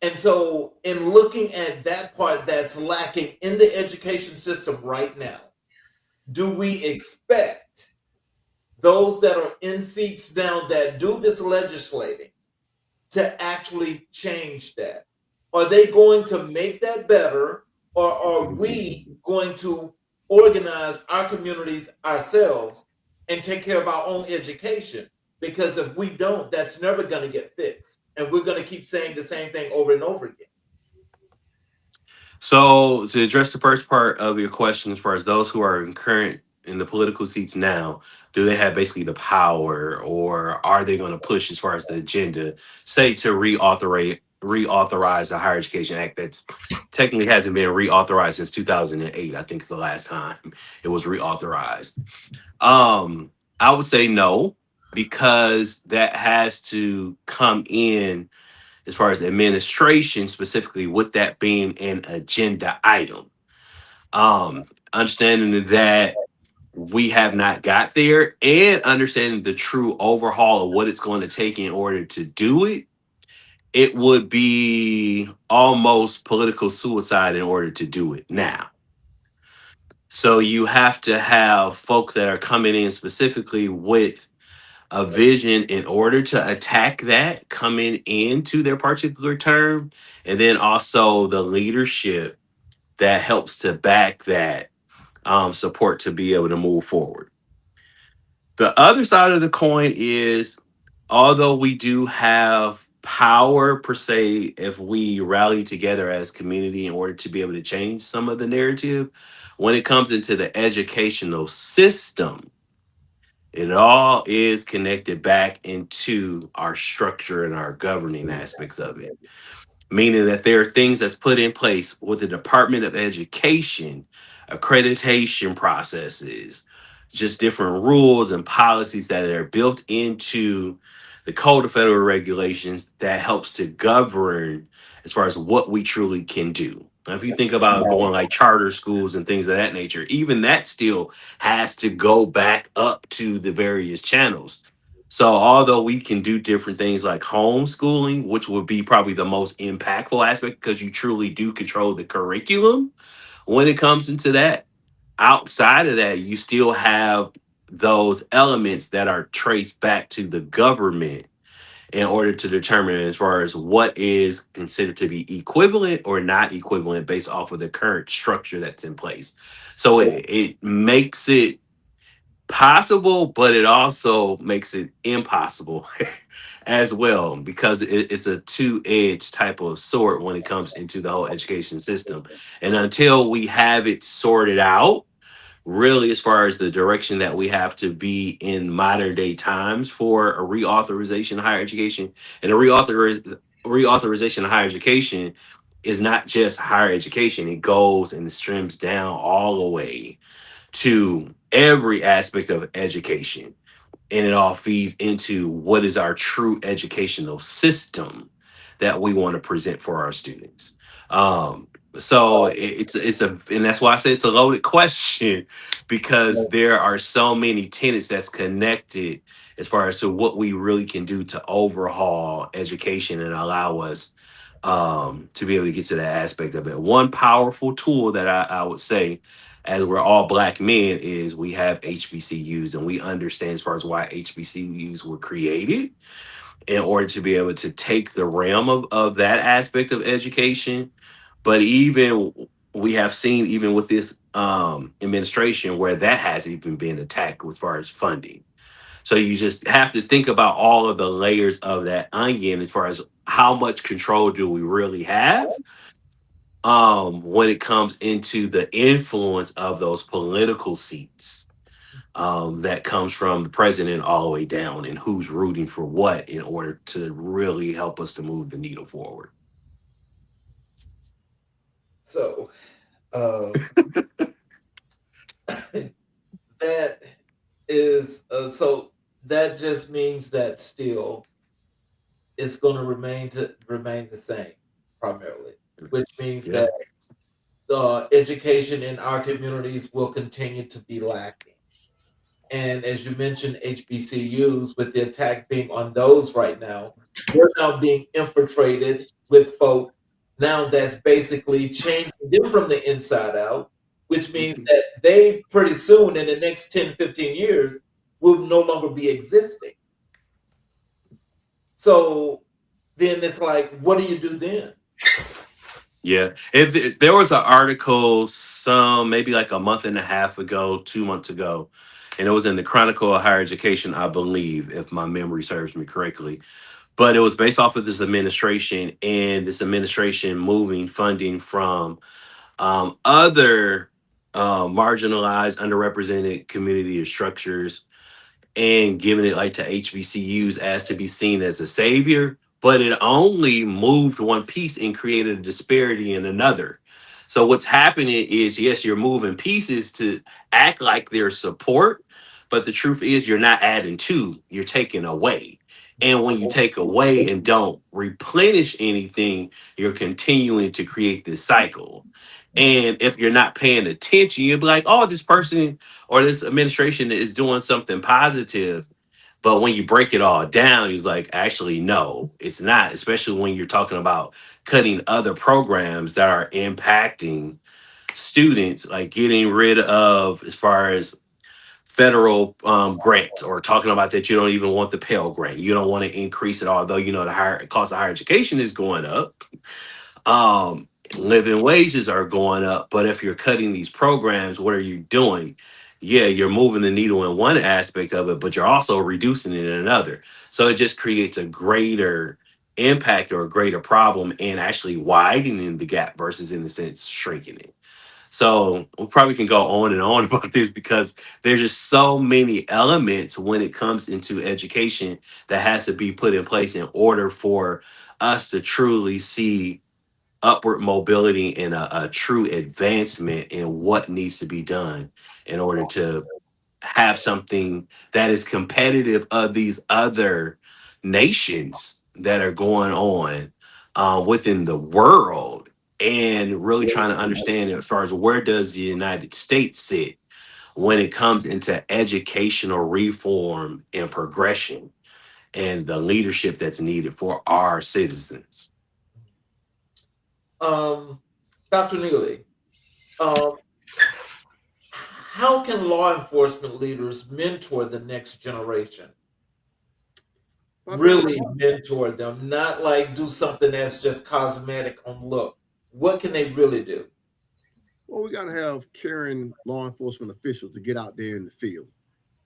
Speaker 2: And so, in looking at that part that's lacking in the education system right now, do we expect those that are in seats now that do this legislating to actually change that? Are they going to make that better, or are we going to organize our communities ourselves and take care of our own education? Because if we don't, that's never going to get fixed. And we're going to keep saying the same thing over and over again.
Speaker 7: So to address the first part of your question, as far as those who are in current in the political seats now, do they have basically the power, or are they going to push as far as the agenda, say to reauthorize the Higher Education Act that's technically hasn't been reauthorized since 2008? I think it's the last time it was reauthorized. I would say no, because that has to come in as far as administration, specifically with that being an agenda item. Understanding that we have not got there, and understanding the true overhaul of what it's going to take in order to do it, it would be almost political suicide in order to do it now. So you have to have folks that are coming in specifically with a vision in order to attack that coming into their particular term, and then also the leadership that helps to back that support to be able to move forward. The other side of the coin is, although we do have power per se, if we rally together as community in order to be able to change some of the narrative, when it comes into the educational system, it all is connected back into our structure and our governing aspects of it. Meaning that there are things that's put in place with the Department of Education, accreditation processes, just different rules and policies that are built into the Code of Federal Regulations that helps to govern as far as what we truly can do. Now, if you think about going like charter schools and things of that nature, even that still has to go back up to the various channels. So although we can do different things like homeschooling, which would be probably the most impactful aspect because you truly do control the curriculum when it comes into that, outside of that, you still have those elements that are traced back to the government in order to determine as far as what is considered to be equivalent or not equivalent based off of the current structure that's in place. So it makes it possible, but it also makes it impossible as well, because it's a two-edged type of sword when it comes into the whole education system. And until we have it sorted out, really, as far as the direction that we have to be in modern day times for a reauthorization of higher education and a reauthorization of higher education, is not just higher education. It goes and it streams down all the way to every aspect of education. And it all feeds into what is our true educational system that we want to present for our students. So it's a, and that's why I say it's a loaded question, because there are so many tenets that's connected as far as to what we really can do to overhaul education and allow us to be able to get to that aspect of it. One powerful tool that I would say, as we're all Black men, is we have HBCUs, and we understand as far as why HBCUs were created in order to be able to take the realm of that aspect of education. But even we have seen, even with this administration, where that has even been attacked as far as funding. So you just have to think about all of the layers of that onion as far as how much control do we really have when it comes into the influence of those political seats that comes from the president all the way down, and who's rooting for what in order to really help us to move the needle forward.
Speaker 2: So that is so that just means that still it's going to remain the same primarily, which means
Speaker 7: Yeah.
Speaker 2: that education in our communities will continue to be lacking. And as you mentioned, HBCUs, with the attack being on those right now, we're now being infiltrated with folk now that's basically changing them from the inside out, which means that they pretty soon in the next 10, 15 years will no longer be existing. So then it's like, what do you do then?
Speaker 7: Yeah. If there was an article maybe like a month and a half ago, 2 months ago, and it was in the Chronicle of Higher Education, I believe, if my memory serves me correctly. But it was based off of this administration, and this administration moving funding from other marginalized, underrepresented community or structures, and giving it like to HBCUs as to be seen as a savior, but it only moved one piece and created a disparity in another. So what's happening is, yes, you're moving pieces to act like there's support, but the truth is you're not adding to, you're taking away. And when you take away and don't replenish anything, you're continuing to create this cycle. And if you're not paying attention, you'll be like, oh, this person or this administration is doing something positive. But when you break it all down, he's like, actually, no, it's not, especially when you're talking about cutting other programs that are impacting students, like getting rid of, as far as federal grants, or talking about that you don't even want the Pell Grant. You don't want to increase it, although you know the higher cost of higher education is going up. Um, Living wages are going up, but if you're cutting these programs, what are you doing? Yeah, you're moving the needle in one aspect of it, but you're also reducing it in another. So it just creates a greater impact or a greater problem, and actually widening the gap versus, in a sense, shrinking it. So we probably can go on and on about this, because there's just so many elements when it comes into education that has to be put in place in order for us to truly see upward mobility and a true advancement in what needs to be done in order to have something that is competitive of these other nations that are going on within the world, and really trying to understand as far as where does the United States sit when it comes into educational reform and progression and the leadership that's needed for our citizens.
Speaker 2: Dr. Neely, um, how can law enforcement leaders mentor the next generation? Really mentor them, not like do something that's just cosmetic on look. What can they really do?
Speaker 3: Well, we got to have caring law enforcement officials to get out there in the field,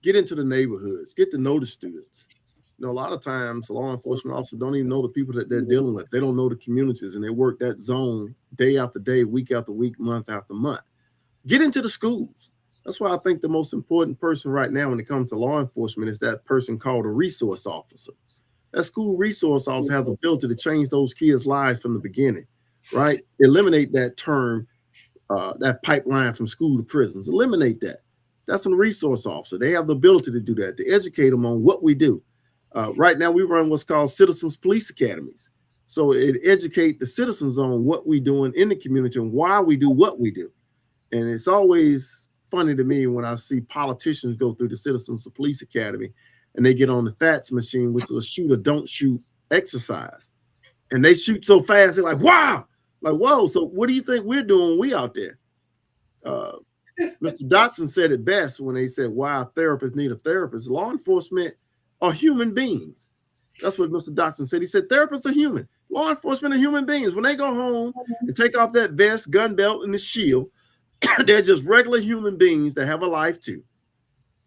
Speaker 3: get into the neighborhoods, get to know the students. You know, a lot of times law enforcement officers don't even know the people that they're dealing with. They don't know the communities, and they work that zone day after day, week after week, month after month. Get into the schools. That's why I think the most important person right now when it comes to law enforcement is that person called a resource officer. That school resource officer has the ability to change those kids' lives from the beginning. right? Eliminate that term, that pipeline from school to prisons. Eliminate that. That's a resource officer. They have the ability to do that, to educate them on what we do. Right now, we run what's called citizens police academies. So it educate the citizens on what we're doing in the community and why we do what we do. And it's always funny to me when I see politicians go through the Citizens Police Academy and they get on the FATS machine, which is a shoot or don't shoot exercise. And they shoot so fast, they're like, wow, like, whoa. So what do you think we're doing when we out there? Mr. Dotson said it best when they said why therapists need a therapist. Law enforcement are human beings. That's what Mr. Dotson said. He said therapists are human. Law enforcement are human beings. When they go home and take off that vest, gun belt, and the shield, they're just regular human beings that have a life too.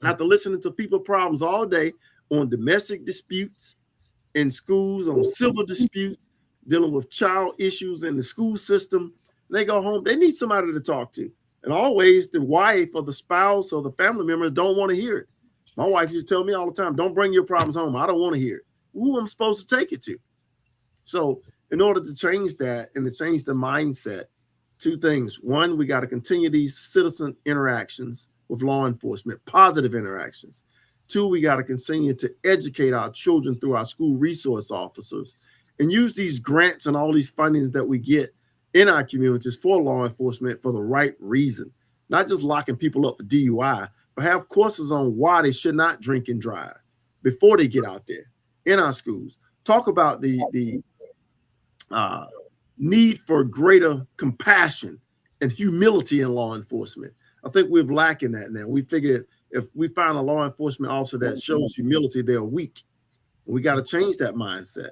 Speaker 3: After listening to people problems all day on domestic disputes in schools, on civil disputes, dealing with child issues in the school system, they go home, they need somebody to talk to. And always the wife or the spouse or the family members don't want to hear it. My wife used to tell me all the time, don't bring your problems home. I don't want to hear it. Who am I supposed to take it to? So in order to change that and to change the mindset, two things. One, we got to continue these citizen interactions with law enforcement, positive interactions. Two, we got to continue to educate our children through our school resource officers and use these grants and all these fundings that we get in our communities for law enforcement for the right reason. Not just locking people up for DUI, but have courses on why they should not drink and drive before they get out there in our schools. Talk about the need for greater compassion and humility in law enforcement. I think we're lacking that now. We figure if we find a law enforcement officer that shows humility, they're weak. We got to change that mindset.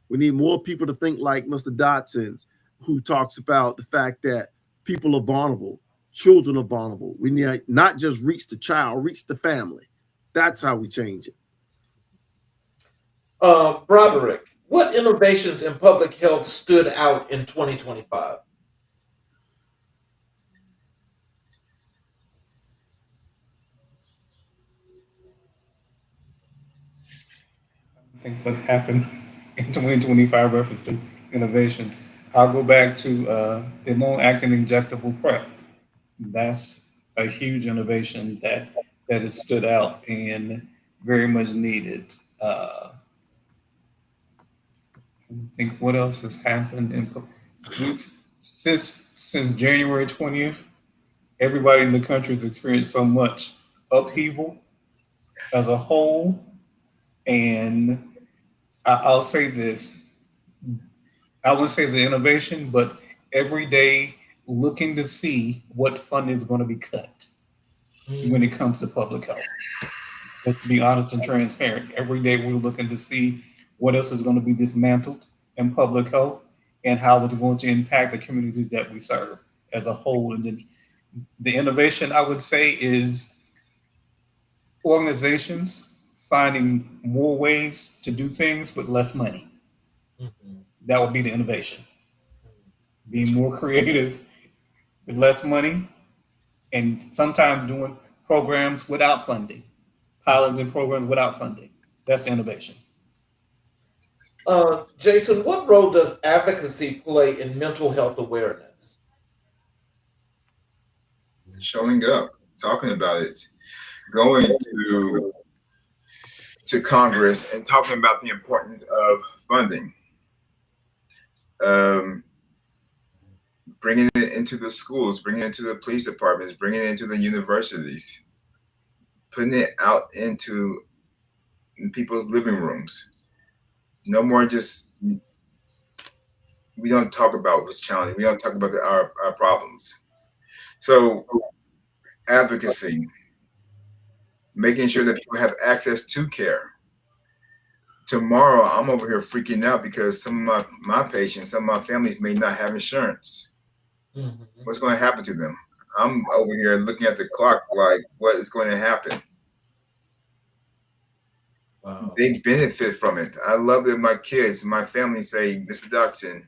Speaker 3: We need more people to think like Mr. Dotson, who talks about the fact that people are vulnerable, children are vulnerable. We need not just reach the child, reach the family. That's how we change it.
Speaker 2: Brodderick, what innovations in public health stood out in 2025?
Speaker 5: I think what happened in 2025 reference to innovations. I'll go back to the long-acting injectable PrEP. That's a huge innovation that has stood out and very much needed. I think what else has happened since January 20th. Everybody in the country has experienced so much upheaval as a whole, and I'll say this. I wouldn't say the innovation, but every day looking to see what funding is going to be cut when it comes to public health. Let's be honest and transparent. Every day we're looking to see what else is going to be dismantled in public health and how it's going to impact the communities that we serve as a whole. And then the innovation, I would say, is organizations finding more ways to do things with less money. Mm-hmm. That would be the innovation. Being more creative with less money and sometimes doing programs without funding, piloting programs without funding. That's the innovation.
Speaker 2: Jason, what role does advocacy play in mental health awareness?
Speaker 6: Showing up, talking about it, going to Congress and talking about the importance of funding. Bringing it into the schools, bringing it into the police departments, bringing it into the universities, putting it out into people's living rooms. No more just, we don't talk about what's challenging. We don't talk about our problems. So advocacy, making sure that people have access to care. Tomorrow, I'm over here freaking out because some of my patients, some of my families may not have insurance. Mm-hmm. What's going to happen to them? I'm over here looking at the clock like, what is going to happen? Wow. They benefit from it. I love that my kids, my family say, Mr. Dotson,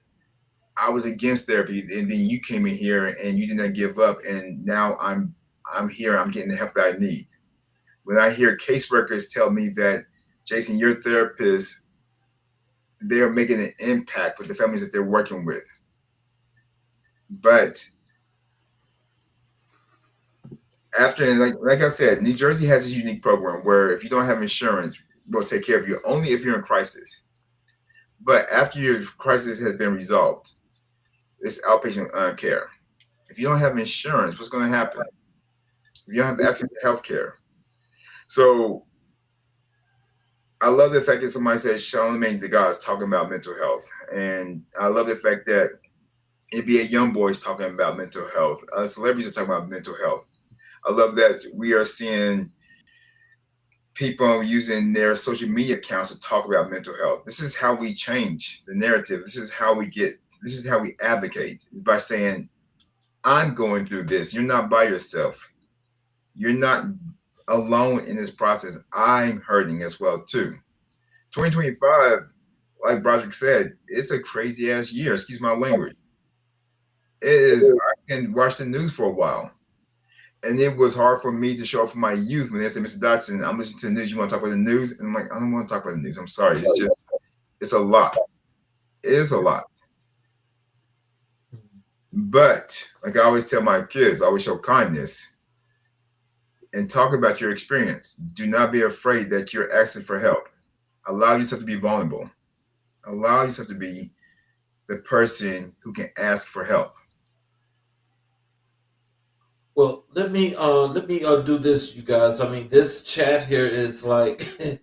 Speaker 6: I was against therapy, and then you came in here and you did not give up, and now I'm here. I'm getting the help that I need. When I hear caseworkers tell me that, Jason, your therapist, they're making an impact with the families that they're working with. But after, like I said, New Jersey has this unique program where if you don't have insurance, we'll take care of you only if you're in crisis. But after your crisis has been resolved, it's outpatient care. If you don't have insurance, what's going to happen? If you don't have access to health care. So I love the fact that somebody said Charlamagne the God is talking about mental health. And I love the fact that NBA YoungBoy is talking about mental health. Celebrities are talking about mental health. I love that we are seeing people using their social media accounts to talk about mental health. This is how we change the narrative. This is how we advocate, is by saying, I'm going through this. You're not by yourself. You're not alone in this process. I'm hurting as well too. 2025, like Brodderick said, it's a crazy ass year. Excuse my language. It is. I can watch the news for a while. And it was hard for me to show up for my youth when they said, Mr. Dotson, I'm listening to the news. You want to talk about the news? And I'm like, I don't want to talk about the news. I'm sorry. It's a lot. It is a lot. But like I always tell my kids, I always show kindness and talk about your experience. Do not be afraid that you're asking for help. Allow yourself to be vulnerable. Allow yourself to be the person who can ask for help.
Speaker 2: Well, let me do this, you guys. I mean, this chat here is like it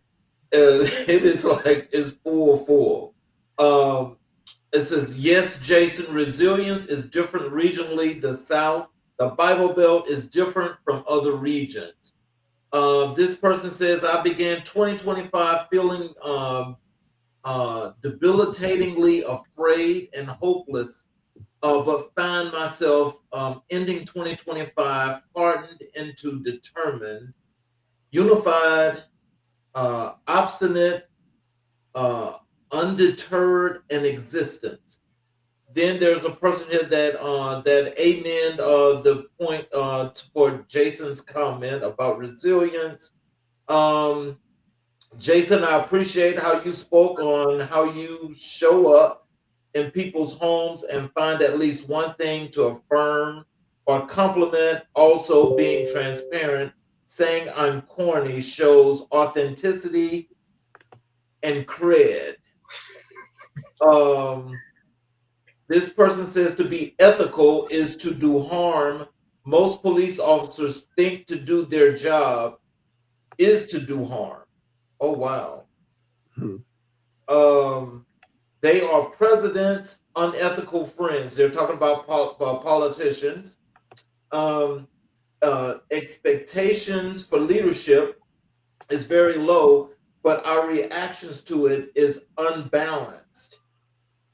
Speaker 2: is like it's full. It says, yes, Jason, resilience is different regionally. The South, the Bible Belt is different from other regions. This person says, I began 2025 feeling debilitatingly afraid and hopeless, but find myself ending 2025 hardened into determined, unified, obstinate, undeterred, and existence. Then there's a person here that amen the point for Jason's comment about resilience. Jason, I appreciate how you spoke on how you show up in people's homes and find at least one thing to affirm or compliment. Also, being transparent, saying I'm corny shows authenticity and cred. This person says to be ethical is to do harm. Most police officers think to do their job is to do harm. Oh, wow. They are presidents' unethical friends. They're talking about politicians. Expectations for leadership is very low, but our reactions to it is unbalanced.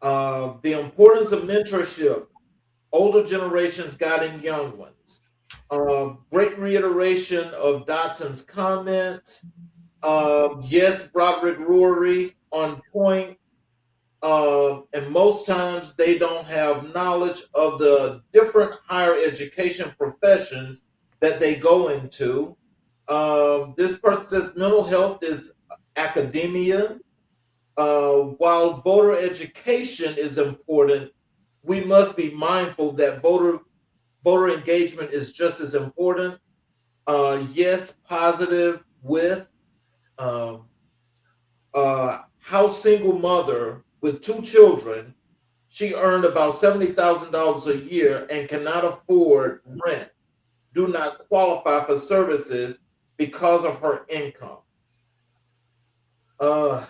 Speaker 2: The importance of mentorship, older generations guiding young ones. Great reiteration of Dotson's comments. Yes, Brodderick Roary on point. And most times they don't have knowledge of the different higher education professions that they go into. This person says mental health is academia. While voter education is important, we must be mindful that voter engagement is just as important. Yes, positive with house single mother with 2 children. She earned about $70,000 a year and cannot afford rent. Do not qualify for services because of her income. How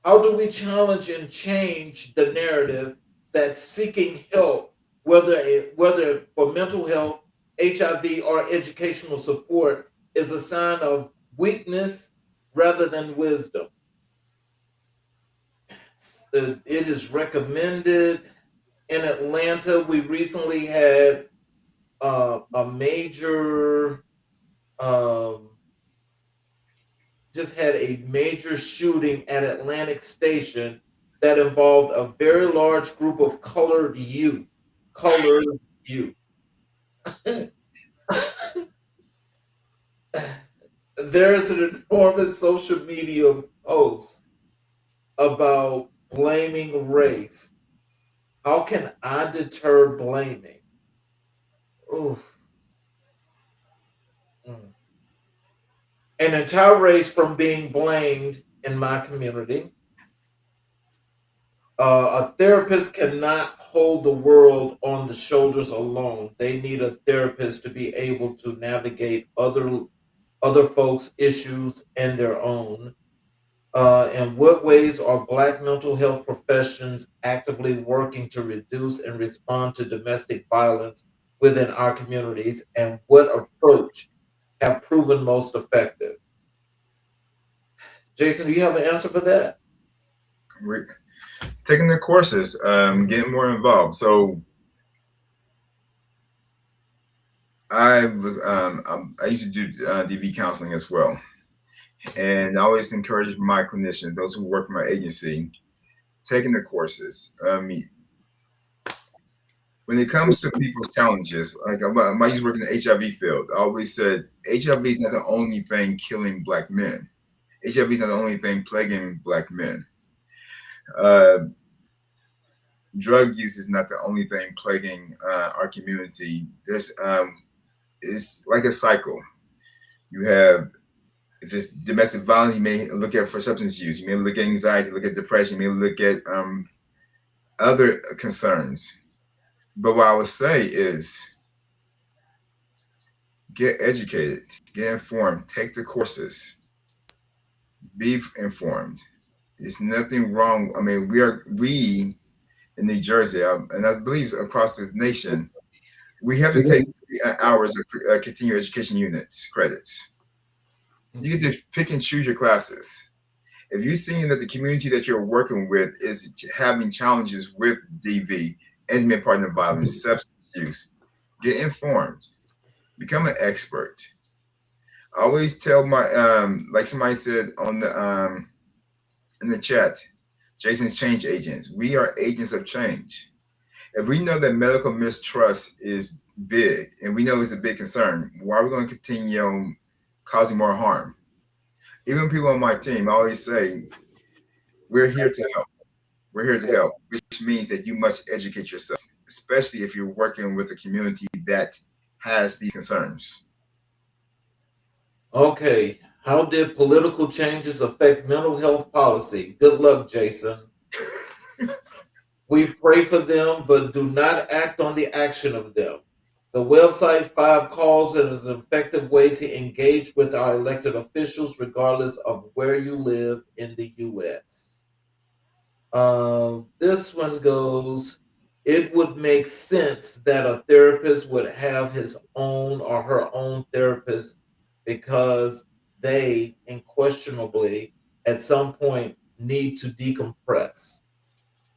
Speaker 2: do we challenge and change the narrative that seeking help, whether for mental health, HIV, or educational support, is a sign of weakness rather than wisdom? It is recommended. In Atlanta, we recently had a major shooting at Atlantic Station that involved a very large group of colored youth. There's an enormous social media post about blaming race. How can I deter blaming? Ooh, mm. An entire race from being blamed in my community. A therapist cannot hold the world on the shoulders alone. They need a therapist to be able to navigate other folks' issues and their own. In what ways are Black mental health professions actively working to reduce and respond to domestic violence within our communities? And what approach have proven most effective? Jason, do you have an answer for that?
Speaker 6: We're taking the courses, getting more involved. So I used to do DV counseling as well, and I always encourage my clinicians, those who work for my agency, taking the courses. When it comes to people's challenges, like I used to work in the HIV field, I always said HIV is not the only thing killing Black men. HIV is not the only thing plaguing Black men. Uh, Drug use is not the only thing plaguing our community. There's it's like a cycle. You have, if it's domestic violence, you may look at for substance use. You may look at anxiety, look at depression. You may look at other concerns. But what I would say is get educated, get informed, take the courses, be informed. There's nothing wrong. I mean, we in New Jersey, and I believe across the nation, we have to take hours of continuing education units credits. You get to pick and choose your classes. If you're seeing that the community that you're working with is having challenges with DV, intimate partner violence, substance use, get informed, become an expert. I always tell my like somebody said on the in the chat, Jason's change agents. We are agents of change. If we know that medical mistrust is big and we know it's a big concern, why are we going to continue causing more harm? Even people on my team, I always say, we're here to help. We're here to help, which means that you must educate yourself, especially if you're working with a community that has these concerns.
Speaker 2: Okay. How did political changes affect mental health policy? Good luck, Jason. We pray for them, but do not act on the action of them. The website Five Calls is an effective way to engage with our elected officials, regardless of where you live in the U.S. This one goes, it would make sense that a therapist would have his own or her own therapist because they unquestionably at some point need to decompress.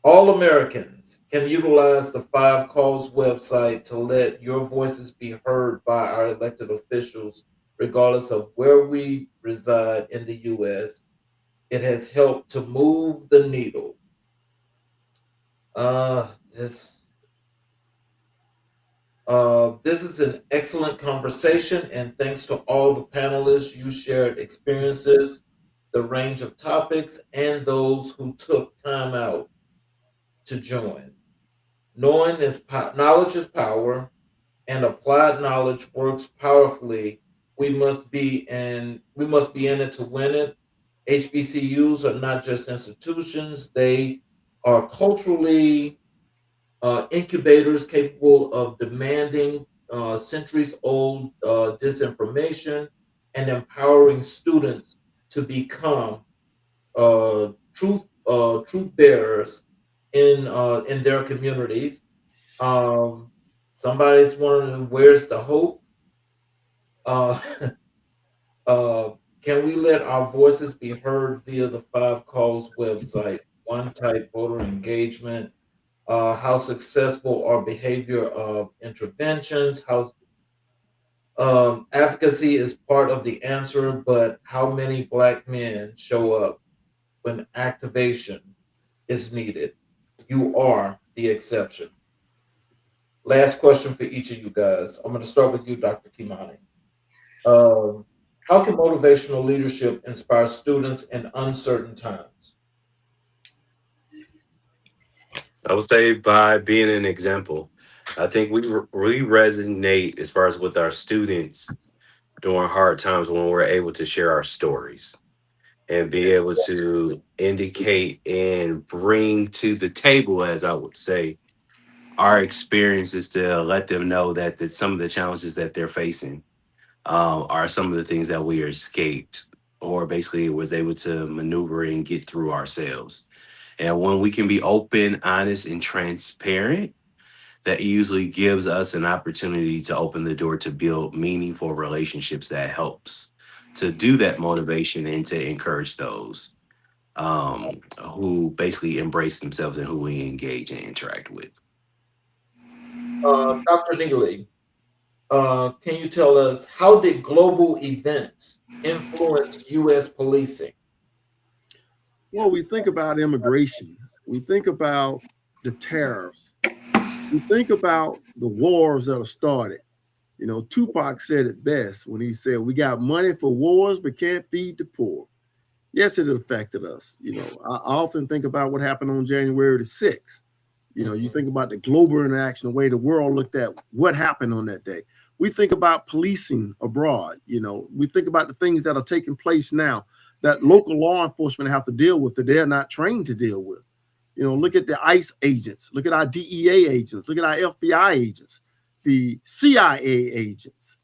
Speaker 2: All Americans can utilize the Five Calls website to let your voices be heard by our elected officials, regardless of where we reside in the U.S. It has helped to move the needle. This this is an excellent conversation, and thanks to all the panelists, you shared experiences, the range of topics, and those who took time out to join. Knowledge is power, and applied knowledge works powerfully. We must be in it to win it. HBCUs are not just institutions; they are culturally incubators capable of demanding centuries old disinformation and empowering students to become truth bearers in their communities. Um, Somebody's wondering where's the hope. Uh, uh, can we let our voices be heard via the Five Calls website? One type voter engagement. How successful are behavior of interventions? How advocacy is part of the answer, but how many Black men show up when activation is needed? You are the exception. Last question for each of you guys. I'm going to start with you, Dr. Kimani. Um, how can motivational leadership inspire students in uncertain times?
Speaker 7: I would say by being an example. I think we resonate as far as with our students during hard times when we're able to share our stories and be able to indicate and bring to the table, as I would say, our experiences to let them know that some of the challenges that they're facing are some of the things that we escaped or basically was able to maneuver and get through ourselves. And when we can be open, honest, and transparent, that usually gives us an opportunity to open the door to build meaningful relationships that helps to do that motivation and to encourage those who basically embrace themselves and who we engage and interact with.
Speaker 2: Dr. Neely, can you tell us how did global events influence U.S. policing?
Speaker 3: Well, we think about immigration, we think about the tariffs, we think about the wars that are started. You know, Tupac said it best when he said, "We got money for wars, but can't feed the poor." Yes, it affected us. You know, I often think about what happened on January the 6th. You know, you think about the global interaction, the way the world looked at what happened on that day. We think about policing abroad. You know, we think about the things that are taking place now that local law enforcement have to deal with that they're not trained to deal with. You know, look at the ICE agents, look at our DEA agents, look at our FBI agents, the CIA agents,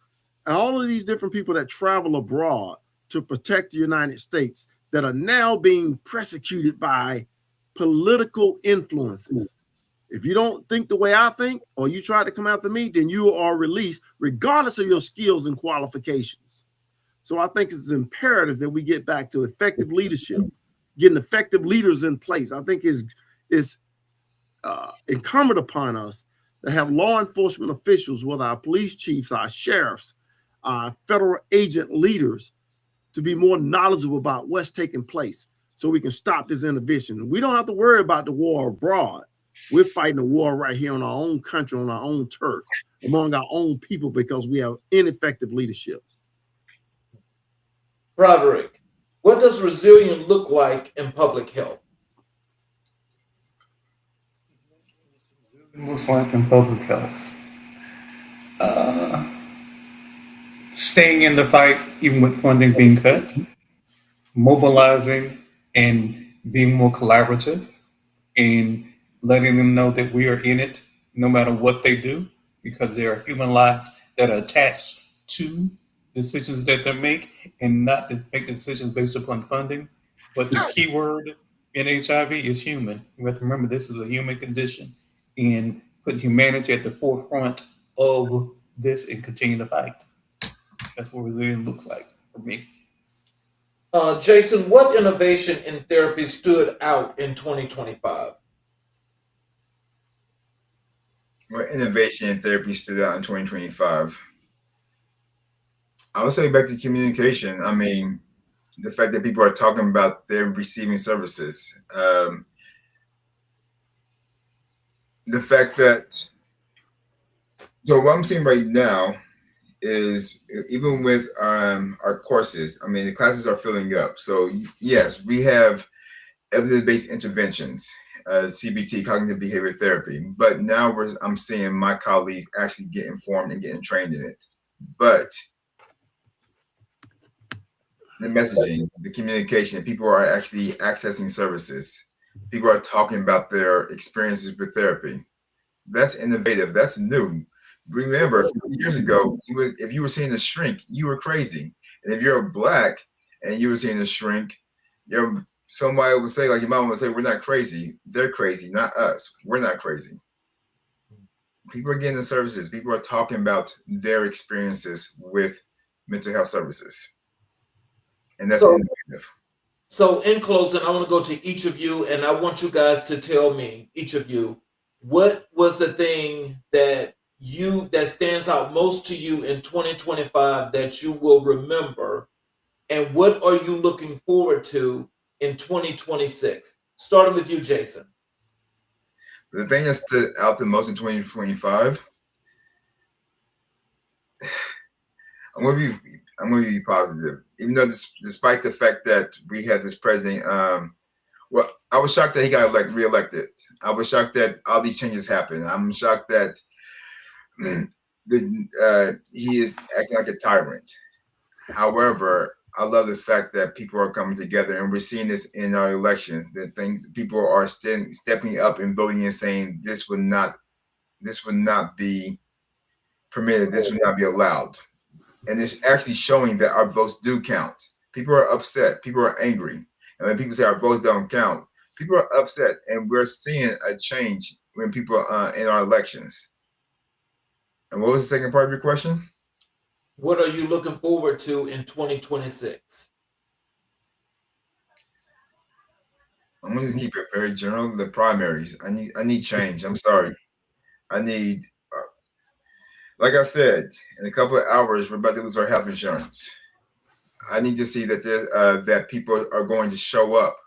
Speaker 3: and all of these different people that travel abroad to protect the United States that are now being persecuted by political influences. If you don't think the way I think, or you try to come after me, then you are released, regardless of your skills and qualifications. So I think it's imperative that we get back to effective leadership, getting effective leaders in place. I think is incumbent upon us to have law enforcement officials, whether our police chiefs, our sheriffs, our federal agent leaders, to be more knowledgeable about what's taking place so we can stop this inhibition. We don't have to worry about the war abroad. We're fighting a war right here in our own country, on our own turf, among our own people, because we have ineffective leadership.
Speaker 2: Brodderick, what does resilient look like in public health?
Speaker 5: It looks like in public health. Staying in the fight, even with funding being cut, mobilizing and being more collaborative, and letting them know that we are in it no matter what they do, because there are human lives that are attached to decisions that they make, and not to make decisions based upon funding. But the key word in HIV is human. You have to remember this is a human condition, and put humanity at the forefront of this and continue to fight. That's what resilient looks like for me.
Speaker 2: Jason, what innovation in therapy stood out in 2025?
Speaker 6: What innovation in therapy stood out in 2025? I would say back to communication. I mean, the fact that people are talking about their receiving services. The fact that, so what I'm seeing right now is even with our courses, I mean, the classes are filling up. So yes, we have evidence-based interventions, CBT, cognitive behavior therapy. But now I'm seeing my colleagues actually get informed and getting trained in it. But the messaging, the communication, people are actually accessing services. People are talking about their experiences with therapy. That's innovative. That's new. Remember, 50 years ago, if you were seeing a shrink, you were crazy. And if you're Black and you were seeing a shrink, somebody would say, like your mom would say, "We're not crazy. They're crazy, not us. We're not crazy." People are getting the services. People are talking about their experiences with mental health services. And that's innovative.
Speaker 2: So in closing, I want to go to each of you, and I want you guys to tell me, each of you, what was the thing that stands out most to you in 2025 that you will remember, and what are you looking forward to in 2026? Starting with you, Jason.
Speaker 6: The thing that stood out the most in 2025, I'm gonna be positive. Even though despite the fact that we had this president, well, I was shocked that he got reelected. I was shocked that all these changes happened. I'm shocked that he is acting like a tyrant. However, I love the fact that people are coming together, and we're seeing this in our elections. That people are stepping up and voting and saying this would not be permitted. This would not be allowed. And it's actually showing that our votes do count. People are upset. People are angry. And when people say our votes don't count, people are upset. And we're seeing a change when people in our elections. And what was the second part of your question?
Speaker 2: What are you looking forward to in 2026?
Speaker 6: I'm gonna just keep it very general. The primaries. I need change. I'm sorry. I need, like I said, in a couple of hours, we're about to lose our health insurance. I need to see that that people are going to show up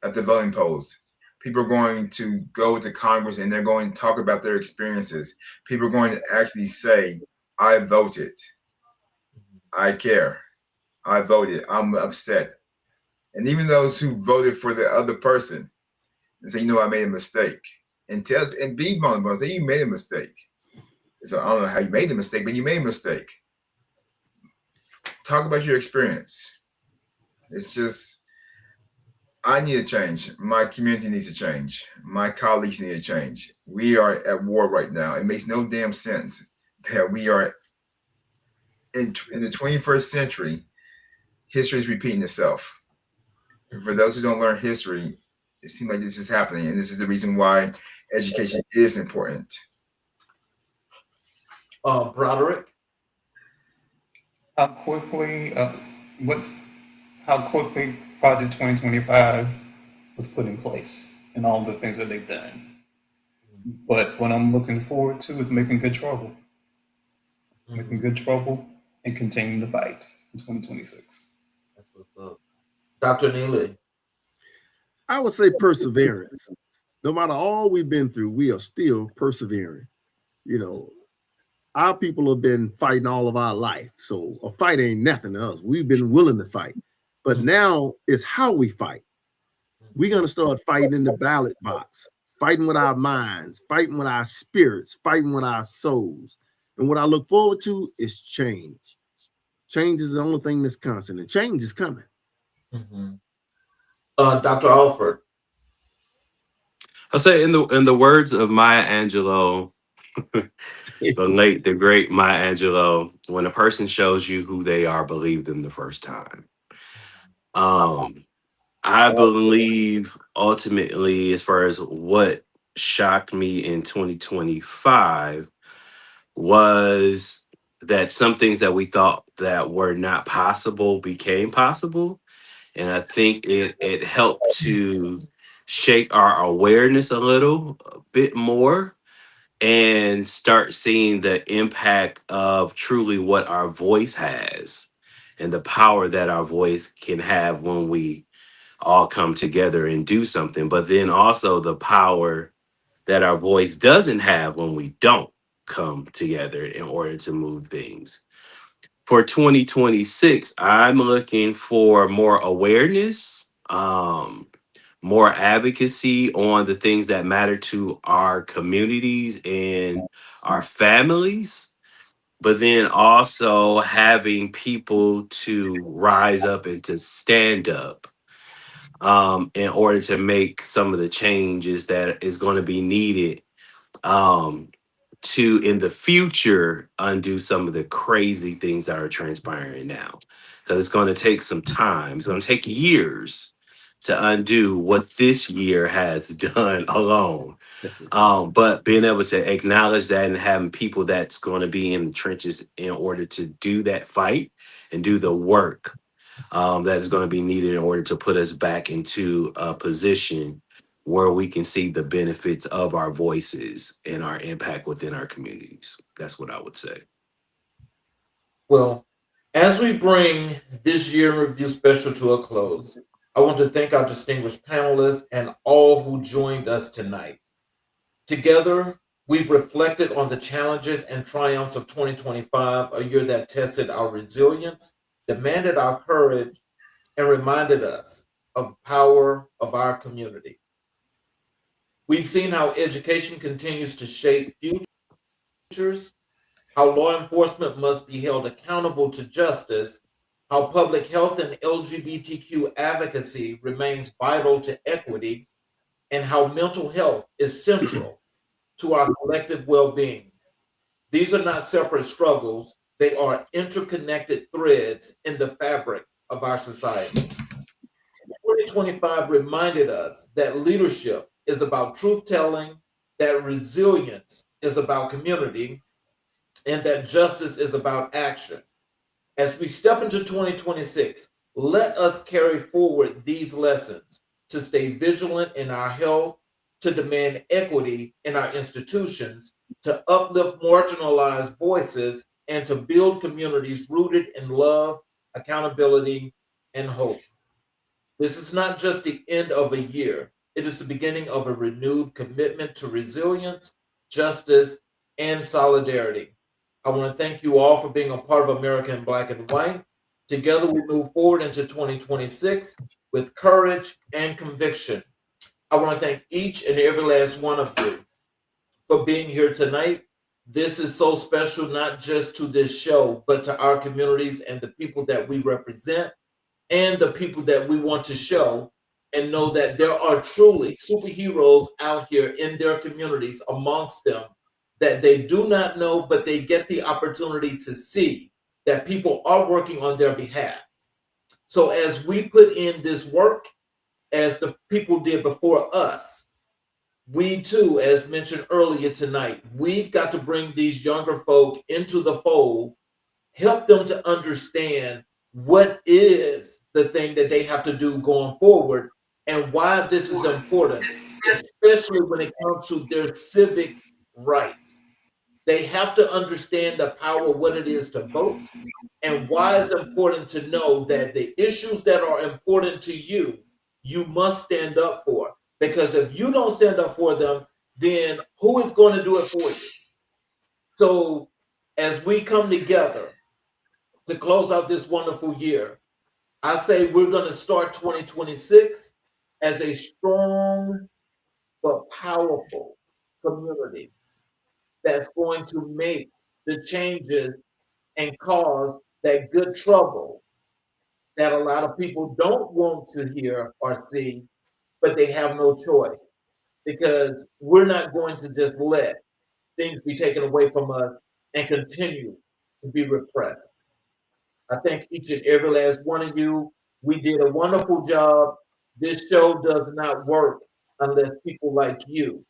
Speaker 6: at the voting polls. People are going to go to Congress and they're going to talk about their experiences. People are going to actually say, I voted. I care. I voted. I'm upset. And even those who voted for the other person and say, you know, I made a mistake. And be vulnerable and say you made a mistake. So I don't know how you made the mistake, but you made a mistake. Talk about your experience. It's just, I need a change. My community needs to change. My colleagues need to change. We are at war right now. It makes no damn sense that we are in the 21st century. History is repeating itself. For those who don't learn history, it seems like this is happening, and this is the reason why education is important.
Speaker 2: Brodderick?
Speaker 5: How quickly Project 2025 was put in place and all the things that they've done. But what I'm looking forward to is making good trouble. Making good trouble and continuing the fight in 2026.
Speaker 2: That's what's up. Dr. Neely?
Speaker 3: I would say perseverance. No matter all we've been through, we are still persevering. You know, our people have been fighting all of our life. So a fight ain't nothing to us. We've been willing to fight. But now it's how we fight. We're going to start fighting in the ballot box, fighting with our minds, fighting with our spirits, fighting with our souls. And what I look forward to is change. Change is the only thing that's constant, and change is coming.
Speaker 2: Dr. Alford?
Speaker 7: I'll say in the words of Maya Angelou, the late, the great Maya Angelou, when a person shows you who they are, believe them the first time. I believe ultimately, as far as what shocked me in 2025 was that some things that we thought that were not possible became possible. And I think it helped to shake our awareness a bit more and start seeing the impact of truly what our voice has and the power that our voice can have when we all come together and do something, but then also the power that our voice doesn't have when we don't come together in order to move things. For 2026, I'm looking for more awareness, more advocacy on the things that matter to our communities and our families, but then also having people to rise up and to stand up in order to make some of the changes that is going to be needed to in the future undo some of the crazy things that are transpiring now, because it's going to take some time. It's going to take years to undo what this year has done alone. But being able to acknowledge that and having people that's going to be in the trenches in order to do that fight and do the work that is going to be needed in order to put us back into a position where we can see the benefits of our voices and our impact within our communities. That's what I would say.
Speaker 2: Well, as we bring this year in review special to a close, I want to thank our distinguished panelists and all who joined us tonight. Together, we've reflected on the challenges and triumphs of 2025, a year that tested our resilience, demanded our courage, and reminded us of power of our community. We've seen how education continues to shape futures, how law enforcement must be held accountable to justice, how public health and LGBTQ advocacy remains vital to equity, and how mental health is central to our collective well-being. These are not separate struggles, they are interconnected threads in the fabric of our society. 2025 reminded us that leadership is about truth telling, that resilience is about community, and that justice is about action. As we step into 2026, let us carry forward these lessons to stay vigilant in our health, to demand equity in our institutions, to uplift marginalized voices, and to build communities rooted in love, accountability, and hope. This is not just the end of a year, it is the beginning of a renewed commitment to resilience, justice, and solidarity. I want to thank you all for being a part of America in Black and White. Together, we move forward into 2026 with courage and conviction. I want to thank each and every last one of you for being here tonight. This is so special, not just to this show, but to our communities and the people that we represent and the people that we want to show and know that there are truly superheroes out here in their communities amongst them that they do not know, but they get the opportunity to see that people are working on their behalf. So as we put in this work, as the people did before us, we too, as mentioned earlier tonight, we've got to bring these younger folk into the fold, help them to understand what is the thing that they have to do going forward and why this is important, especially when it comes to their civic rights. They have to understand the power of what it is to vote and why it's important to know that the issues that are important to you, you must stand up for. Because if you don't stand up for them, then who is going to do it for you? So as we come together to close out this wonderful year, I say we're going to start 2026 as a strong but powerful community that's going to make the changes and cause that good trouble that a lot of people don't want to hear or see, but they have no choice because we're not going to just let things be taken away from us and continue to be repressed. I thank each and every last one of you. We did a wonderful job. This show does not work unless people like you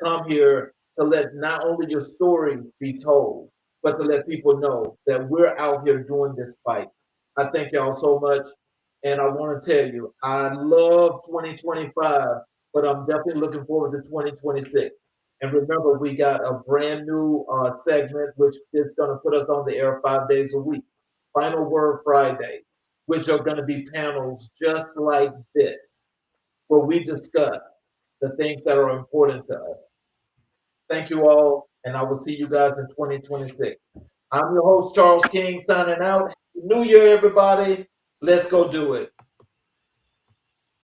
Speaker 2: come here to let not only your stories be told, but to let people know that we're out here doing this fight. I thank y'all so much. And I want to tell you, I love 2025, but I'm definitely looking forward to 2026. And remember, we got a brand new segment, which is going to put us on the air 5 days a week. Final Word Fridays, which are going to be panels just like this, where we discuss the things that are important to us. Thank you all, and I will see you guys in 2026. I'm your host, Charles King, signing out. Happy New Year, everybody. Let's go do it.